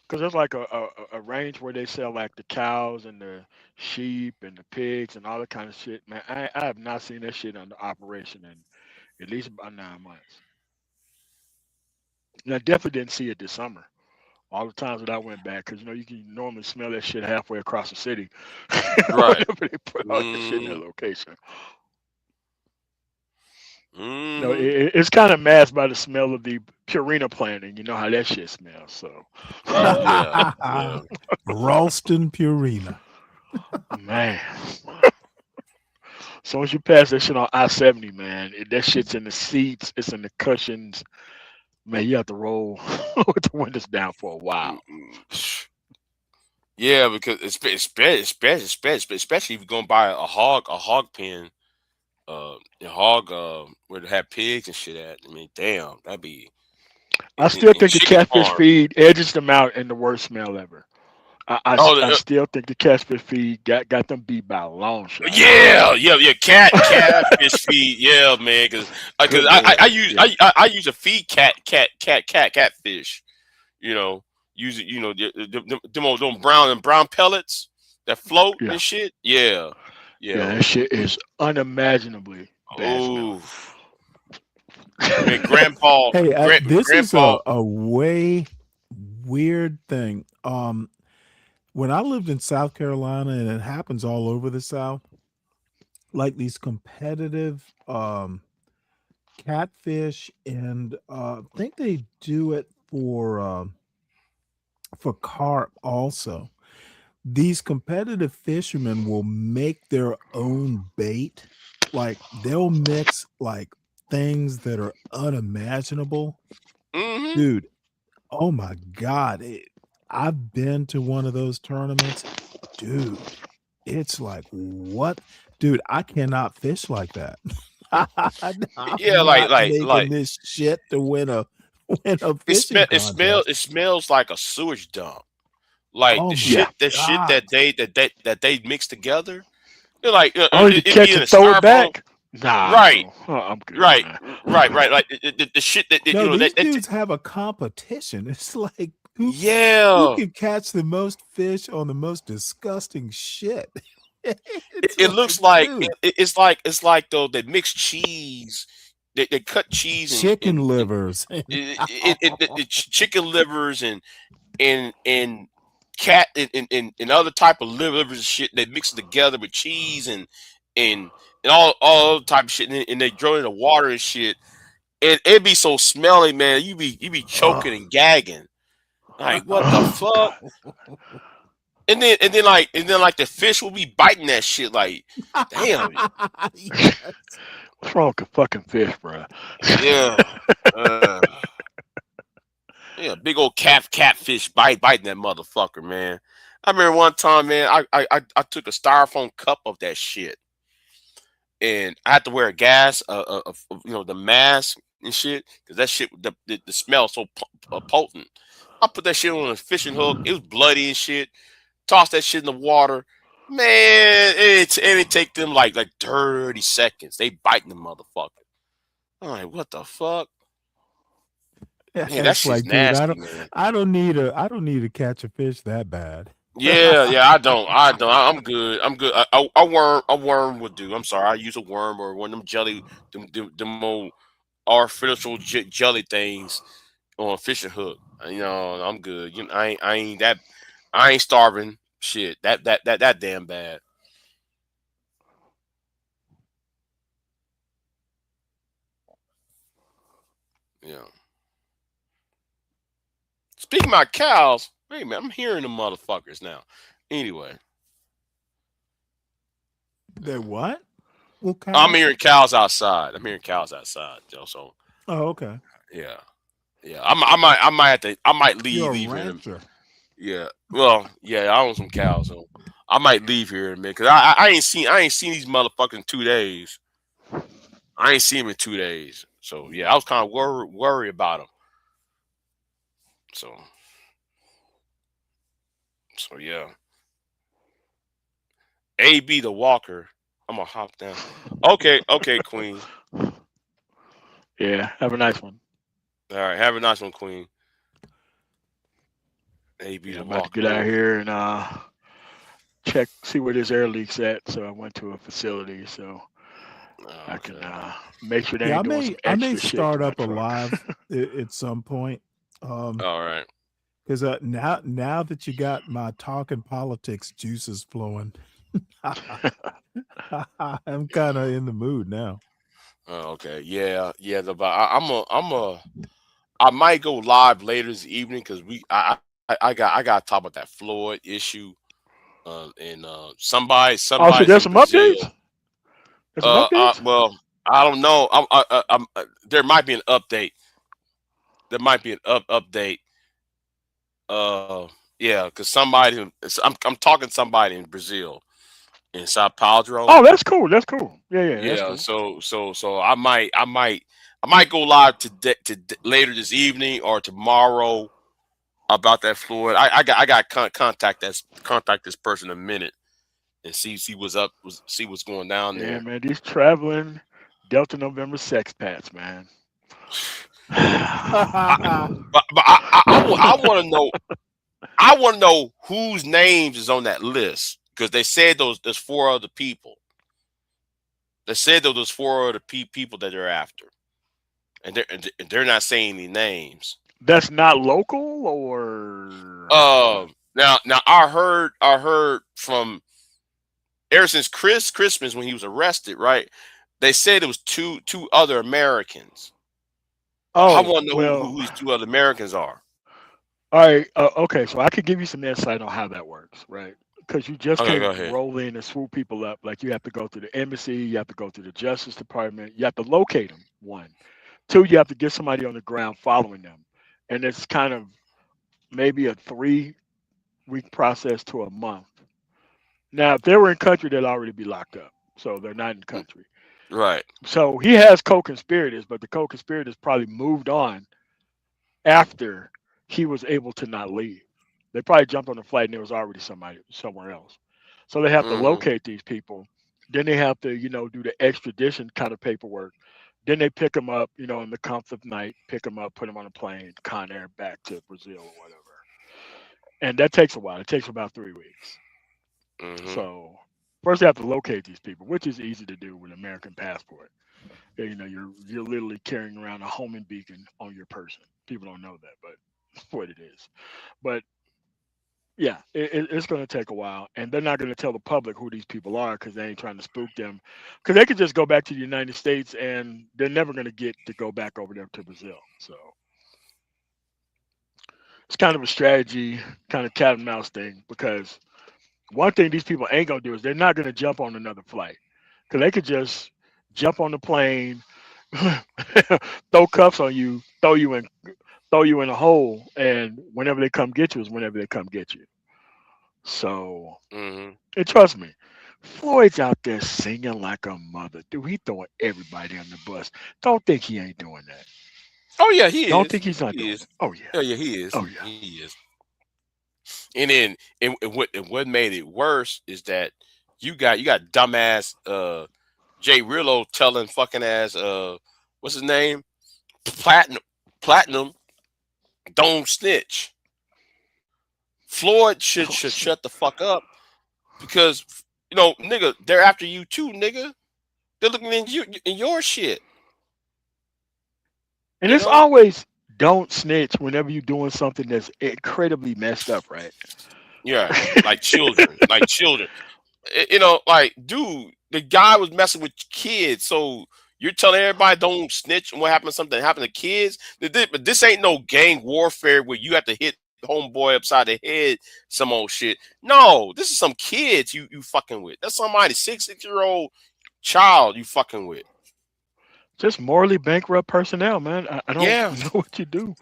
E: because there's like a range where they sell like the cows and the sheep and the pigs and all that kind of shit. Man, I have not seen that shit under operation in at least about 9 months. And I definitely didn't see it this summer. All the times that I went back, because you can normally smell that shit halfway across the city
B: Right.
E: whenever they put all that shit in that
B: Hmm.
E: location.
B: Hmm.
E: It's kind of masked by the smell of the Purina planting. You know how that shit smells. So,
B: Yeah, yeah.
C: Ralston Purina.
E: man. soon as you pass that shit on I-70, man, that shit's in the seats, it's in the cushions. Man, you have to roll with the windows down for a while.
B: Yeah, because especially if you're gonna buy a hog pen, a hog where they have pigs and shit at. I mean, damn, that'd be
E: I still
B: in
E: think the
B: chicken
E: catfish
B: farm.
E: feed edges them out in the worst smell ever.
B: Oh,
E: I still think the catfish feed got them beat by a long shot.
B: yeah, catfish feed, yeah, man, because
E: Good
B: I
E: lord,
B: use
E: yeah,
B: I use a feed catfish, you know, use it, you know, them brown pellets that float
E: yeah,
B: and shit, yeah,
E: yeah.
B: yeah.
E: That shit is unimaginably bad smelling.
B: Oh man, grandpa,
C: Hey, this is
B: grandpa.
C: a way weird thing. When I lived in South Carolina, and it happens all over the South, like these competitive catfish, and I think they do it for carp also. These competitive fishermen will make their own bait. Like they'll mix like things that are unimaginable.
B: Hmm.
C: Dude, oh my God. I've been to one of those tournaments. Dude, it's like, what? Dude, I cannot fish like that.
B: Yeah,
C: I'm not making
B: like
C: this shit to win a fishing contest.
B: it smells like a sewage dump. Like
C: Oh my
E: Yeah.
B: the shit
C: God.
B: that they mix together. They're like
E: Only to
B: it be
E: catch
B: in a
E: and throw it
B: styrofoam.
E: back. Nah,
B: Right,
E: bro. I'm good,
B: right,
E: man.
B: right. Like the shit that you
C: No,
B: know
C: these
B: that
C: dudes have a competition. It's like who
B: yeah.
C: can catch the most fish on the most disgusting shit? It's
B: It
C: like,
B: looks like
C: dude,
B: it's like though they mix cheese. They cut cheese
C: chicken livers.
B: the chicken livers and cat and other type of livers and shit. They mix it together with cheese and all other type of shit, and they throw it in the water and shit. And it be so smelly, man. You be choking
C: Ugh.
B: and gagging. Like what the
E: Oh
B: fuck?
E: god.
B: And then like the fish will be biting that shit. Like damn,
C: Yes.
E: What's wrong with the fucking fish, bro?
B: yeah. Uh, Yeah, big old catfish biting that motherfucker, man. I remember one time, man, I took a styrofoam cup of that shit, and I had to wear a gas, you know, the mask and shit, because that shit, the smell so potent. I put that shit on a fishing hook. It was bloody and shit. Tossed that shit in the water. Man, it take them like 30 seconds. They biting the motherfucker. I'm like, what the fuck? Man, that
C: It's
B: shit's
C: like, dude,
B: nasty, man.
C: I don't need to catch a fish that bad.
B: Yeah, I don't. I'm good. I'm good. A worm would do. I'm sorry. I use a worm or one of them them old artificial jelly things on a fishing hook. You know, I'm good. You know, I ain't starving. Shit, that damn bad. Yeah. Speaking of my cows, wait a minute, I'm hearing the motherfuckers now. Anyway,
C: They what? What
B: I'm
C: cows?
B: hearing cows outside. I'm hearing cows outside, Joe. So
C: Oh, okay.
B: yeah. Yeah, I might
C: You're a
B: leave here in a
C: rancher.
B: yeah. Well, yeah, I own some cows, so I might leave here in a minute because I ain't seen these motherfuckers in 2 days. I ain't seen them in 2 days, so yeah, I was kind of worried about them. So yeah, AB the Walker. I'm gonna hop down. Okay, Queen.
E: Yeah. Have a nice one.
B: All right, have a nice one, Queen. AB
E: Yeah,
B: the
E: I'm about to
B: Walker.
E: get out here and see where this air leak's at. So I went to a facility so
B: Oh,
E: I can
B: okay.
E: make sure they
C: Yeah,
E: ain't doing some
C: I may
E: extra shit to
C: start
E: my
C: up a
E: truck.
C: live at some point.
B: All right.
C: Because now that you got my talking politics juices flowing, I'm kind of in the mood now.
B: Oh, okay. Yeah. I might go live later this evening because I got to talk about that Floyd issue. And
E: Oh, so
B: somebody's
E: there's
B: in
E: some
B: Brazil.
E: updates. There's some updates.
B: Well, I don't know. There might be an update. There might be an update. Yeah, because somebody, I'm talking to somebody in Brazil, in Sao Paulo.
E: Oh, that's cool. That's cool. Yeah, that's
B: Yeah,
E: cool.
B: so I might go live to later this evening or tomorrow about that Floyd. I got contact this person in a minute and see see what's going down
E: Yeah,
B: there.
E: man, these traveling Delta November sex pats, man.
B: But I want to know. I want to know whose names is on that list because they said there's 4 other people. They said there's 4 other people that they're after, and they're not saying any names.
E: That's not local, or
B: Now I heard from ever since Christmas when he was arrested, right? They said it was two other Americans. I
E: oh
B: want to know
E: well.
B: who these 2 other Americans are.
E: All right. Okay, so I could give you some insight on how that works, right? Because you just
B: Okay,
E: can't
B: go ahead.
E: roll in and swoop people up. Like you have to go through the embassy, you have to go through the Justice Department, you have to locate them. 1, 2, you have to get somebody on the ground following them, and it's kind of maybe a 3-week process to a month. Now, if they were in country, they'd already be locked up, so they're not in country.
B: Right.
E: So he has co-conspirators, but the co-conspirators probably moved on after he was able to not leave. They probably jumped on the flight and there was already somebody somewhere else. So they have to
B: Mm-hmm.
E: locate these people. Then they have to, do the extradition kind of paperwork. Then they pick them up, in the comfort of night, pick them up, put them on a plane, Con Air back to Brazil or whatever. And that takes a while. It takes about 3 weeks.
B: Mm-hmm.
E: So first they have to locate these people, which is easy to do with an American passport. Yeah, you're literally carrying around a homing beacon on your person. People don't know that, but it's what it is. But yeah, it's going to take a while, and they're not going to tell the public who these people are because they ain't trying to spook them. Because they could just go back to the United States, and they're never going to get to go back over there to Brazil. So it's kind of a strategy, kind of cat and mouse thing. Because one thing these people ain't going to do is they're not going to jump on another flight because they could just jump on the plane, throw cuffs on you, throw you in a hole, and whenever they come get you is whenever they come get you. So,
B: Mm-hmm.
E: and trust me, Floyd's out there singing like a mother. Dude, he throwing everybody on the bus. Don't think he ain't doing that.
B: Oh yeah, he
E: Don't
B: is.
E: think he's not
B: He
E: doing
B: is.
E: it. Oh yeah.
B: Oh yeah, he is.
E: Oh yeah.
B: He is. And then and what made it worse is that you got dumbass Jay Rillo telling fucking ass what's his name? Platinum don't snitch. Floyd should
E: Don't
B: shut the fuck up because nigga, they're after you too, nigga. They're looking in your shit.
E: And
B: You
E: it's
B: know?
E: always don't snitch whenever you're doing something that's incredibly messed up, right?
B: Yeah, like children, like children. Like, dude, the guy was messing with kids, so you're telling everybody don't snitch and what happened, something happened to kids. But this ain't no gang warfare where you have to hit homeboy upside the head, some old shit. No, this is some kids you fucking with. That's somebody 6-year-old child you fucking with.
E: Just morally bankrupt personnel, man. I don't
B: Yeah.
E: know what you do.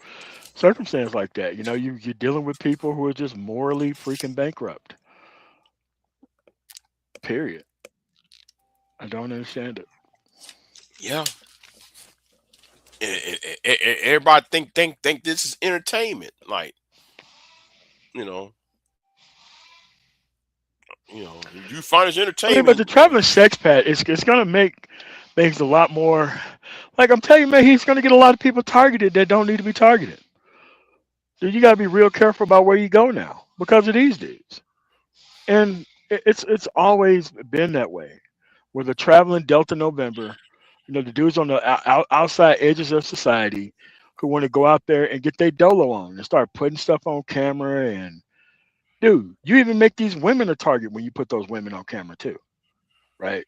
E: Circumstance like that. You're dealing with people who are just morally freaking bankrupt. Period. I don't understand it.
B: Yeah. Everybody think this is entertainment. Like, you know, you find it's
E: I mean, but the
B: entertainment.
E: traveling sex pad, it's gonna make things a lot more. Like I'm telling you, man, he's gonna get a lot of people targeted that don't need to be targeted. Dude, you gotta be real careful about where you go now because of these dudes. And it's always been that way. With the traveling Delta November, the dudes on the outside edges of society who want to go out there and get their dolo on and start putting stuff on camera. And dude, you even make these women a target when you put those women on camera too, right?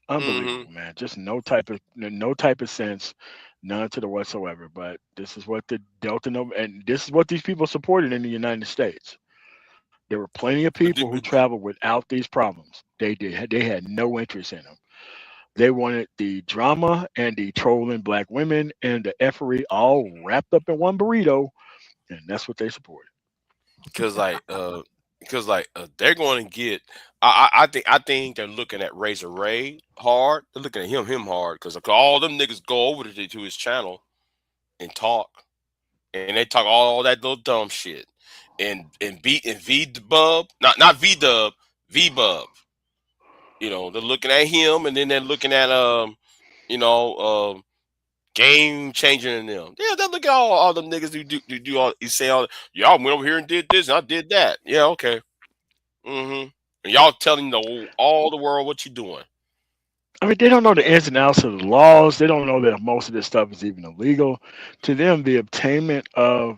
B: Mm-hmm.
E: Unbelievable, man. Just no type of sense, none to the whatsoever. But this is what the Delta Nova, and this is what these people supported in the United States. There were plenty of
B: But,
E: people who traveled without these problems. They had no interest in them. They wanted the drama and the trolling black women and the effery all wrapped up in one burrito, and that's what they supported.
B: because they're going to get. I think they're looking at Razor Ray hard. They're looking at him hard because all them niggas go over to his channel and talk, and they talk all that little dumb shit, and V Bub, not V Dub, V Bub. You know, they're looking at him, and then they're looking at you know, Game Changer in them. Yeah, they look at all them niggas who do all. You say all, y'all went over here and did this, and I did that. Yeah, okay. And y'all telling all the world what you doing.
E: I mean, they don't know the ins and outs of the laws. They don't know that most of this stuff is even illegal. To them, the obtainment of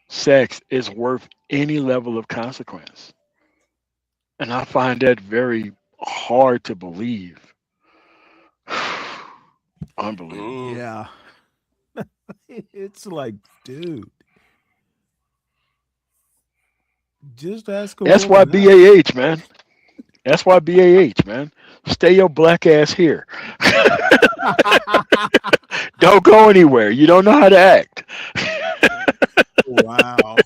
E: sex is worth any level of consequence. And I find that very hard to believe. Unbelievable.
C: Yeah. It's like, dude, just ask a
E: That's why
C: woman out.
E: BAH, man. That's why BAH, man. Stay your black ass here. Don't go anywhere. You don't know how to act.
C: Wow.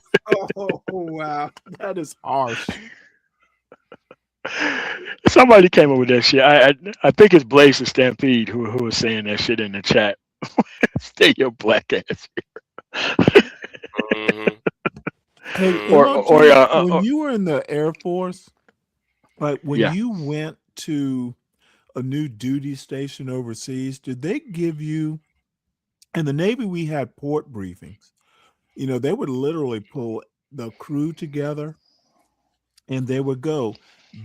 C: Oh, wow. That is harsh.
E: Somebody came up with that shit. I think it's Blaze the Stampede who was saying that shit in the chat. Stay your black ass
B: Mm-hmm.
C: Hey,
E: here. Or
C: when you were in the Air Force, like when
E: yeah.
C: you went to a new duty station overseas, did they give you, in the Navy, we had port briefings. You know, they would literally pull the crew together and they would go,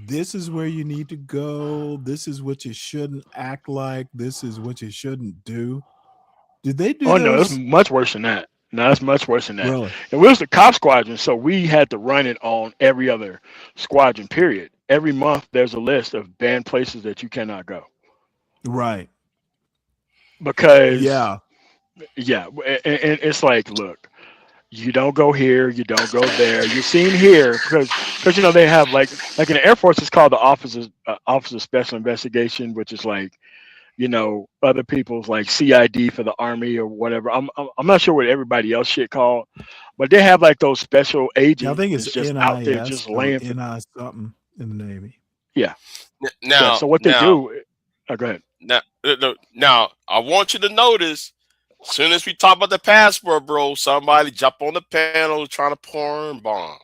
C: this is where you need to go. This is what you shouldn't act like. This is what you shouldn't do. Did they do
E: Oh no, it's
C: those?
E: much worse than that. No, it's much worse than that.
C: Really?
E: And we was the cop squadron, so we had to run it on every other squadron. Period. Every month, there's a list of banned places that you cannot go
C: Right.
E: because
C: Yeah.
E: yeah, and it's like, look, you don't go here, you don't go there. You're seen here because you know they have like in the Air Force, it's called the Office of Special Investigation, which is like you know other people's like CID for the Army or whatever. I'm not sure what everybody else shit called, but they have like those special
C: Yeah, I
E: agents
C: think
E: that's
C: it's
E: just out there
C: NIS
E: just
C: or
E: laying for
C: NI something in the Navy.
E: yeah.
B: Now,
E: So what they do? Oh, go ahead.
B: now, I want you to notice. As soon as we talk about the passport, bro, somebody jump on the panel trying to porn bomb.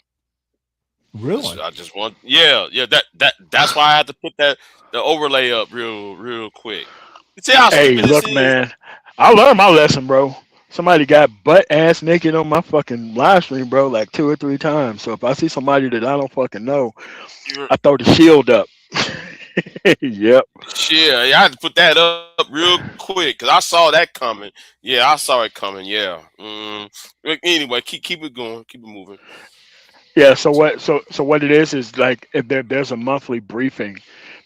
C: Really?
B: I just want, yeah. That's why I had to put the overlay up real quick. You see how
E: Hey,
B: stupid this
E: look,
B: is?
E: man, I learned my lesson, bro. Somebody got butt ass naked on my fucking live stream, bro, like 2 or 3 times. So if I see somebody that I don't fucking know,
B: You're,
E: I throw the shield up. Yep.
B: shit, I had to put that up real quick because I saw that coming. Yeah, I saw it coming. Yeah. Anyway, keep it going, keep it moving.
E: Yeah. So what it is like if there's a monthly briefing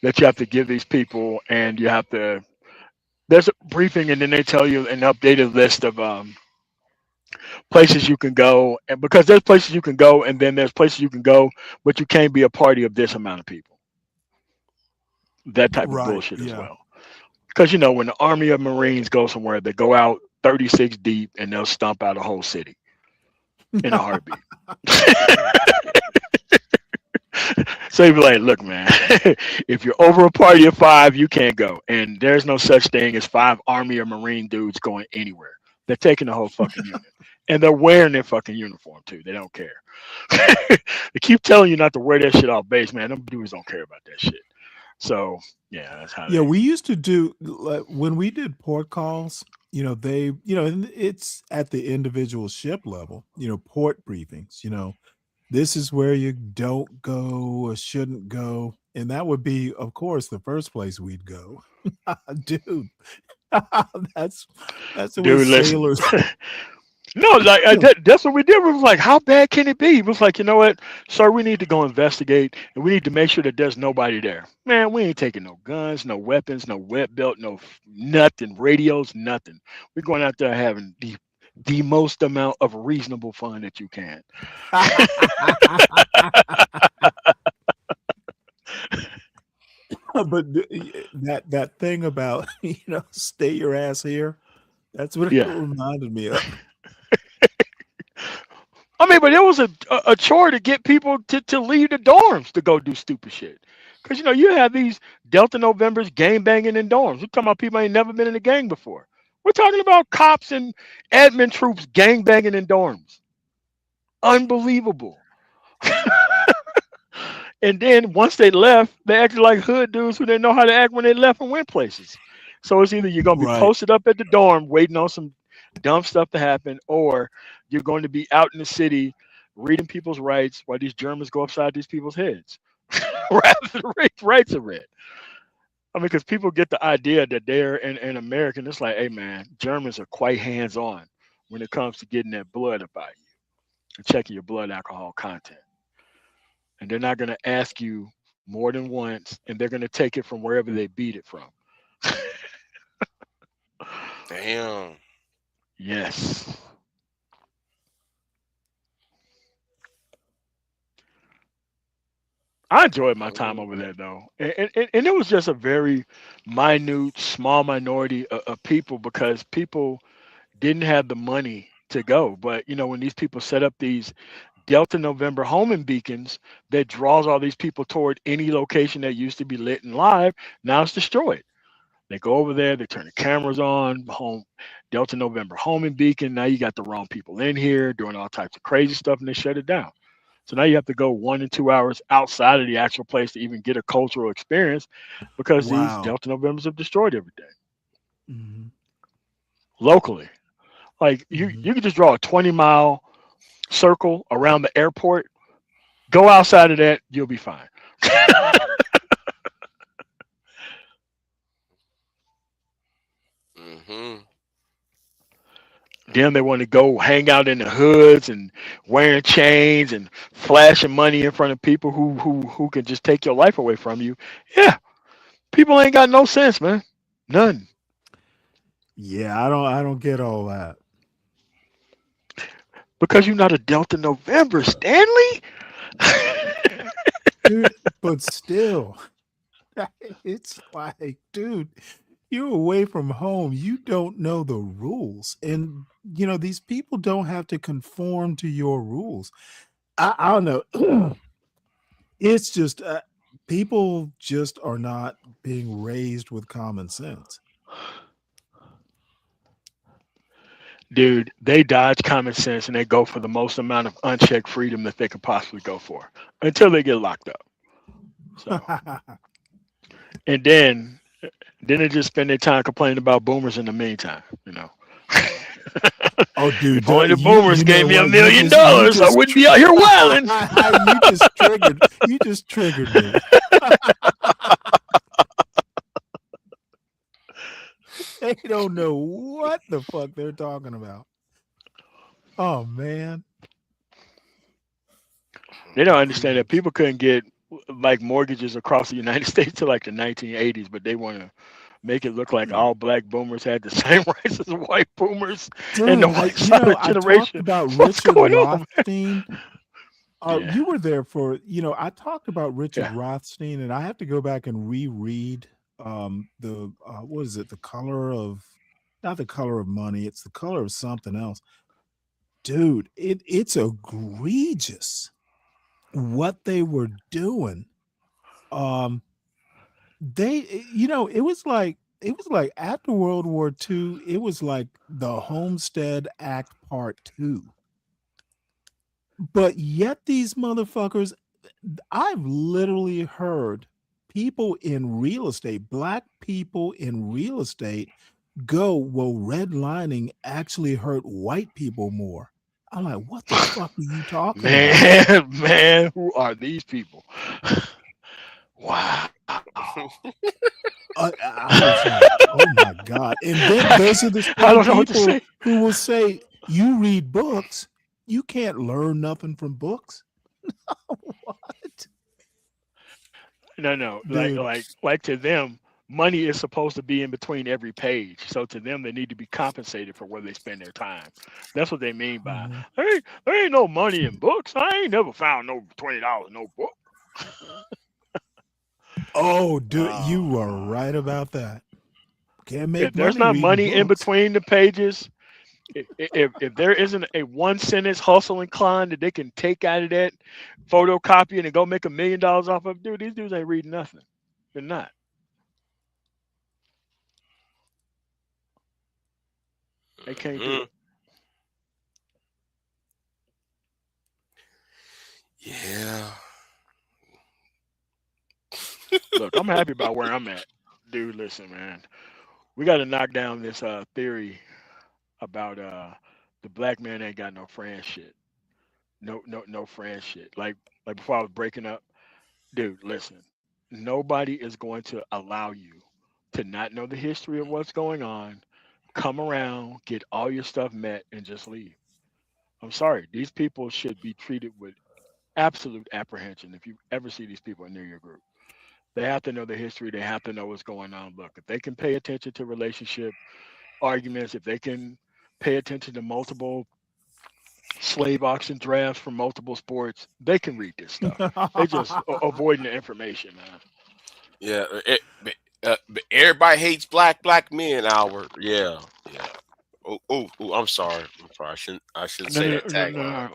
E: that you have to give these people, and you have to there's a briefing, and then they tell you an updated list of places you can go, and because there's places you can go, and then there's places you can go, but you can't be a party of this amount of people. That type of
C: Right.
E: bullshit as
C: Yeah.
E: well. Because you know when the Army of Marines go somewhere, they go out 36 deep and they'll stomp out a whole city in a heartbeat. So you'd be like, look, man, if you're over a party of 5, you can't go. And there's no such thing as 5 Army or Marine dudes going anywhere. They're taking the whole fucking unit. And they're wearing their fucking uniform too. They don't care. They keep telling you not to wear that shit off base, man. Them dudes don't care about that shit. So yeah, that's how
C: Yeah,
E: they
C: we used to do like, when we did port calls, and it's at the individual ship level, port briefings, this is where you don't go or shouldn't go. And that would be, of course, the first place we'd go. Dude, that's the way
E: dude listen.
C: sailors.
E: No, like that's what we did. We was like, how bad can it be? It was like, you know what, sir, we need to go investigate, and we need to make sure that there's nobody there. Man, we ain't taking no guns, no weapons, no wet belt, no nothing, radios, nothing. We're going out there having the most amount of reasonable fun that you can.
C: But that thing about stay your ass here, that's what it
E: Yeah.
C: reminded me of.
E: I mean, but it was a chore to get people to leave the dorms to go do stupid shit. Because, you have these Delta Novembers gang banging in dorms. We're talking about people ain't never been in a gang before. We're talking about cops and admin troops gang banging in dorms. Unbelievable. And then once they left, they acted like hood dudes who didn't know how to act when they left and went places. So it's either you're going to be
C: Right.
E: posted up at the dorm waiting on some dumb stuff to happen, or you're going to be out in the city reading people's rights while these Germans go upside these people's heads. Rather than rights are read. I mean, because people get the idea that they're an American. It's like, hey, man, Germans are quite hands-on when it comes to getting that blood up out of you and checking your blood alcohol content. And they're not going to ask you more than once, and they're going to take it from wherever they beat it from.
B: Damn.
E: Yes. I enjoyed my time over there, though. And it was just a very minute, small minority of people, because people didn't have the money to go. But, when these people set up these Delta November homing beacons that draws all these people toward any location that used to be lit and live, now it's destroyed. They go over there, they turn the cameras on, home Delta November homing beacon. Now you got the wrong people in here doing all types of crazy stuff, and they shut it down. So now you have to go 1 and 2 hours outside of the actual place to even get a cultural experience, because these
C: Wow.
E: Delta Novembers have destroyed everything
C: Hmm.
E: locally. Like you
C: Hmm.
E: can just draw a 20-mile circle around the airport. Go outside of that, you'll be fine.
B: Mm-hmm.
E: Then they want to go hang out in the hoods and wearing chains and flashing money in front of people who can just take your life away from you. Yeah, people ain't got no sense, man. None.
C: Yeah, I don't get all that.
E: Because you're not a Delta November, Stanley.
C: Dude, but still, it's like, dude, you're away from home. You don't know the rules. And, these people don't have to conform to your rules. I don't know. It's just people just are not being raised with common sense.
E: Dude, they dodge common sense and they go for the most amount of unchecked freedom that they could possibly go for until they get locked up. So, and then they just spend their time complaining about boomers in the meantime.
C: Oh, dude,
E: If only the
C: you
E: boomers
C: you
E: gave
C: know
E: me $1
C: what?
E: million, I wouldn't be out here wilding.
C: You just triggered me. They don't know what the fuck they're talking about. Oh man.
E: They don't understand that people couldn't get like mortgages across the United States till like the 1980s, but they want to make it look like all black boomers had the same rights as white boomers and the
C: Dude,
E: white silent
C: I talked
E: generation.
C: about
E: What's
C: Richard
E: going on?
C: Rothstein.
E: Yeah,
C: You were there for, I talked about Richard
E: yeah.
C: Rothstein, and I have to go back and reread the what is it? The color of not the color of money, it's the color of something else. Dude, it's egregious what they were doing. Um it was like after World War II, it was like the Homestead Act Part 2. But yet these motherfuckers, I've literally heard people in real estate, black people in real estate go, well, redlining actually hurt white people more. I'm like, what the fuck are you talking about?
E: Man, who are these people? Wow.
C: I was like, oh my God. And then those are the
E: I
C: same
E: don't know what to
C: people
E: say.
C: who will say, you read books, you can't learn nothing from books. What?
E: No. Like
C: Dude.
E: like like to them, money is supposed to be in between every page. So to them, they need to be compensated for where they spend their time. That's what they mean by
C: Mhm.
E: there ain't no money in books. I ain't never found no $20 no book.
C: Oh, dude, you were right about that. Can't make
E: If there's
C: money
E: not
C: reading
E: money in
C: books.
E: between the pages, if there isn't a one sentence hustle and climb that they can take out of that photocopy and go make $1 million off of, dude, these dudes ain't reading nothing. They're not. They can't do
B: Mhm.
E: it.
B: Yeah.
E: Look, I'm happy about where I'm at. Dude, listen, man. We got to knock down this theory about the black man ain't got no friend shit. No friend shit. Like before I was breaking up, dude, listen. Nobody is going to allow you to not know the history of what's going on, come around, get all your stuff met, and just leave. I'm sorry. These people should be treated with absolute apprehension if you ever see these people near your group. They have to know the history. They have to know what's going on. Look, if they can pay attention to relationship arguments, if they can pay attention to multiple slave auction drafts from multiple sports, they can read this stuff. They just avoiding the information, man.
B: Yeah. But everybody hates black men, Albert. Yeah. Yeah. Oh, I'm sorry. I shouldn't
E: No,
B: say
E: no,
B: that
E: no, no,
B: tagline.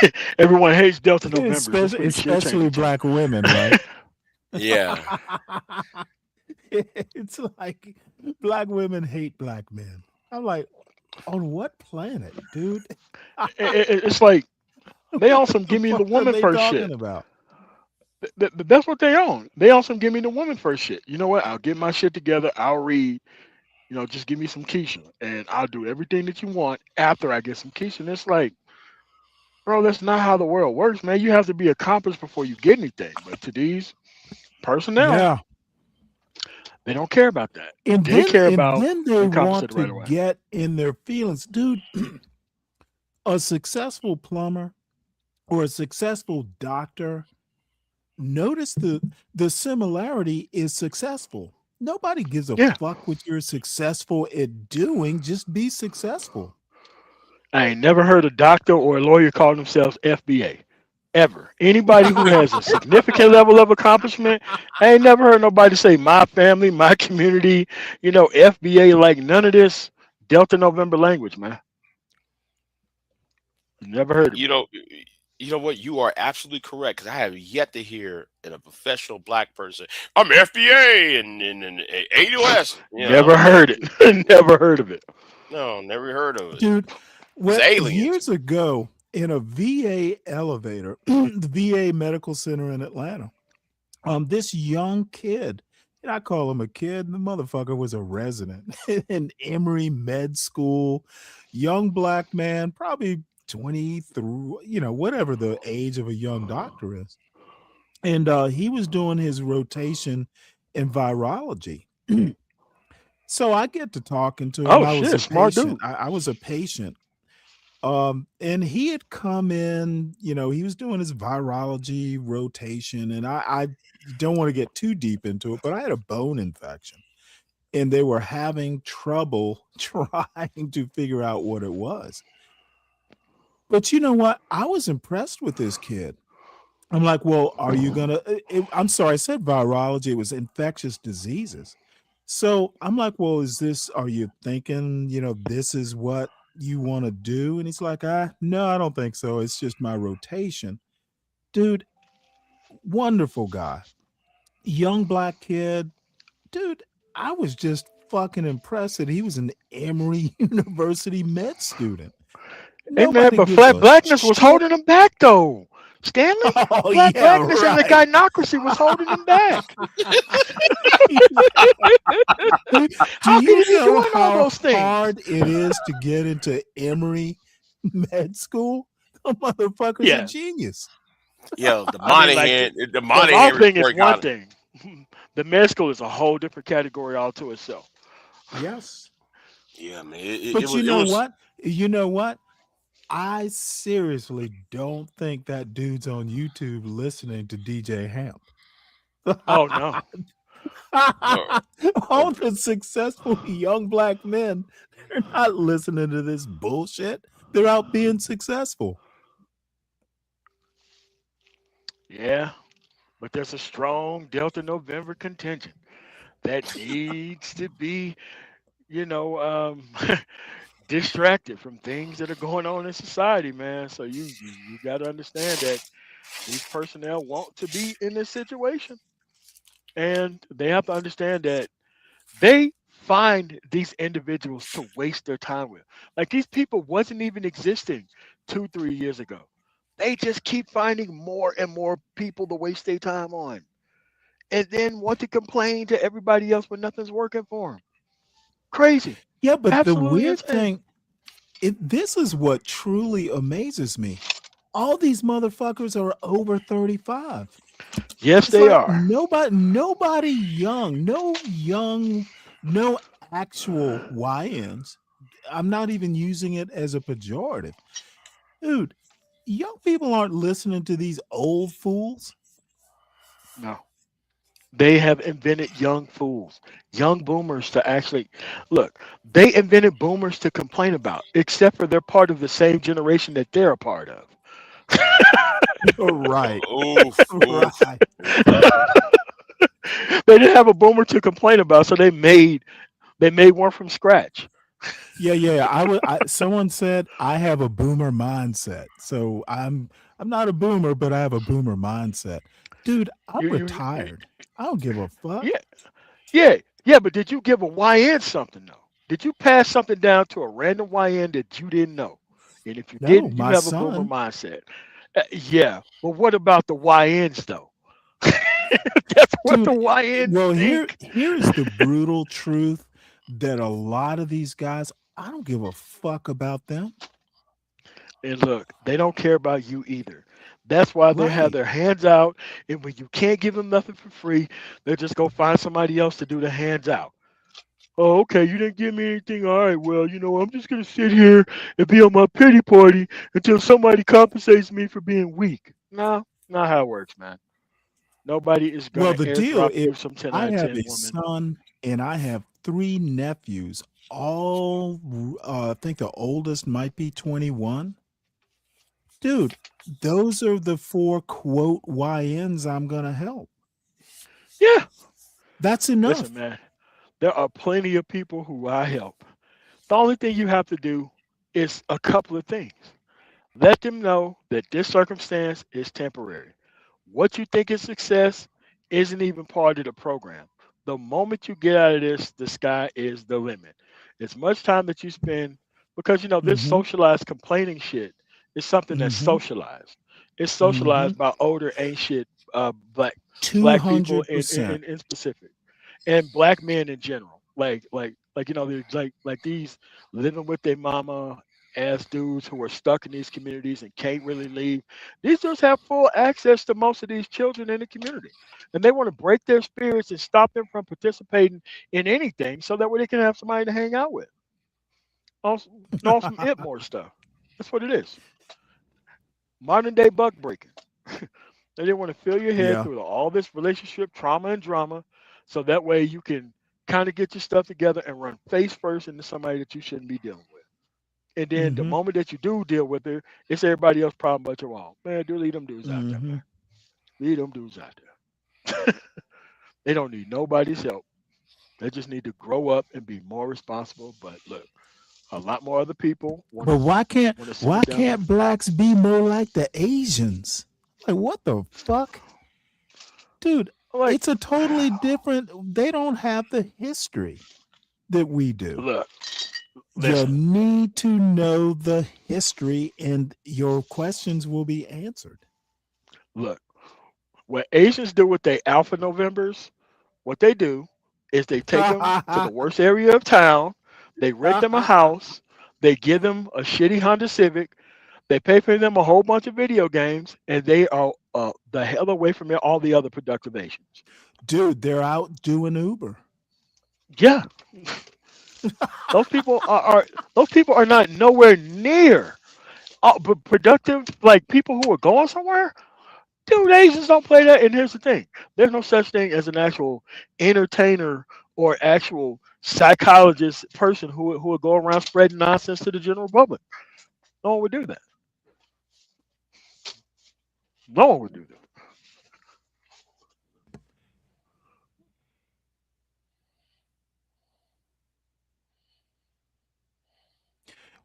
E: no. Everyone hates Delta November. Just
C: especially
E: when you should change
C: especially
E: the channel.
C: black women, right?
B: Yeah.
C: It's like black women hate black men. I'm like, on what planet, dude?
E: It's like they on
C: What
E: some
C: the
E: give me the
C: fuck are
E: woman
C: they
E: first
C: talking
E: shit.
C: about?
E: That's what they own. They on some give me the woman first shit. You know what? I'll get my shit together. I'll read. Just give me some Keisha, and I'll do everything that you want after I get some Keisha. And it's like, bro, that's not how the world works, man. You have to be accomplished before you get anything. But to these personnel,
C: Yeah.
E: they don't care about that.
C: And
E: They
C: then
E: care
C: and
E: about
C: then they
E: being
C: want
E: compensated
C: to
E: right away.
C: get in their feelings. Dude, a successful plumber or a successful doctor, notice the similarity is successful. Nobody gives a
E: Yeah,
C: fuck what you're successful at doing. Just be successful.
E: I ain't never heard a doctor or a lawyer call themselves FBA. Ever. Anybody who has a significant level of accomplishment, I ain't never heard nobody say my family, my community, FBA, like none of this Delta November language, man. Never heard of
B: You
E: it.
B: know, you know what? You are absolutely correct because I have yet to hear in a professional black person, I'm FBA and AUS.
E: Never heard it. Never heard of it.
B: No, never heard of it.
C: Dude,
B: It's
C: well,
B: aliens.
C: years ago in a VA elevator, the VA Medical Center in Atlanta, this young kid, and I call him a kid, the motherfucker was a resident in Emory Med School, young black man, probably 20 through, whatever the age of a young doctor is. And he was doing his rotation in virology. So I get to talking to him.
E: Oh
C: I was
E: shit,
C: a
E: smart
C: patient.
E: dude.
C: I was a patient. And he had come in, he was doing his virology rotation, and I don't want to get too deep into it, but I had a bone infection, and they were having trouble trying to figure out what it was. But you know what? I was impressed with this kid. I'm like, well, are you gonna? I'm sorry, I said virology. It was infectious diseases. So I'm like, well, are you thinking, this is what you want to do? And he's like, no, I don't think so. It's just my rotation. Dude, wonderful guy, young black kid. Dude, I was just fucking impressed that he was an Emory University med student.
E: Hey man,
C: Nobody
E: but
C: gives
E: flat
C: a
E: blackness was
C: shit.
E: holding him back though. Stanley?
C: Oh,
E: Flat
C: yeah,
E: blackness and the
C: right.
E: gynocracy was holding him back.
C: Do
E: How could
C: you
E: he be
C: know
E: doing all
C: how
E: those things?
C: hard it is to get into Emory Med School? The motherfucker's a
E: Yeah.
C: genius.
B: Yo, the
E: I mean, like
B: Monahan, the
E: the law
B: Monahan
E: thing is
B: report
E: one
B: got it.
E: thing. The med school is a whole different category all to itself.
C: Yes.
B: Yeah, man. It
C: But
B: was
C: you
B: it
C: know
B: was
C: what? You know what? I seriously don't think that dude's on YouTube listening to DJ Hamp.
E: Oh no.
B: uh,
C: All the successful young black men, they're not listening to this bullshit. They're out being successful.
E: Yeah. but there's a strong Delta November contingent that needs to be, you know, distracted from things that are going on in society, man. So you got to understand that these personnel want to be in this situation, and they have to understand that they find these individuals to waste their time with. Like these people wasn't even existing 2, 3 years ago. They just keep finding more and more people to waste their time on, and then want to complain to everybody else when nothing's working for them. Crazy,
C: Yeah, but the
E: absolutely
C: weird
E: insane.
C: thing, this is what truly amazes me. All these motherfuckers are over 35.
E: Yes,
C: It's
E: they
C: like
E: are.
C: nobody young, no actual YNs. I'm not even using it as a pejorative. Dude, young people aren't listening to these old fools.
E: No. They have invented young fools, young boomers to actually look. They invented boomers to complain about, except for they're part of the same generation that they're a part of.
C: Right.
B: Oof, oof.
C: Right.
E: They didn't have a boomer to complain about, so they made one from scratch.
C: Yeah, yeah. Someone said I have a boomer mindset. So I'm not a boomer, but I have a boomer mindset. Dude, I'm
E: You
C: retired. I don't give a fuck.
E: yeah, yeah, yeah. But did you give a YN something though? Did you pass something down to a random YN that you didn't know? And if you
C: No,
E: didn't, you
C: my
E: have a boomer
C: son.
E: mindset. Yeah, but what about the YNs though? That's what
C: Dude,
E: the YNs
C: well,
E: think.
C: here's the brutal truth that a lot of these guys, I don't give a fuck about them.
E: And look, they don't care about you either. That's why they have
C: Right.
E: their hands out. And when you can't give them nothing for free, they just go find somebody else to do the hands out. Oh, okay, you didn't give me anything. All right, well, I'm just going to sit here and be on my pity party until somebody compensates me for being weak. No, not how it works, man. Nobody is going
C: Well,
E: to
C: the deal
E: airdrop
C: is
E: you some 10
C: I
E: out of
C: have
E: 10
C: a
E: woman.
C: son and I have 3 nephews. All I think the oldest might be 21. Dude, those are the 4 quote YNs I'm going to help.
E: Yeah.
C: That's
E: Listen,
C: enough.
E: man, there are plenty of people who I help. The only thing you have to do is a couple of things. Let them know that this circumstance is temporary. What you think is success isn't even part of the program. The moment you get out of this, the sky is the limit. As much time that you spend, because this
C: Mhm.
E: socialized complaining shit is something that's
C: Mhm.
E: socialized. It's socialized
C: Mhm.
E: by older, ancient black people in
C: 200%.
E: in specific, and black men in general. There's like these living with their mama ass dudes who are stuck in these communities and can't really leave. These dudes have full access to most of these children in the community. And they want to break their spirits and stop them from participating in anything so that way they can have somebody to hang out with. On some it more stuff. That's what it is. Modern day buck breaking. They didn't want to fill your head
C: Yeah.
E: through all this relationship trauma and drama so that way you can kind of get your stuff together and run face first into somebody that you shouldn't be dealing with. And then the
C: Mhm.
E: moment that you do deal with it, it's everybody else's problem but your own. Man, do leave them dudes out there, man.
C: Mhm.
E: Leave them dudes out there. They don't need nobody's help. They just need to grow up and be more responsible. But look, a lot more other people want
C: But
E: to want to simmer
C: why
E: down their
C: can't blacks be more like the Asians? Like what the fuck? Dude,
E: like.
C: it's a totally different, they don't have the history that we do.
E: Look,
C: You
E: listen.
C: need to know the history and your questions will be answered.
E: Look. What Asians do with their Alpha Novembers, what they do is they take them to the worst area of town, they rent them a house, they give them a shitty Honda Civic, they pay for them a whole bunch of video games, and they are the hell away from all the other productive Asians.
C: Dude, they're out doing Uber.
E: Yeah, those people are not nowhere near but productive like people who are going somewhere. Dude, Asians don't play that. And here's the thing: there's no such thing as an actual entertainer or actual psychologist person who would go around spreading nonsense to the general public. No one would do that. No one would do that.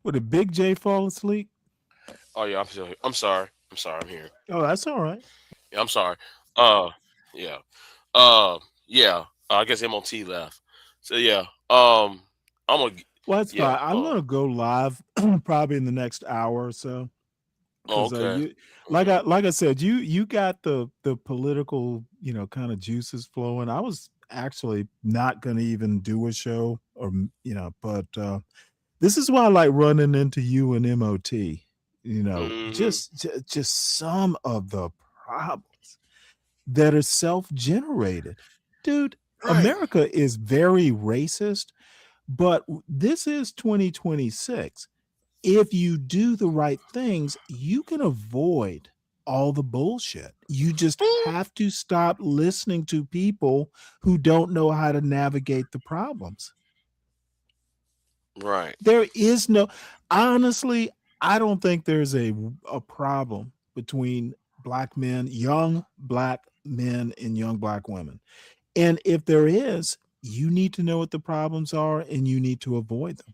C: What did Big J fall asleep?
B: Oh yeah, I'm still here. I'm sorry. I'm sorry. I'm here.
C: Oh, that's all right.
B: Yeah, I'm sorry. Uh, yeah. Yeah. I guess MOT left. So yeah. I'm gonna.
C: Well, that's
B: Yeah.
C: fine. I'm gonna go live probably in the next hour or so.
B: Oh,
C: Because
B: okay.
C: you
B: Okay.
C: like I said, you got the political, kind of juices flowing. I was actually not gonna even do a show or but this is why I like running into you and MOT.
B: Hmm.
C: Just some of the problems that are self-generated. Dude,
B: Right.
C: America is very racist, but this is 2026. If you do the right things, you can avoid all the bullshit. You just have to stop listening to people who don't know how to navigate the problems.
B: Right.
C: There is no, honestly, I don't think there's a problem between black men, young black men, and young black women. And if there is, you need to know what the problems are and you need to avoid them.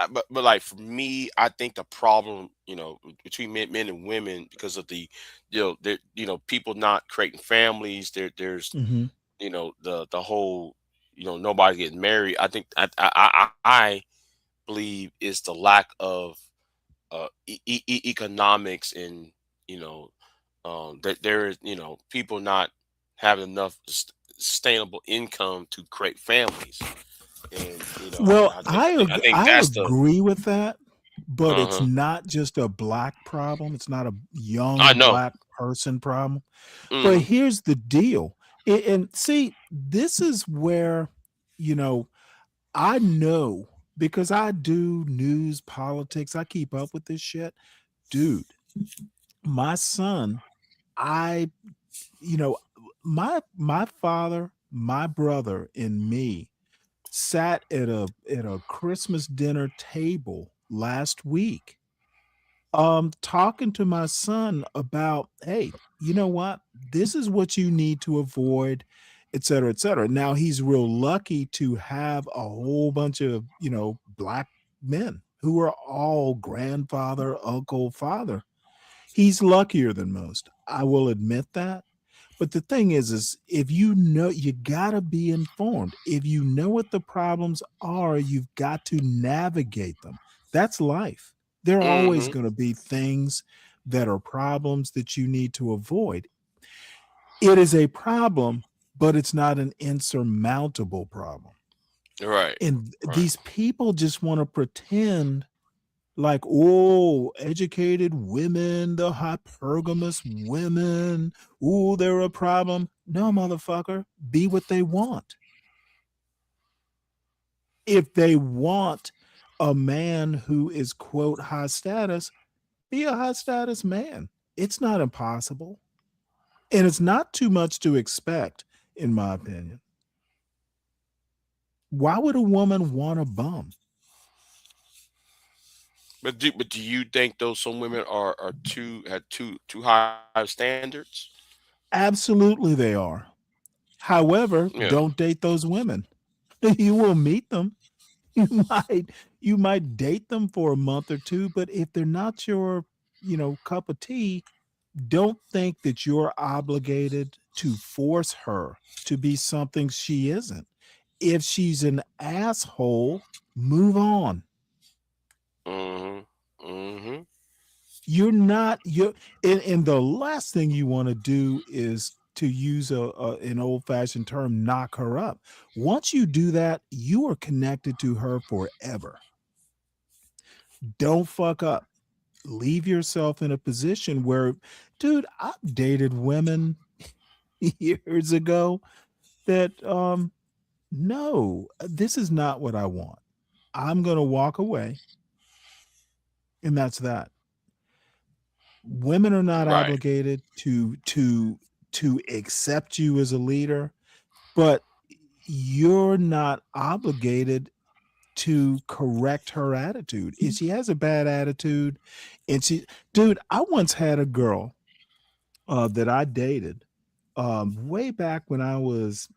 B: But like for me, I think the problem, between men and women because of people not creating families. There's
C: Mhm.
B: the whole nobody getting married. I think I believe is the lack of economics and you know that there is people not having enough sustainable income to create families. And
C: Well,
B: I think
C: I
B: that's the
C: agree with that, but it's
B: uh-huh.
C: not just a black problem. It's not a
B: I
C: young
B: know.
C: black person problem. But
B: Hmm.
C: here's the deal. And see, this is where, you know, I know because I do news, politics, I keep up with this shit. Dude, my son, I, you know, my father, my brother, and me sat at a Christmas dinner table last week, talking to my son about, hey, you know what? This is what you need to avoid, et cetera, et cetera. Now he's real lucky to have a whole bunch of, black men who are all grandfather, uncle, father. He's luckier than most. I will admit that. But the thing is if you gotta be informed. If you know what the problems are, you've got to navigate them. That's life. There are always
B: Hmm.
C: going to be things that are problems that you need to avoid. It is a problem, but it's not an insurmountable problem.
B: Right.
C: And
B: Right.
C: these people just want to pretend like, oh, educated women, the hypergamous women, oh, they're a problem. No, motherfucker, be what they want. If they want a man who is, quote, high status, be a high status man. It's not impossible. And it's not too much to expect, in my opinion. Why would a woman want a bum?
B: But do you think those some women are too high standards?
C: Absolutely, they are. However,
B: Yeah.
C: don't date those women. You will meet them. You might you might date them for a month or two, but if they're not your, cup of tea, don't think that you're obligated to force her to be something she isn't. If she's an asshole, move on.
B: Hmm. Hmm.
C: You're not you're and the last thing you want to do is to use an old-fashioned term, knock her up. Once you do that, you are connected to her forever. Don't fuck up. Leave yourself in a position where, dude, I've dated women years ago that no, this is not what I want. I'm going to walk away, and that's that. Women are not
B: Right.
C: obligated to accept you as a leader, but you're not obligated to correct her attitude. If she has a bad attitude and dude, I once had a girl that I dated way back when I was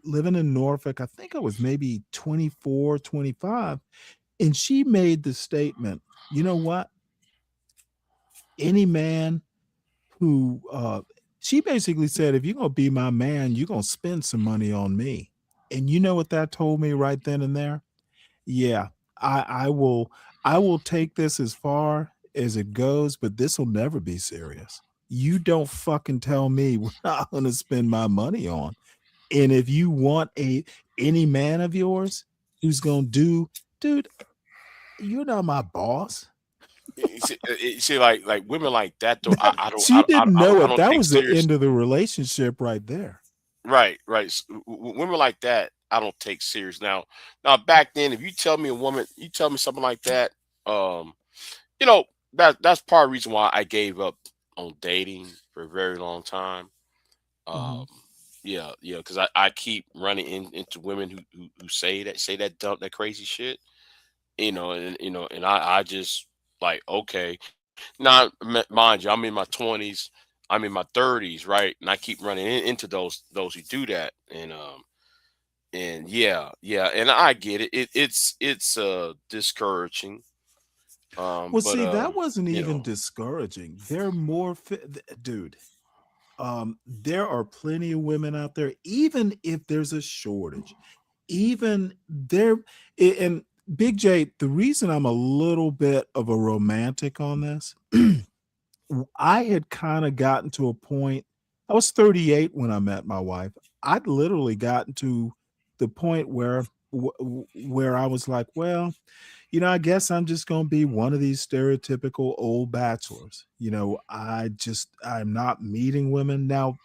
C: living in Norfolk. I think I was maybe 24, 25, and she made the statement, you know what? Any man who she basically said, if you're gonna be my man, you're gonna spend some money on me. And you know what that told me right then and there? Yeah, I will take this as far as it goes, but this will never be serious. You don't fucking tell me what I'm gonna spend my money on. And if you want any man of yours who's gonna do, dude, you're not my boss.
B: You see, like women like that though.
C: She didn't know
B: I
C: it.
B: don't
C: That
B: take
C: was the
B: serious.
C: end of the relationship right there.
B: Right, right. Women like that, I don't take serious. Now back then, if you tell me a woman, you tell me something like that, um, you know, that's part of the reason why I gave up on dating for a very long time. Um,
C: Mhm.
B: yeah, because I keep running into women who say that dumb that crazy shit, and I just like okay. Now, mind you, I'm in my 20s, I'm in my 30s, right? And I keep running into those who do that, and yeah, and I get it. It's discouraging,
C: Well,
B: but
C: see, that wasn't
B: you
C: even
B: know,
C: discouraging. They're more dude. There are plenty of women out there, even if there's a shortage, even there. And Big J, the reason I'm a little bit of a romantic on this, I had kind of gotten to a point. I was 38 when I met my wife. I'd literally gotten to the point where I was like, well, I guess I'm just going to be one of these stereotypical old bachelors. I'm not meeting women now.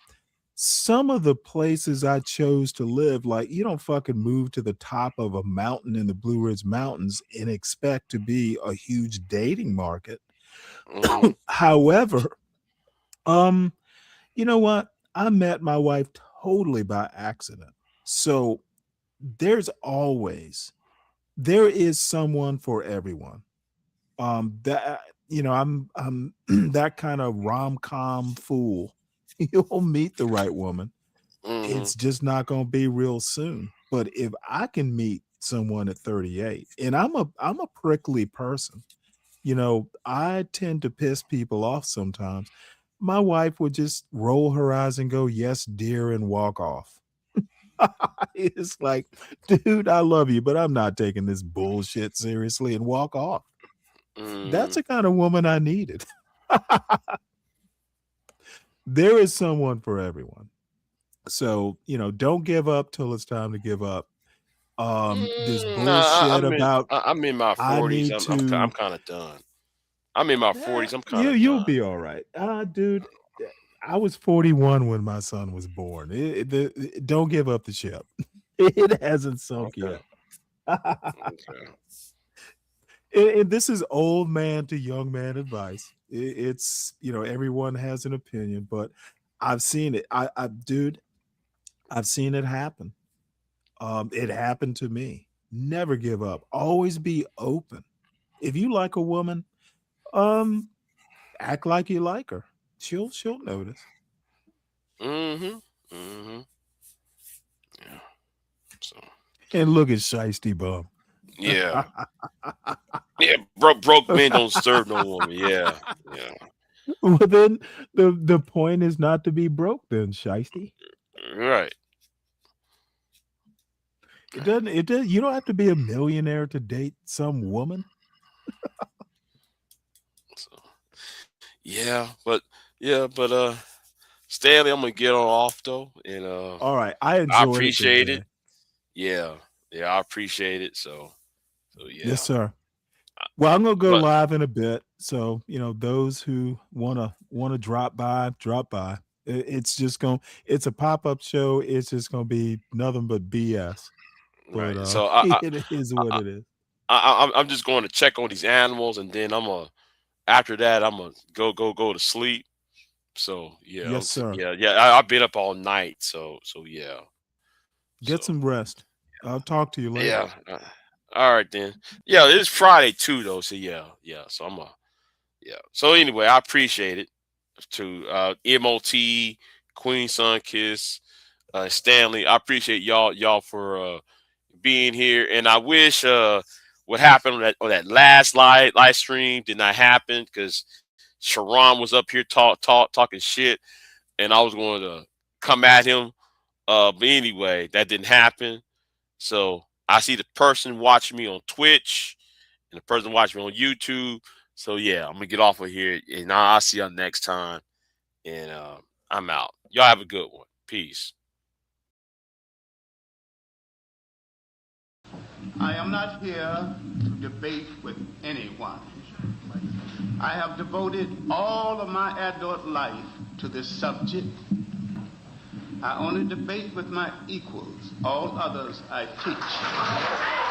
C: Some of the places I chose to live, like you don't fucking move to the top of a mountain in the Blue Ridge Mountains and expect to be a huge dating market.
B: hmm
C: However, um, you know what? I met my wife totally by accident. So there is someone for everyone. That I'm that kind of rom-com fool. You'll meet the right woman.
B: hmm
C: It's just not going to be real soon. But if I can meet someone at 38, and I'm a prickly person, I tend to piss people off sometimes. My wife would just roll her eyes and go, "Yes, dear," and walk off. It's like, dude, I love you, but I'm not taking this bullshit seriously, and walk off. That's
B: hmm
C: the kind of woman I needed. There is someone for everyone. So, don't give up till it's time to give up. This
B: Nah,
C: bullshit about
B: I'm in my
C: I
B: 40s.
C: need
B: I'm
C: to
B: kind of done. I'm in my
C: eh,
B: 40s. I'm kind
C: you
B: of
C: you'll
B: done.
C: be all right. Dude, I was 41 when my son was born. Don't give up the ship. It hasn't sunk
B: Okay,
C: yet.
B: okay.
C: And this is old man to young man advice. It's, everyone has an opinion, but I've seen it. Dude, I've seen it happen. It happened to me. Never give up. Always be open. If you like a woman, um, act like you like her. She'll notice.
B: hmm hmm Yeah. So
C: And look at Shiesty Bum.
B: yeah, yeah. Broke men don't serve no woman. Yeah, yeah.
C: Well, then the point is not to be broke. Then Shiesty.
B: Right.
C: It doesn't. It does. You don't have to be a millionaire to date some woman.
B: So yeah, but Stanley, I'm gonna get on off though, and
C: All right, I
B: I
C: enjoyed it, Big
B: appreciate it.
C: J.
B: Yeah, yeah, I appreciate it. So
C: Yes,
B: yeah.
C: sir. Well, I'm gonna go
B: But
C: live in a bit, so those who wanna drop by. It's just going. It's a pop up show. It's just gonna be nothing but BS. But
B: right, so
C: it is what
B: I,
C: it is.
B: I'm just going to check on these animals, and then after that I'm gonna go to sleep. So yeah,
C: Yes, sir.
B: yeah. I've been up all night. So yeah. So
C: Get some rest. I'll talk to you later.
B: yeah. All right then. Yeah, it's Friday too though. So yeah. So yeah. So anyway, I appreciate it to MOT, Queen Sun Kiss, Stanley. I appreciate y'all for being here, and I wish what happened on that last live stream did not happen, because Sharon was up here talking shit, and I was going to come at him. But anyway, that didn't happen. So I see the person watching me on Twitch and the person watching me on YouTube. So yeah, I'm gonna get off of here, and I'll see y'all next time. And I'm out. Y'all have a good one. Peace.
A: I am not here to debate with anyone. I have devoted all of my adult life to this subject. I only debate with my equals. All others I teach.